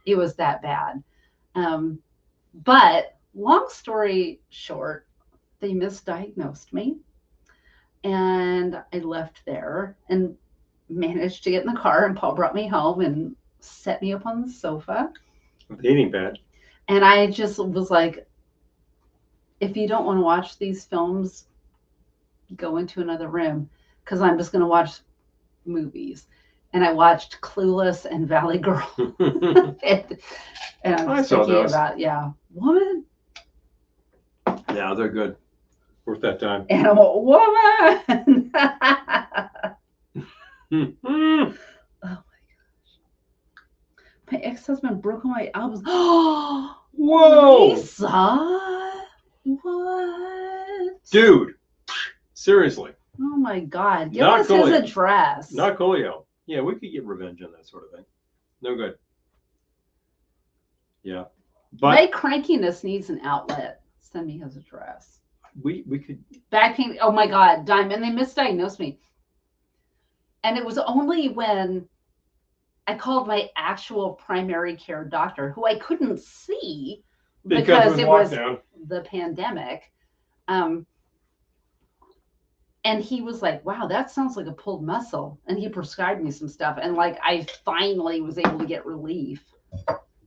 A: It was that bad. But long story short, they misdiagnosed me, and I left there and managed to get in the car, and Paul brought me home and set me up on the sofa.
B: With eating bad.
A: And I just was like, if you don't want to watch these films, go into another room, because I'm just going to watch movies. And I watched Clueless and Valley Girl. and I was thinking about, Woman.
B: Yeah, they're good. Worth that time.
A: Animal Woman. Oh my gosh. My ex-husband broke my elbows. Oh,
B: whoa.
A: Lisa. What?
B: Dude. Seriously.
A: Oh my God. Give us his address.
B: Not Coolio. Yeah, we could get revenge on that sort of thing. No good. Yeah. But
A: my crankiness needs an outlet. Send me his address.
B: We could.
A: Back pain. Oh my God. Diamond. They misdiagnosed me. And it was only when I called my actual primary care doctor, who I couldn't see because it was the pandemic. And he was like, wow, that sounds like a pulled muscle. And he prescribed me some stuff. And like, I finally was able to get relief.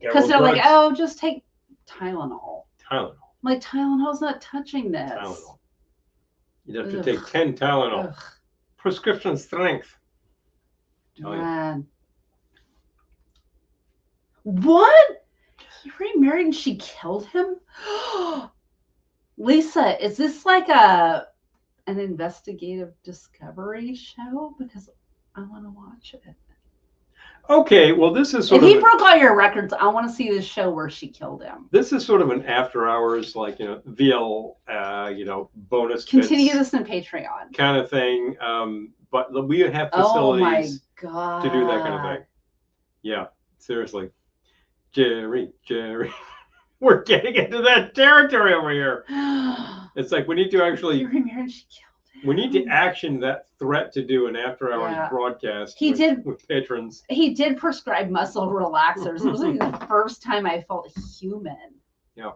A: Because they're like, oh, just take Tylenol.
B: Tylenol.
A: I'm like, Tylenol's not touching this.
B: Tylenol. You'd have to take 10 Tylenol. Ugh. Prescription strength.
A: Man. What? He remarried and she killed him? Lisa, is this like an investigative discovery show? Because I want to watch it.
B: Okay, well, this is sort
A: of. If he broke all your records, I want to see this show where she killed him.
B: This is sort of an after hours, like, VL, bonus.
A: Continue this in Patreon.
B: Kind of thing. But we have facilities to do that kind of thing. Yeah, seriously. Jerry. We're getting into that territory over here. It's like we need to actually.
A: You remarried and she killed him.
B: We need to action that threat to do an after-hours broadcast with patrons.
A: He did prescribe muscle relaxers. It was like the first time I felt human.
B: Yeah.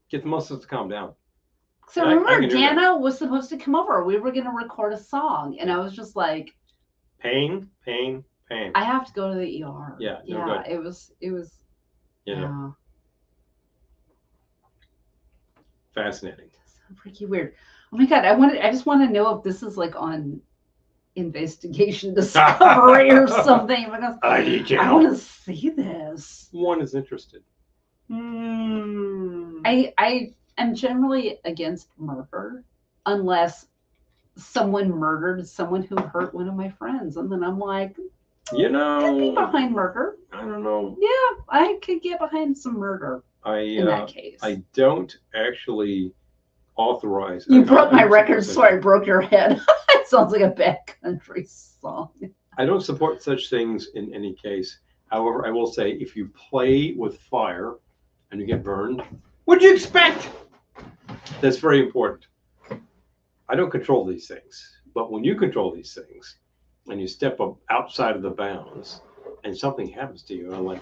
B: Get the muscles to calm down.
A: So remember, Dana was supposed to come over. We were going to record a song, and I was just like,
B: pain.
A: I have to go to the ER.
B: Yeah.
A: Yeah. It was. Yeah.
B: Fascinating.
A: So freaky weird. Oh my God. I just want to know if this is like on Investigation Discovery or something. Because I want to see this.
B: One is interested.
A: I am generally against murder unless someone murdered someone who hurt one of my friends. And then I'm like, could be behind murder.
B: I don't know.
A: Yeah, I could get behind some murder in that case.
B: I don't actually authorize.
A: You broke my record, so I broke your head. It sounds like a bad country song.
B: I don't support such things in any case. However, I will say if you play with fire and you get burned, what'd you expect? That's very important. I don't control these things, but when you control these things and you step up outside of the bounds and something happens to you, I'm like,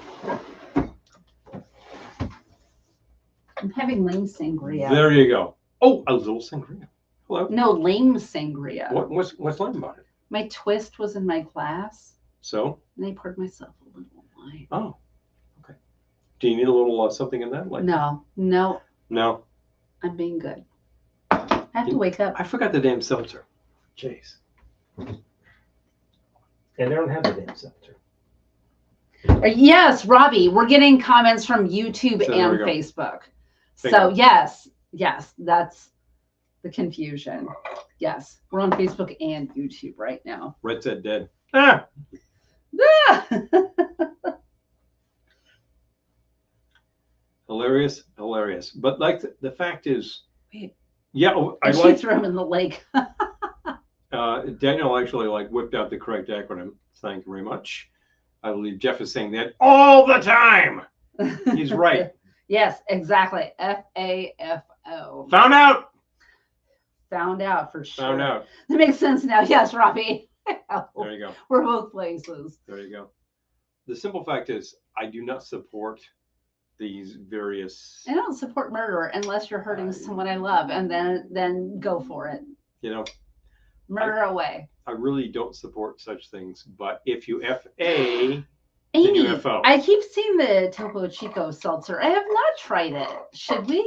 A: I'm having lame sangria.
B: there you go. Oh, a little sangria. Hello.
A: No, lame sangria.
B: What's lame about it?
A: My twist was in my glass,
B: So?
A: and I poured myself a little wine.
B: Oh, okay. Do you need a little something in that? Like
A: No.
B: No.
A: I'm being good. I have to wake up.
B: I forgot the damn seltzer. Jeez. And they don't have the damn seltzer.
A: Yes, Robbie, we're getting comments from YouTube
B: So
A: and Facebook. So yes, that's the confusion. Yes, we're on Facebook and YouTube right now.
B: Red said dead. Ah! Hilarious. But like the fact is,
A: Wait.
B: Yeah, I
A: she
B: like.
A: threw him in the lake.
B: Daniel actually whipped out the correct acronym. Thank you very much. I believe Jeff is saying that all the time. He's right.
A: Yes, exactly. FAFO.
B: Found out.
A: Found out for sure.
B: Found out.
A: That makes sense now. Yes, Robbie.
B: There you go.
A: We're both places.
B: There you go. The simple fact is, I do not support these various.
A: I don't support murder unless you're hurting someone I love, and then go for it. Murder away.
B: I really don't support such things, but if you FA, then
A: Amy,
B: you FO.
A: I keep seeing the Topo Chico seltzer. I have not tried it. Should we?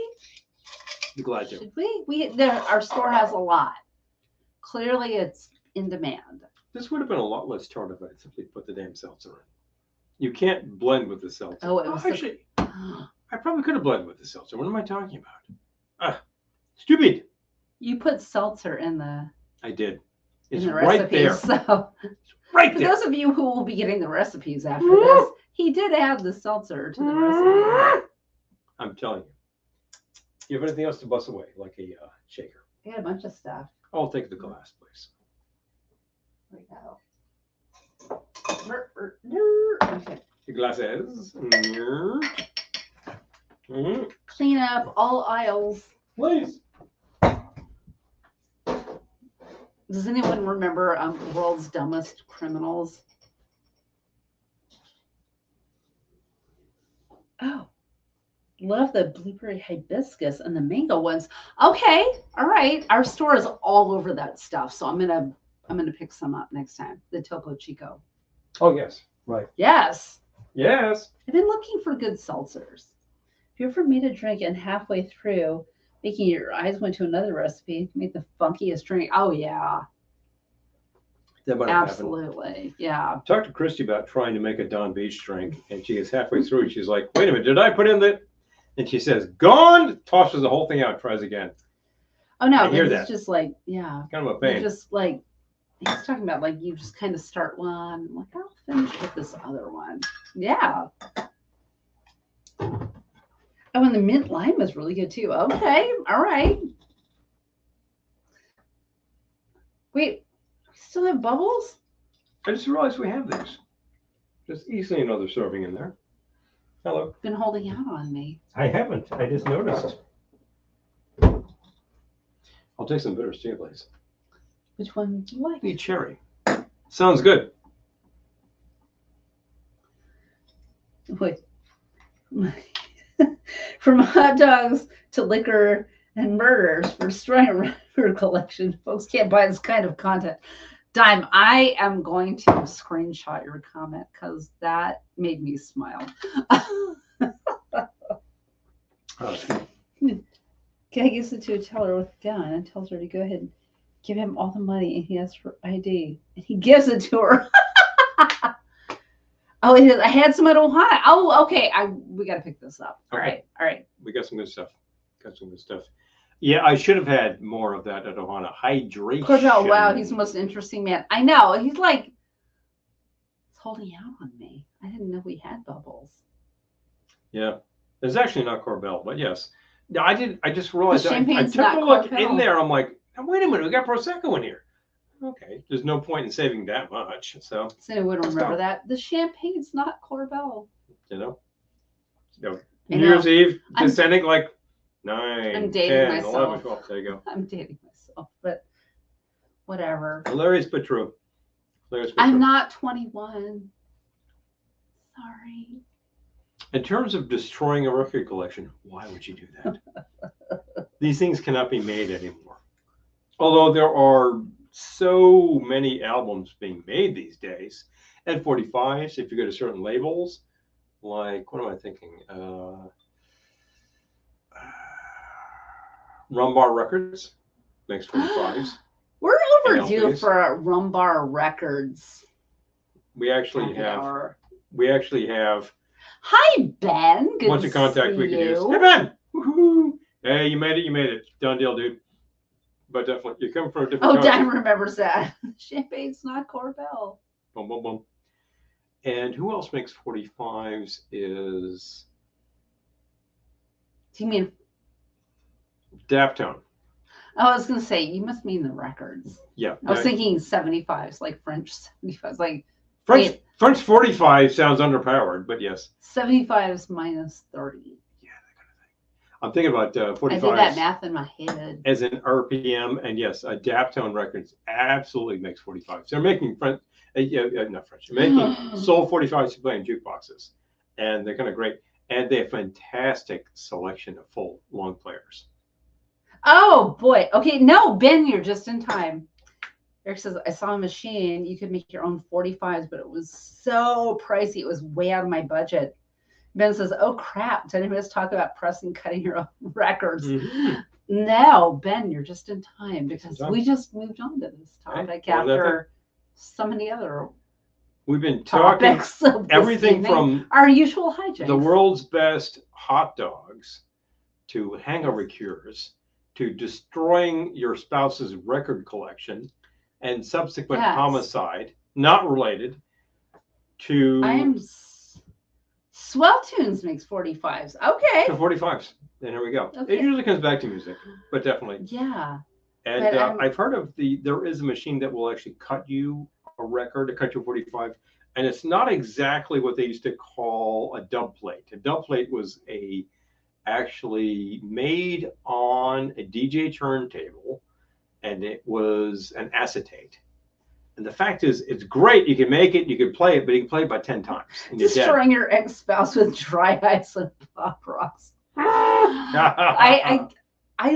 B: Be glad to.
A: Should we? Our store has a lot. Clearly, it's in demand.
B: This would have been a lot less chart if I simply put the damn seltzer in. You can't blend with the seltzer.
A: Oh, it was
B: actually. I probably could have blended with the seltzer. What am I talking about? Stupid.
A: You put seltzer in the.
B: I did. It's
A: in the
B: right
A: recipes,
B: there.
A: So
B: right
A: for
B: there.
A: those of you who will be getting the recipes after this, he did add the seltzer to the recipe.
B: I'm telling you. You have anything else to bust away, like a shaker?
A: I got a bunch of stuff.
B: I'll take the glass, please.
A: There we go. Okay.
B: The glasses.
A: Clean up all aisles.
B: Please.
A: Does anyone remember World's Dumbest Criminals? Oh, love the blueberry hibiscus and the mango ones. Okay, all right. Our store is all over that stuff, so I'm gonna pick some up next time. The Topo Chico.
B: Oh yes, right.
A: Yes.
B: Yes.
A: I've been looking for good seltzers. If you ever made a drink and halfway through making your eyes went to another recipe, make the funkiest drink. Oh yeah.
B: That might have
A: Absolutely.
B: happened.
A: Yeah.
B: Talked to Christy about trying to make a Don Beach drink, and she gets halfway through and she's like, wait a minute, did I put in the, and she says, gone, tosses the whole thing out, tries again.
A: Oh no,
B: I hear
A: it's
B: that.
A: just like, yeah.
B: Kind of a
A: You're
B: pain.
A: just like he's talking about like you just kind of start one, I'm like, I'll finish with this other one. Yeah. Oh, and the mint lime is really good too. Okay, all right. Wait, we still have bubbles?
B: I just realized we have these. There's easily another serving in there. Hello.
A: Been holding out on me.
B: I haven't. I just noticed. I'll take some bitters too, please.
A: Which one do you like?
B: Need cherry. Sounds good.
A: Wait. From hot dogs to liquor and murders for destroying a record collection. Folks can't buy this kind of content. Dime, I am going to screenshot your comment because that made me smile. Guy gives it to a teller with a gun and tells her to go ahead and give him all the money, and he asks for ID, and he gives it to her. Oh, it is. I had some at Ohio. Oh, okay. We got to pick this up. All right.
B: We got some good stuff. Yeah, I should have had more of that at Ohana. Hydration.
A: Cordell, wow, he's the most interesting man. I know. He's like, he's holding out on me. I didn't know we had bubbles.
B: Yeah. It's actually not Corbell, but yes. Yeah, I did. I just realized I
A: champagne's
B: took a
A: not
B: look
A: Corbel.
B: in there. I'm like, oh, wait a minute, we got Prosecco in here. Okay, there's no point in saving that much. So
A: I wouldn't remember
B: go.
A: that. The champagne's not Corbel.
B: You know,
A: I
B: New Year's
A: know.
B: Eve,
A: I'm-
B: descending like
A: I'm
B: 9,
A: dating
B: 10,
A: myself.
B: 11, 12. There you go.
A: I'm dating myself, but whatever.
B: Hilarious but true. Hilarious but
A: I'm
B: true.
A: not 21. Sorry.
B: In terms of destroying a record collection, why would you do that? These things cannot be made anymore. Although there are so many albums being made these days, and 45s, if you go to certain labels, like, what am I thinking? Rumbar Records makes 45s.
A: We're overdue
B: LPs.
A: for a Rumbar Records.
B: We actually have
A: Hi, Ben. Good
B: bunch
A: to
B: of contacts
A: see
B: we can use.
A: you.
B: Hey, Ben! Woohoo! Hey, you made it. Done deal, dude. But definitely, you come from a different
A: Oh,
B: country.
A: Dime remembers that. Champagne's not Corbel.
B: Boom, boom, boom. And who else makes 45s is
A: Do you mean?
B: Daptone.
A: I was gonna say you must mean the records.
B: Yeah.
A: I was thinking 75s, like French 75s, like
B: French 45 sounds underpowered, but yes.
A: 75s minus 30.
B: Yeah, that kind of thing. I'm thinking about 45s.
A: I did that math in my head.
B: As an RPM, and yes, Daptone Records absolutely makes 45s. They're making not French. They're making soul 45s to play in jukeboxes, and they're kind of great. And they have a fantastic selection of full long players.
A: Oh boy. Okay, no, Ben, you're just in time. Eric says, I saw a machine. You could make your own 45s, but it was so pricey. It was way out of my budget. Ben says, oh crap. Did anybody else talk about pressing, cutting your own records?
B: Mm-hmm.
A: No, Ben, you're just in time because we just moved on to this topic after so many other
B: We've been talking
A: topics of
B: everything
A: evening.
B: from
A: our usual hijinks.
B: The world's best hot dogs to hangover cures to destroying your spouse's record collection and subsequent homicide, not related, to
A: Swell Tunes makes 45s. Okay.
B: To 45s. And here we go.
A: Okay.
B: It usually comes back to music, but definitely.
A: Yeah.
B: And I've heard of there is a machine that will actually cut you a record, to cut you a 45, and it's not exactly what they used to call a dub plate. A dub plate was actually made on a DJ turntable, and it was an acetate. And the fact is, it's great. You can make it, you can play it, but you can play it about 10 times.
A: Destroying your ex-spouse with dry ice and pop rocks. I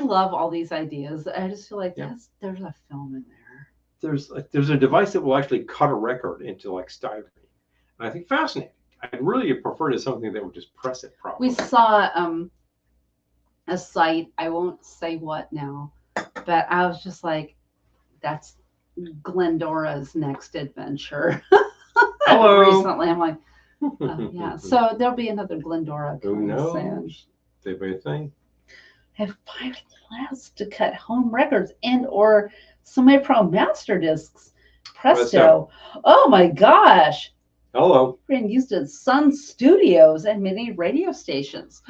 A: love all these ideas. I just feel like there's a film in there.
B: There's a device that will actually cut a record into like styrene. And I think fascinating. I'd really prefer to something that would just press it properly.
A: We saw a site, I won't say what now, but I was just like, that's Glendora's next adventure.
B: Hello.
A: Recently, I'm like, yeah. So there'll be another Glendora.
B: Who knows? They be a thing.
A: I have 5 class to cut home records and or semi-pro master discs. Presto. Oh my gosh.
B: Hello.
A: And used at Sun Studios and many radio stations.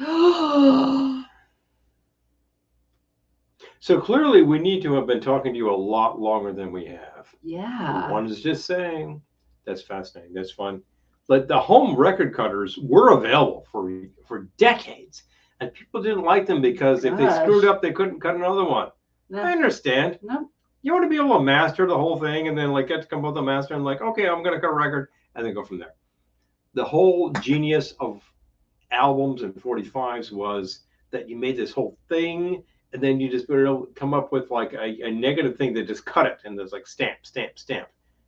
B: So clearly we need to have been talking to you a lot longer than we have.
A: Yeah.
B: One is just saying, that's fascinating. That's fun. But the home record cutters were available for decades. And people didn't like them because if they screwed up, they couldn't cut another one. No. I understand.
A: No.
B: You want to be able to master the whole thing and then like get to come up with a master and like, okay, I'm going to cut a record and then go from there. The whole genius of albums and 45s was that you made this whole thing and then you just come up with like a negative thing that just cut it and there's like stamp.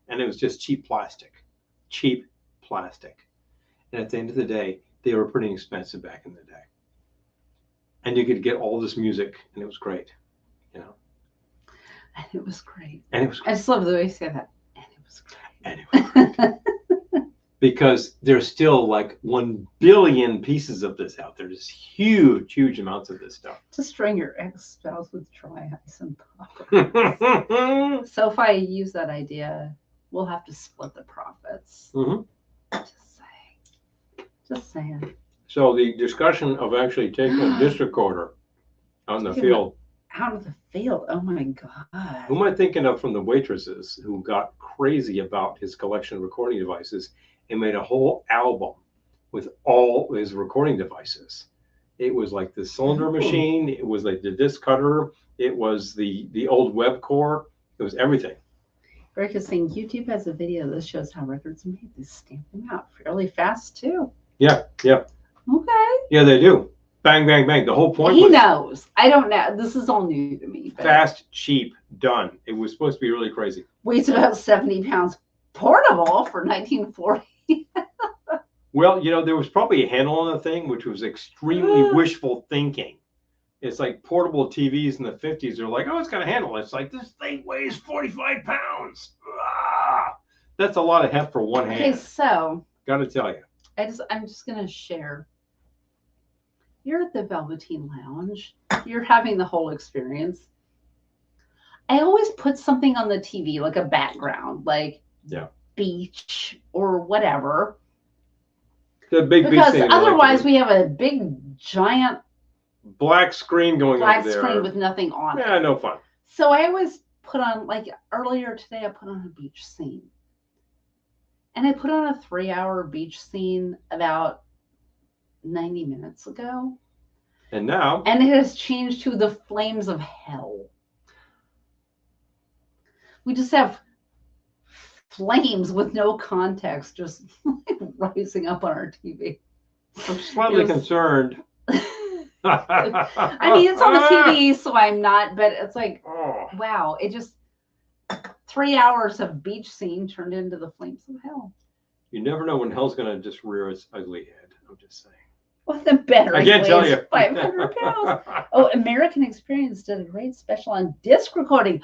B: And it was just cheap plastic. And at the end of the day, they were pretty expensive back in the day. And you could get all this music and it was great, you know.
A: And it was great.
B: I
A: just love the way you say that. And it was
B: great. Because there's still like 1 billion pieces of this out there. There's huge amounts of this stuff.
A: Destroying your ex-spouse with dry ice and pop. So if I use that idea, we'll have to split the profits.
B: Mm-hmm.
A: Just saying.
B: So the discussion of actually taking a disc recorder out in the field.
A: Out of the field. Oh my God.
B: Who am I thinking of from the waitresses who got crazy about his collection of recording devices and made a whole album with all his recording devices? It was like the cylinder machine. It was like the disc cutter. It was the old web core. It was everything.
A: Rick is saying YouTube has a video that shows how records are made. They stamp them out fairly fast too.
B: Yeah, yeah.
A: Okay.
B: Yeah, they do. Bang, bang, bang. The whole point
A: He
B: was
A: knows. I don't know. This is all new to me. But
B: fast, cheap, done. It was supposed to be really crazy.
A: weighs about 70 pounds. Portable for 1940.
B: Well, you know, there was probably a handle on the thing, which was extremely wishful thinking. It's like portable TVs in the 50s. They're like, oh, it's got a handle. It's like, this thing weighs 45 pounds. Ah! That's a lot of heft for one hand.
A: Okay, so
B: Got to tell you.
A: I'm just going to share. You're at the Velveteen Lounge. You're having the whole experience. I always put something on the TV, like a background, like beach or whatever.
B: The big
A: Because
B: thing
A: otherwise we have a big, giant
B: black screen going
A: black
B: over there.
A: screen with nothing on it.
B: Yeah, no fun.
A: So I always put on, like earlier today, I put on a beach scene. And I put on a 3-hour beach scene about 90 minutes ago.
B: And now?
A: And it has changed to the flames of hell. We just have flames with no context just rising up on our TV.
B: I'm slightly concerned.
A: I mean, it's on the TV, so I'm not, but it's like, wow, it just 3 hours of beach scene turned into the flames of hell.
B: You never know when hell's going to just rear its ugly head. I'm just saying.
A: Well, the battery
B: I can't tell you.
A: 500 pounds. Oh, American Experience did a great special on disc recording.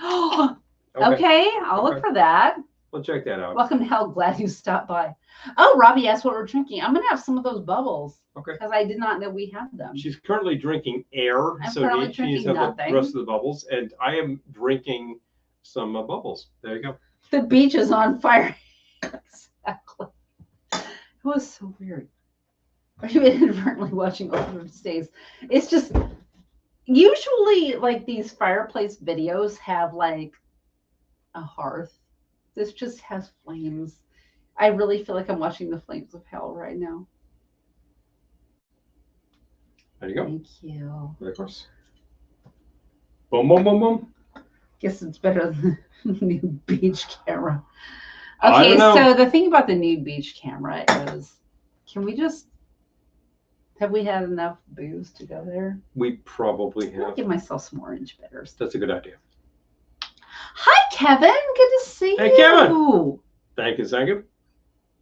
A: Okay, I'll look for that.
B: We'll check that out.
A: Welcome to hell. Glad you stopped by. Oh, Robbie asked what we're drinking. I'm going to have some of those bubbles.
B: Okay.
A: Because I did not know we had them.
B: She's currently drinking air,
A: I'm
B: so
A: currently
B: she needs to have the rest of the bubbles. And I am drinking some bubbles. There you go.
A: The beach is on fire. Exactly. It was so weird. Are you inadvertently watching Older Stays? It's just usually like these fireplace videos have like a hearth. This just has flames. I really feel like I'm watching the flames of hell right now.
B: There you go.
A: Thank you.
B: Of course. Boom, boom, boom, boom.
A: Guess it's better than the new beach camera. Okay, so the thing about the new beach camera is, can we just, have we had enough booze to go there?
B: We probably have.
A: I'll give myself some orange bitters.
B: That's a good idea.
A: Hi, Kevin. Good to see you.
B: Hey, Kevin. Thank you, thank you.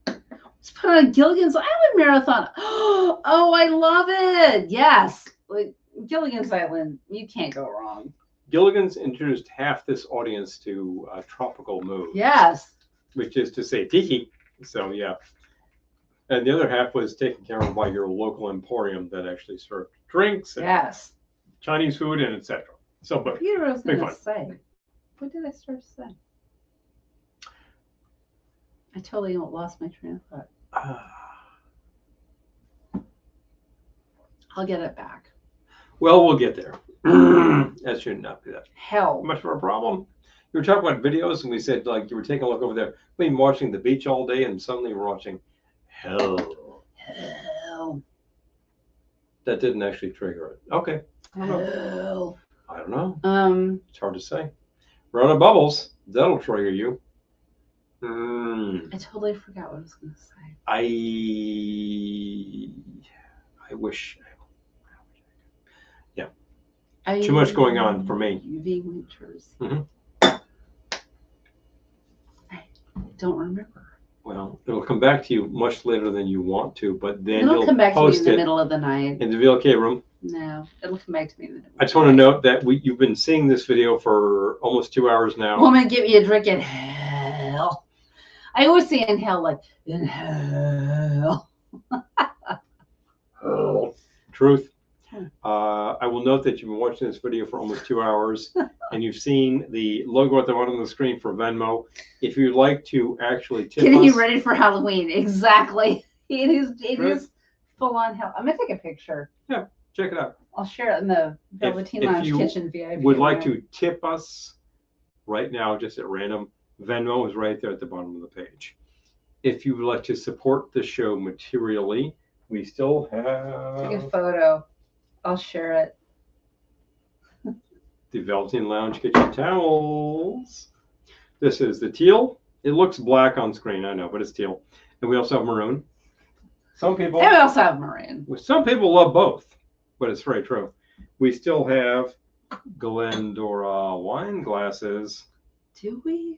A: Let's put on a Gilligan's Island marathon. Oh, I love it. Yes. Like Gilligan's Island, you can't go wrong.
B: Gilligan's introduced half this audience to tropical mood.
A: Yes.
B: Which is to say tiki. So, yeah. And the other half was taken care of by your local emporium that actually served drinks and Chinese food and etc. So, but
A: Peter was going to say. What did I start to say? I totally lost my train of thought. I'll get it back.
B: Well, we'll get there. That should not be that
A: hell
B: much of a problem. You were talking about videos, and we said like you were taking a look over there. We've been watching the beach all day, and suddenly we're watching hell.
A: Hell.
B: That didn't actually trigger it. Okay.
A: Hell.
B: I don't know. It's hard to say. We're out of bubbles. That'll trigger you.
A: I totally forgot what I was going to say.
B: I wish. Yeah. Too much going on for me.
A: UV winters. I don't remember.
B: Well, it'll come back to you much later than you want to, but then
A: it'll
B: you'll
A: come back
B: post
A: to me in the middle of the night.
B: In the VLK room.
A: No, it'll come back to me in the middle.
B: I just want to note that you've been seeing this video for almost 2 hours now.
A: Woman, give me a drink in hell. I always say in hell, like in hell.
B: Truth. I will note that you've been watching this video for almost 2 hours, and you've seen the logo at the bottom of the screen for Venmo. If you'd like to actually tip
A: Getting
B: us,
A: you ready for Halloween. Exactly. It is full on hell. I'm gonna take a picture.
B: Yeah. Check it out.
A: I'll share it in the Velveteen
B: If
A: Lounge
B: you
A: Kitchen VIP.
B: would like to tip us right now, just at random, Venmo is right there at the bottom of the page. If you would like to support the show materially, we still have
A: Take a photo. I'll share it.
B: the Velveteen Lounge Kitchen towels. This is the teal. It looks black on screen, I know, but it's teal. And we also have maroon. Some people.
A: And we also have maroon.
B: Some people love both, but it's very true. We still have Glendora wine glasses.
A: Do we?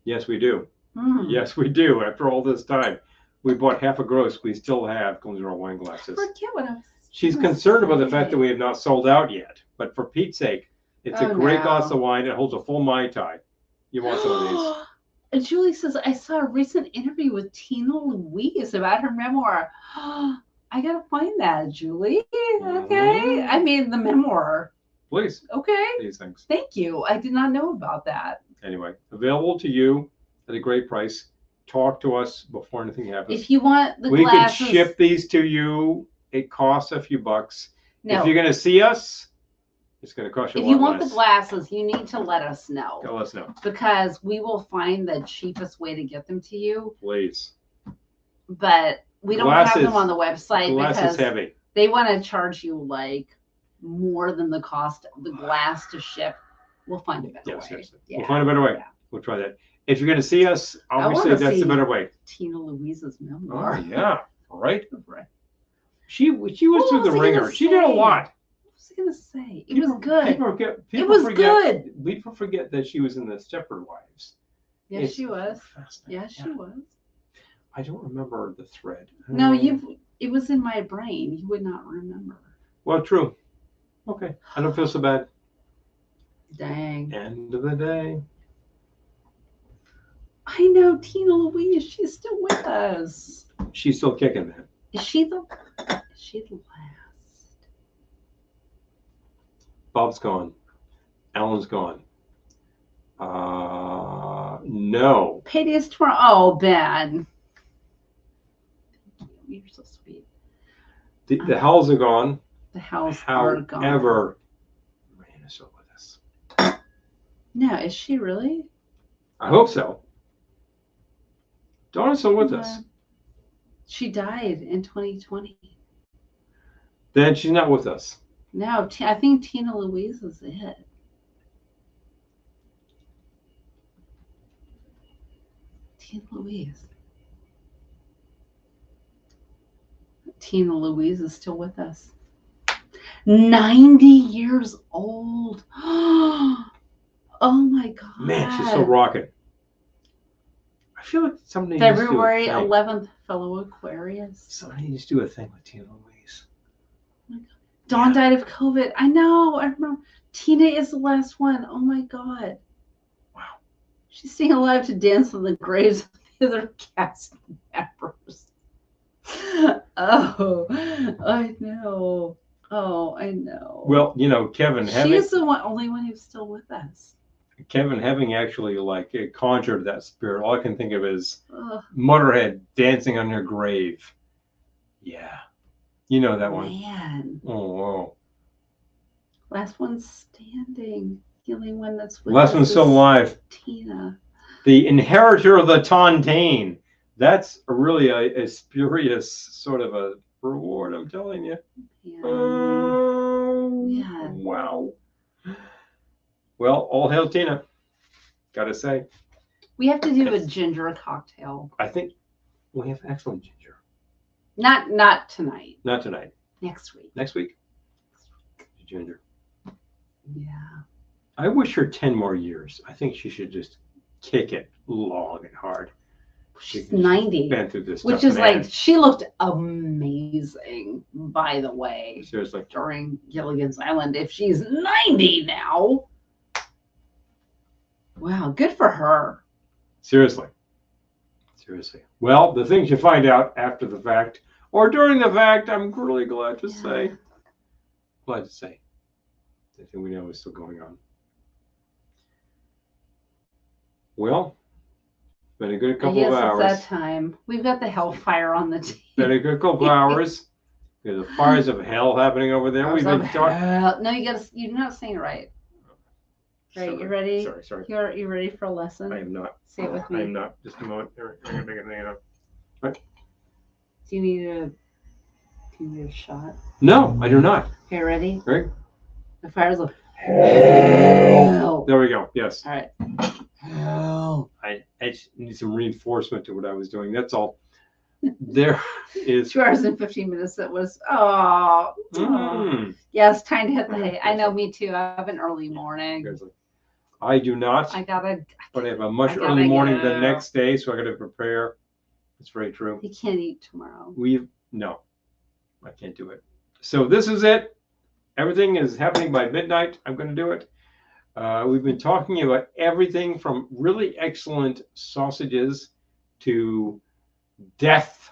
B: Yes, we do.
A: Mm.
B: Yes, we do. After all this time, we bought half a gross. We still have Glendora wine glasses.
A: I forget what I was.
B: She's concerned about the fact that we have not sold out yet. But for Pete's sake, it's a great glass of wine. It holds a full Mai Tai. You want some of these?
A: And Julie says, I saw a recent interview with Tina Louise about her memoir. I gotta find that, Julie. Okay. I mean, the memoir.
B: Please.
A: Okay.
B: These things.
A: Thank you. I did not know about that.
B: Anyway, available to you at a great price. Talk to us before anything happens.
A: If you want the
B: we
A: glasses.
B: We can ship these to you. It costs a few bucks.
A: No.
B: If you're going to see us, it's going to cost you a lot less.
A: If you want the glasses, you need to let us know.
B: Let us know.
A: Because we will find the cheapest way to get them to you.
B: Please.
A: But we don't have them on the website because
B: heavy.
A: They want to charge you like more than the cost of the glass to ship. We'll find a better way.
B: Seriously. Yeah. We'll find a better way. Yeah. We'll try that. If you're going to see us, obviously that's the better way.
A: Tina Louise's memoir.
B: Oh, yeah. Right. She was through the ringer. She did a lot.
A: What was I going to say? It was good.
B: It was good. People forget that she was in the Stepford Wives.
A: Yes, she was. Yes, she was.
B: I don't remember the thread.
A: No, it was in my brain. You would not remember.
B: Well, true. Okay. I don't feel so bad.
A: Dang.
B: End of the day.
A: I know Tina Louise. She's still with us.
B: She's still kicking, man.
A: Is she the last?
B: Bob's gone. Alan's gone. No.
A: Payday is tomorrow. Oh, Ben. You're so sweet.
B: The Howells are gone.
A: The Howells are gone.
B: However, Rain is still with us.
A: No, is she really?
B: I hope so. Donna's still with us.
A: She died in 2020.
B: Then she's not with us.
A: No, I think Tina Louise is it. Tina Louise. Tina Louise is still with us. 90 years old. Oh my God.
B: Man, she's so rocking. I feel like somebody
A: February 11th, fellow Aquarius.
B: Somebody needs to do a thing with Tina Louise.
A: Oh my God. Dawn died of COVID. I know. I remember. Tina is the last one. Oh my God.
B: Wow.
A: She's staying alive to dance on the graves of the other cast members. Oh, I know. Oh, I know.
B: Well, Kevin.
A: She's the only one who's still with us.
B: Kevin having actually conjured that spirit. All I can think of is Motorhead dancing on her grave. Yeah. You know that one.
A: Man.
B: Oh, whoa.
A: Last one standing. The only one that's with
B: last one's still alive.
A: Tina.
B: The inheritor of the Tontaine. That's really a spurious sort of a reward, I'm telling you.
A: Yeah.
B: Wow. Well, all hail Tina. Gotta say.
A: We have to do a ginger cocktail.
B: I think we have excellent ginger.
A: Not tonight.
B: Not tonight.
A: Next week.
B: Next week. Ginger.
A: Yeah.
B: I wish her 10 more years. I think she should just kick it long and hard.
A: She's 90.
B: Been through this
A: which
B: stuff,
A: is
B: man.
A: she looked amazing, by the way.
B: Seriously.
A: During Gilligan's Island. If she's 90 now. Wow, good for her.
B: Seriously. Well, the things you find out after the fact or during the fact, I'm really glad to say. Glad to say. The thing we know is still going on. Well, been a good couple of hours.
A: Yes, it's that time. We've got the hellfire on the team.
B: Been a good couple of hours. There's the fires of hell happening over there. We've been talking.
A: No, you're not saying it right. Right,
B: Sorry.
A: you ready?
B: Sorry.
A: You ready for a lesson?
B: I am not.
A: Say it with me.
B: I am not. Just a moment. I'm gonna make it right.
A: Do you need a shot?
B: No, I do not.
A: Okay, ready?
B: Right.
A: The fires of hell.
B: There we go. Yes.
A: All right. Hell.
B: I just need some reinforcement to what I was doing. That's all. There is
A: 2 hours and 15 minutes. That was yeah, it's time to hit the hay. I know, me too. I have an early morning.
B: I do not. But I have a much early morning the next day, so I got to prepare. It's very true.
A: You can't eat tomorrow.
B: No, I can't do it. So this is it. Everything is happening by midnight. I'm going to do it. We've been talking about everything from really excellent sausages to death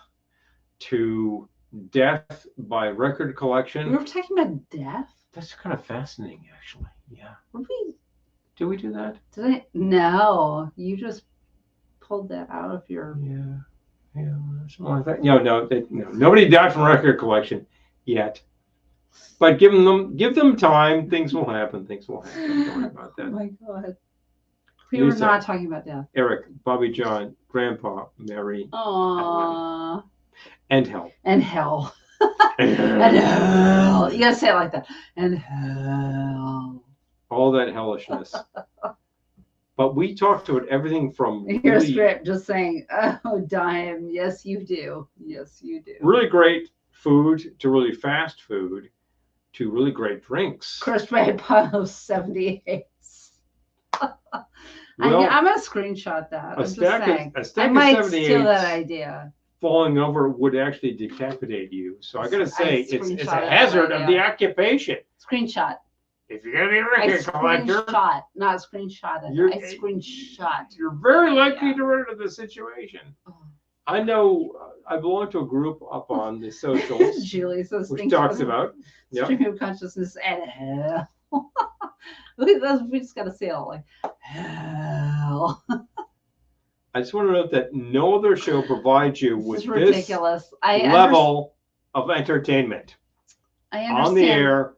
B: by record collection.
A: We were talking about death?
B: That's kind of fascinating, actually. Yeah. Did we do that?
A: No, you just pulled that out of your...
B: Yeah, something like that. No, nobody died from record collection yet. But give them time. Things will happen. Don't worry about that.
A: Oh my God. We were not talking about death.
B: Eric, Bobby John, Grandpa, Mary.
A: Aww.
B: And hell.
A: And hell. And hell. You gotta say it like that. And hell.
B: All that hellishness. But we talked about everything from
A: Your script just saying, oh, dime. Yes, you do. Yes, you do.
B: Really great food to really fast food to really great drinks.
A: Crispy pile of 78.
B: Well,
A: I'm going to screenshot that.
B: A stack
A: I might
B: of 78
A: steal that idea.
B: Falling over would actually decapitate you. So I got to say, it's a hazard of the occupation.
A: Screenshot.
B: If you're going to be a record collector.
A: Screenshot, not screenshot. I screenshot.
B: You're very likely to run into the situation. I know I belong to a group up on the socials.
A: Julie says
B: which talks about
A: stream of consciousness and hell. Look at those. We just got to say it like hell.
B: I just want to note that no other show provides you with this
A: ridiculous
B: level of entertainment.
A: I understand.
B: On the air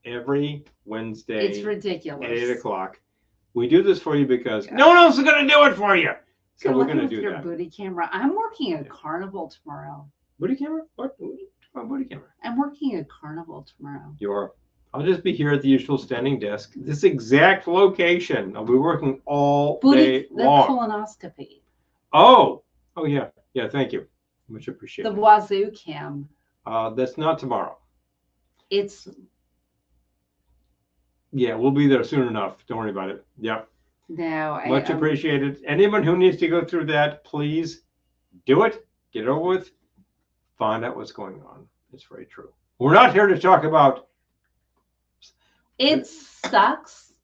B: every Wednesday.
A: It's ridiculous.
B: At 8 o'clock. We do this for you because no one else is going to do it for you. So we're going to do
A: your booty camera. I'm working at Carnival tomorrow.
B: Booty camera? What? Booty camera?
A: I'm working at Carnival tomorrow.
B: You are. I'll just be here at the usual standing desk. This exact location. I'll be working all day long.
A: The colonoscopy.
B: Oh yeah. Yeah, thank you. Much appreciated.
A: The Wazoo cam.
B: That's not tomorrow. Yeah, we'll be there soon enough. Don't worry about it. Yeah.
A: No.
B: Much appreciated. Anyone who needs to go through that, please do it. Get it over with. Find out what's going on. It's very true. We're not here to talk about.
A: It sucks.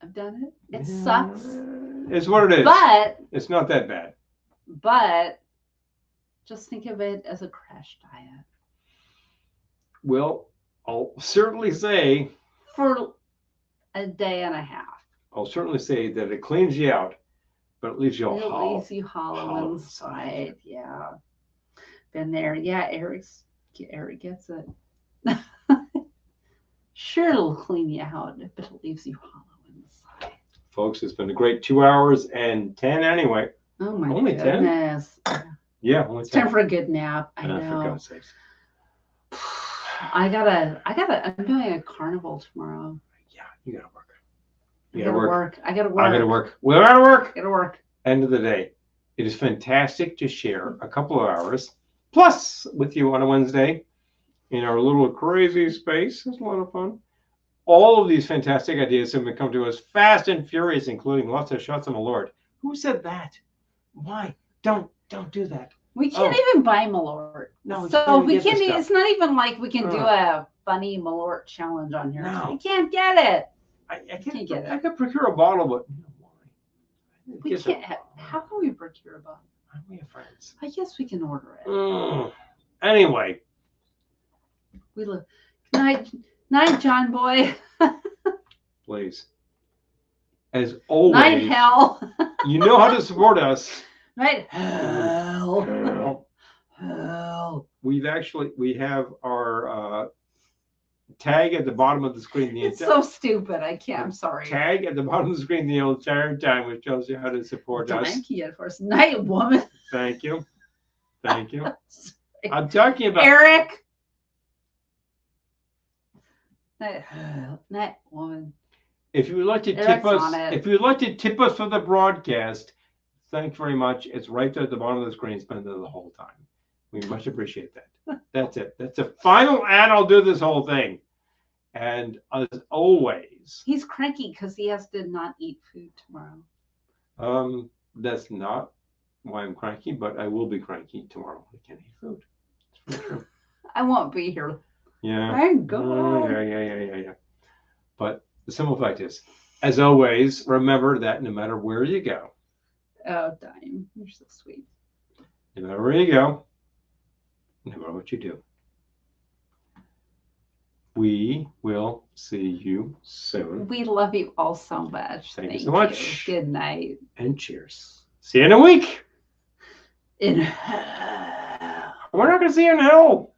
A: I've done it. It sucks.
B: It's what it is.
A: But
B: it's not that bad.
A: But just think of it as a crash diet.
B: Well, I'll certainly say
A: for a day and a half.
B: I'll certainly say that it cleans you out, but it leaves you all hollow.
A: It leaves you hollow inside. Yeah. Been there. Yeah, Eric gets it. Sure, it'll clean you out, but it leaves you hollow inside.
B: Folks, it's been a great 2 hours and 10 anyway.
A: Oh my
B: only
A: goodness.
B: 10? Yeah, only 10.
A: It's time for a good nap. I know.
B: For God's sakes.
A: I'm doing a carnival tomorrow.
B: Yeah, you gotta work.
A: I gotta work.
B: I gotta work. We're gotta work.
A: Gotta work.
B: End of the day. It is fantastic to share a couple of hours plus with you on a Wednesday in our little crazy space. It's a lot of fun. All of these fantastic ideas have been come to us fast and furious, including lots of shots on the Lord. Who said that? Why? Don't do that.
A: We can't even buy Malort.
B: No,
A: so we can't. It's not even like we can do a funny Malort challenge on here.
B: No.
A: We can't get it.
B: I can't get it. I could procure a bottle, but why?
A: We can't. How can we procure a bottle?
B: We have friends.
A: I guess we can order it.
B: Anyway.
A: We look. Night, John boy.
B: Please. As always.
A: Night, hell.
B: You know how to support us.
A: Night, hell. Hell.
B: We we have our tag at the bottom of the screen.
A: It's so stupid. I can't. I'm sorry.
B: Tag at the bottom of the screen the entire time, which tells you how to support us.
A: Thank you, first night woman.
B: Thank you. Thank you. I'm talking about
A: Eric. Night woman.
B: If you would like to tip us, for the broadcast, thanks very much. It's right there at the bottom of the screen. It's been there the whole time. We much appreciate that. That's it. That's the final ad. I'll do this whole thing. And as always,
A: he's cranky because he has to not eat food tomorrow.
B: That's not why I'm cranky, but I will be cranky tomorrow. I can't eat food. It's for sure.
A: I won't be here.
B: Yeah.
A: Thank God.
B: Yeah. But the simple fact is, as always, remember that no matter where you go.
A: Oh, Dime, you're so sweet.
B: No matter where you go, no matter what you do, we will see you soon.
A: We love you all so much.
B: Thank you so much.
A: Good night.
B: And cheers. See you in a week.
A: In hell.
B: We're not going to see you in hell.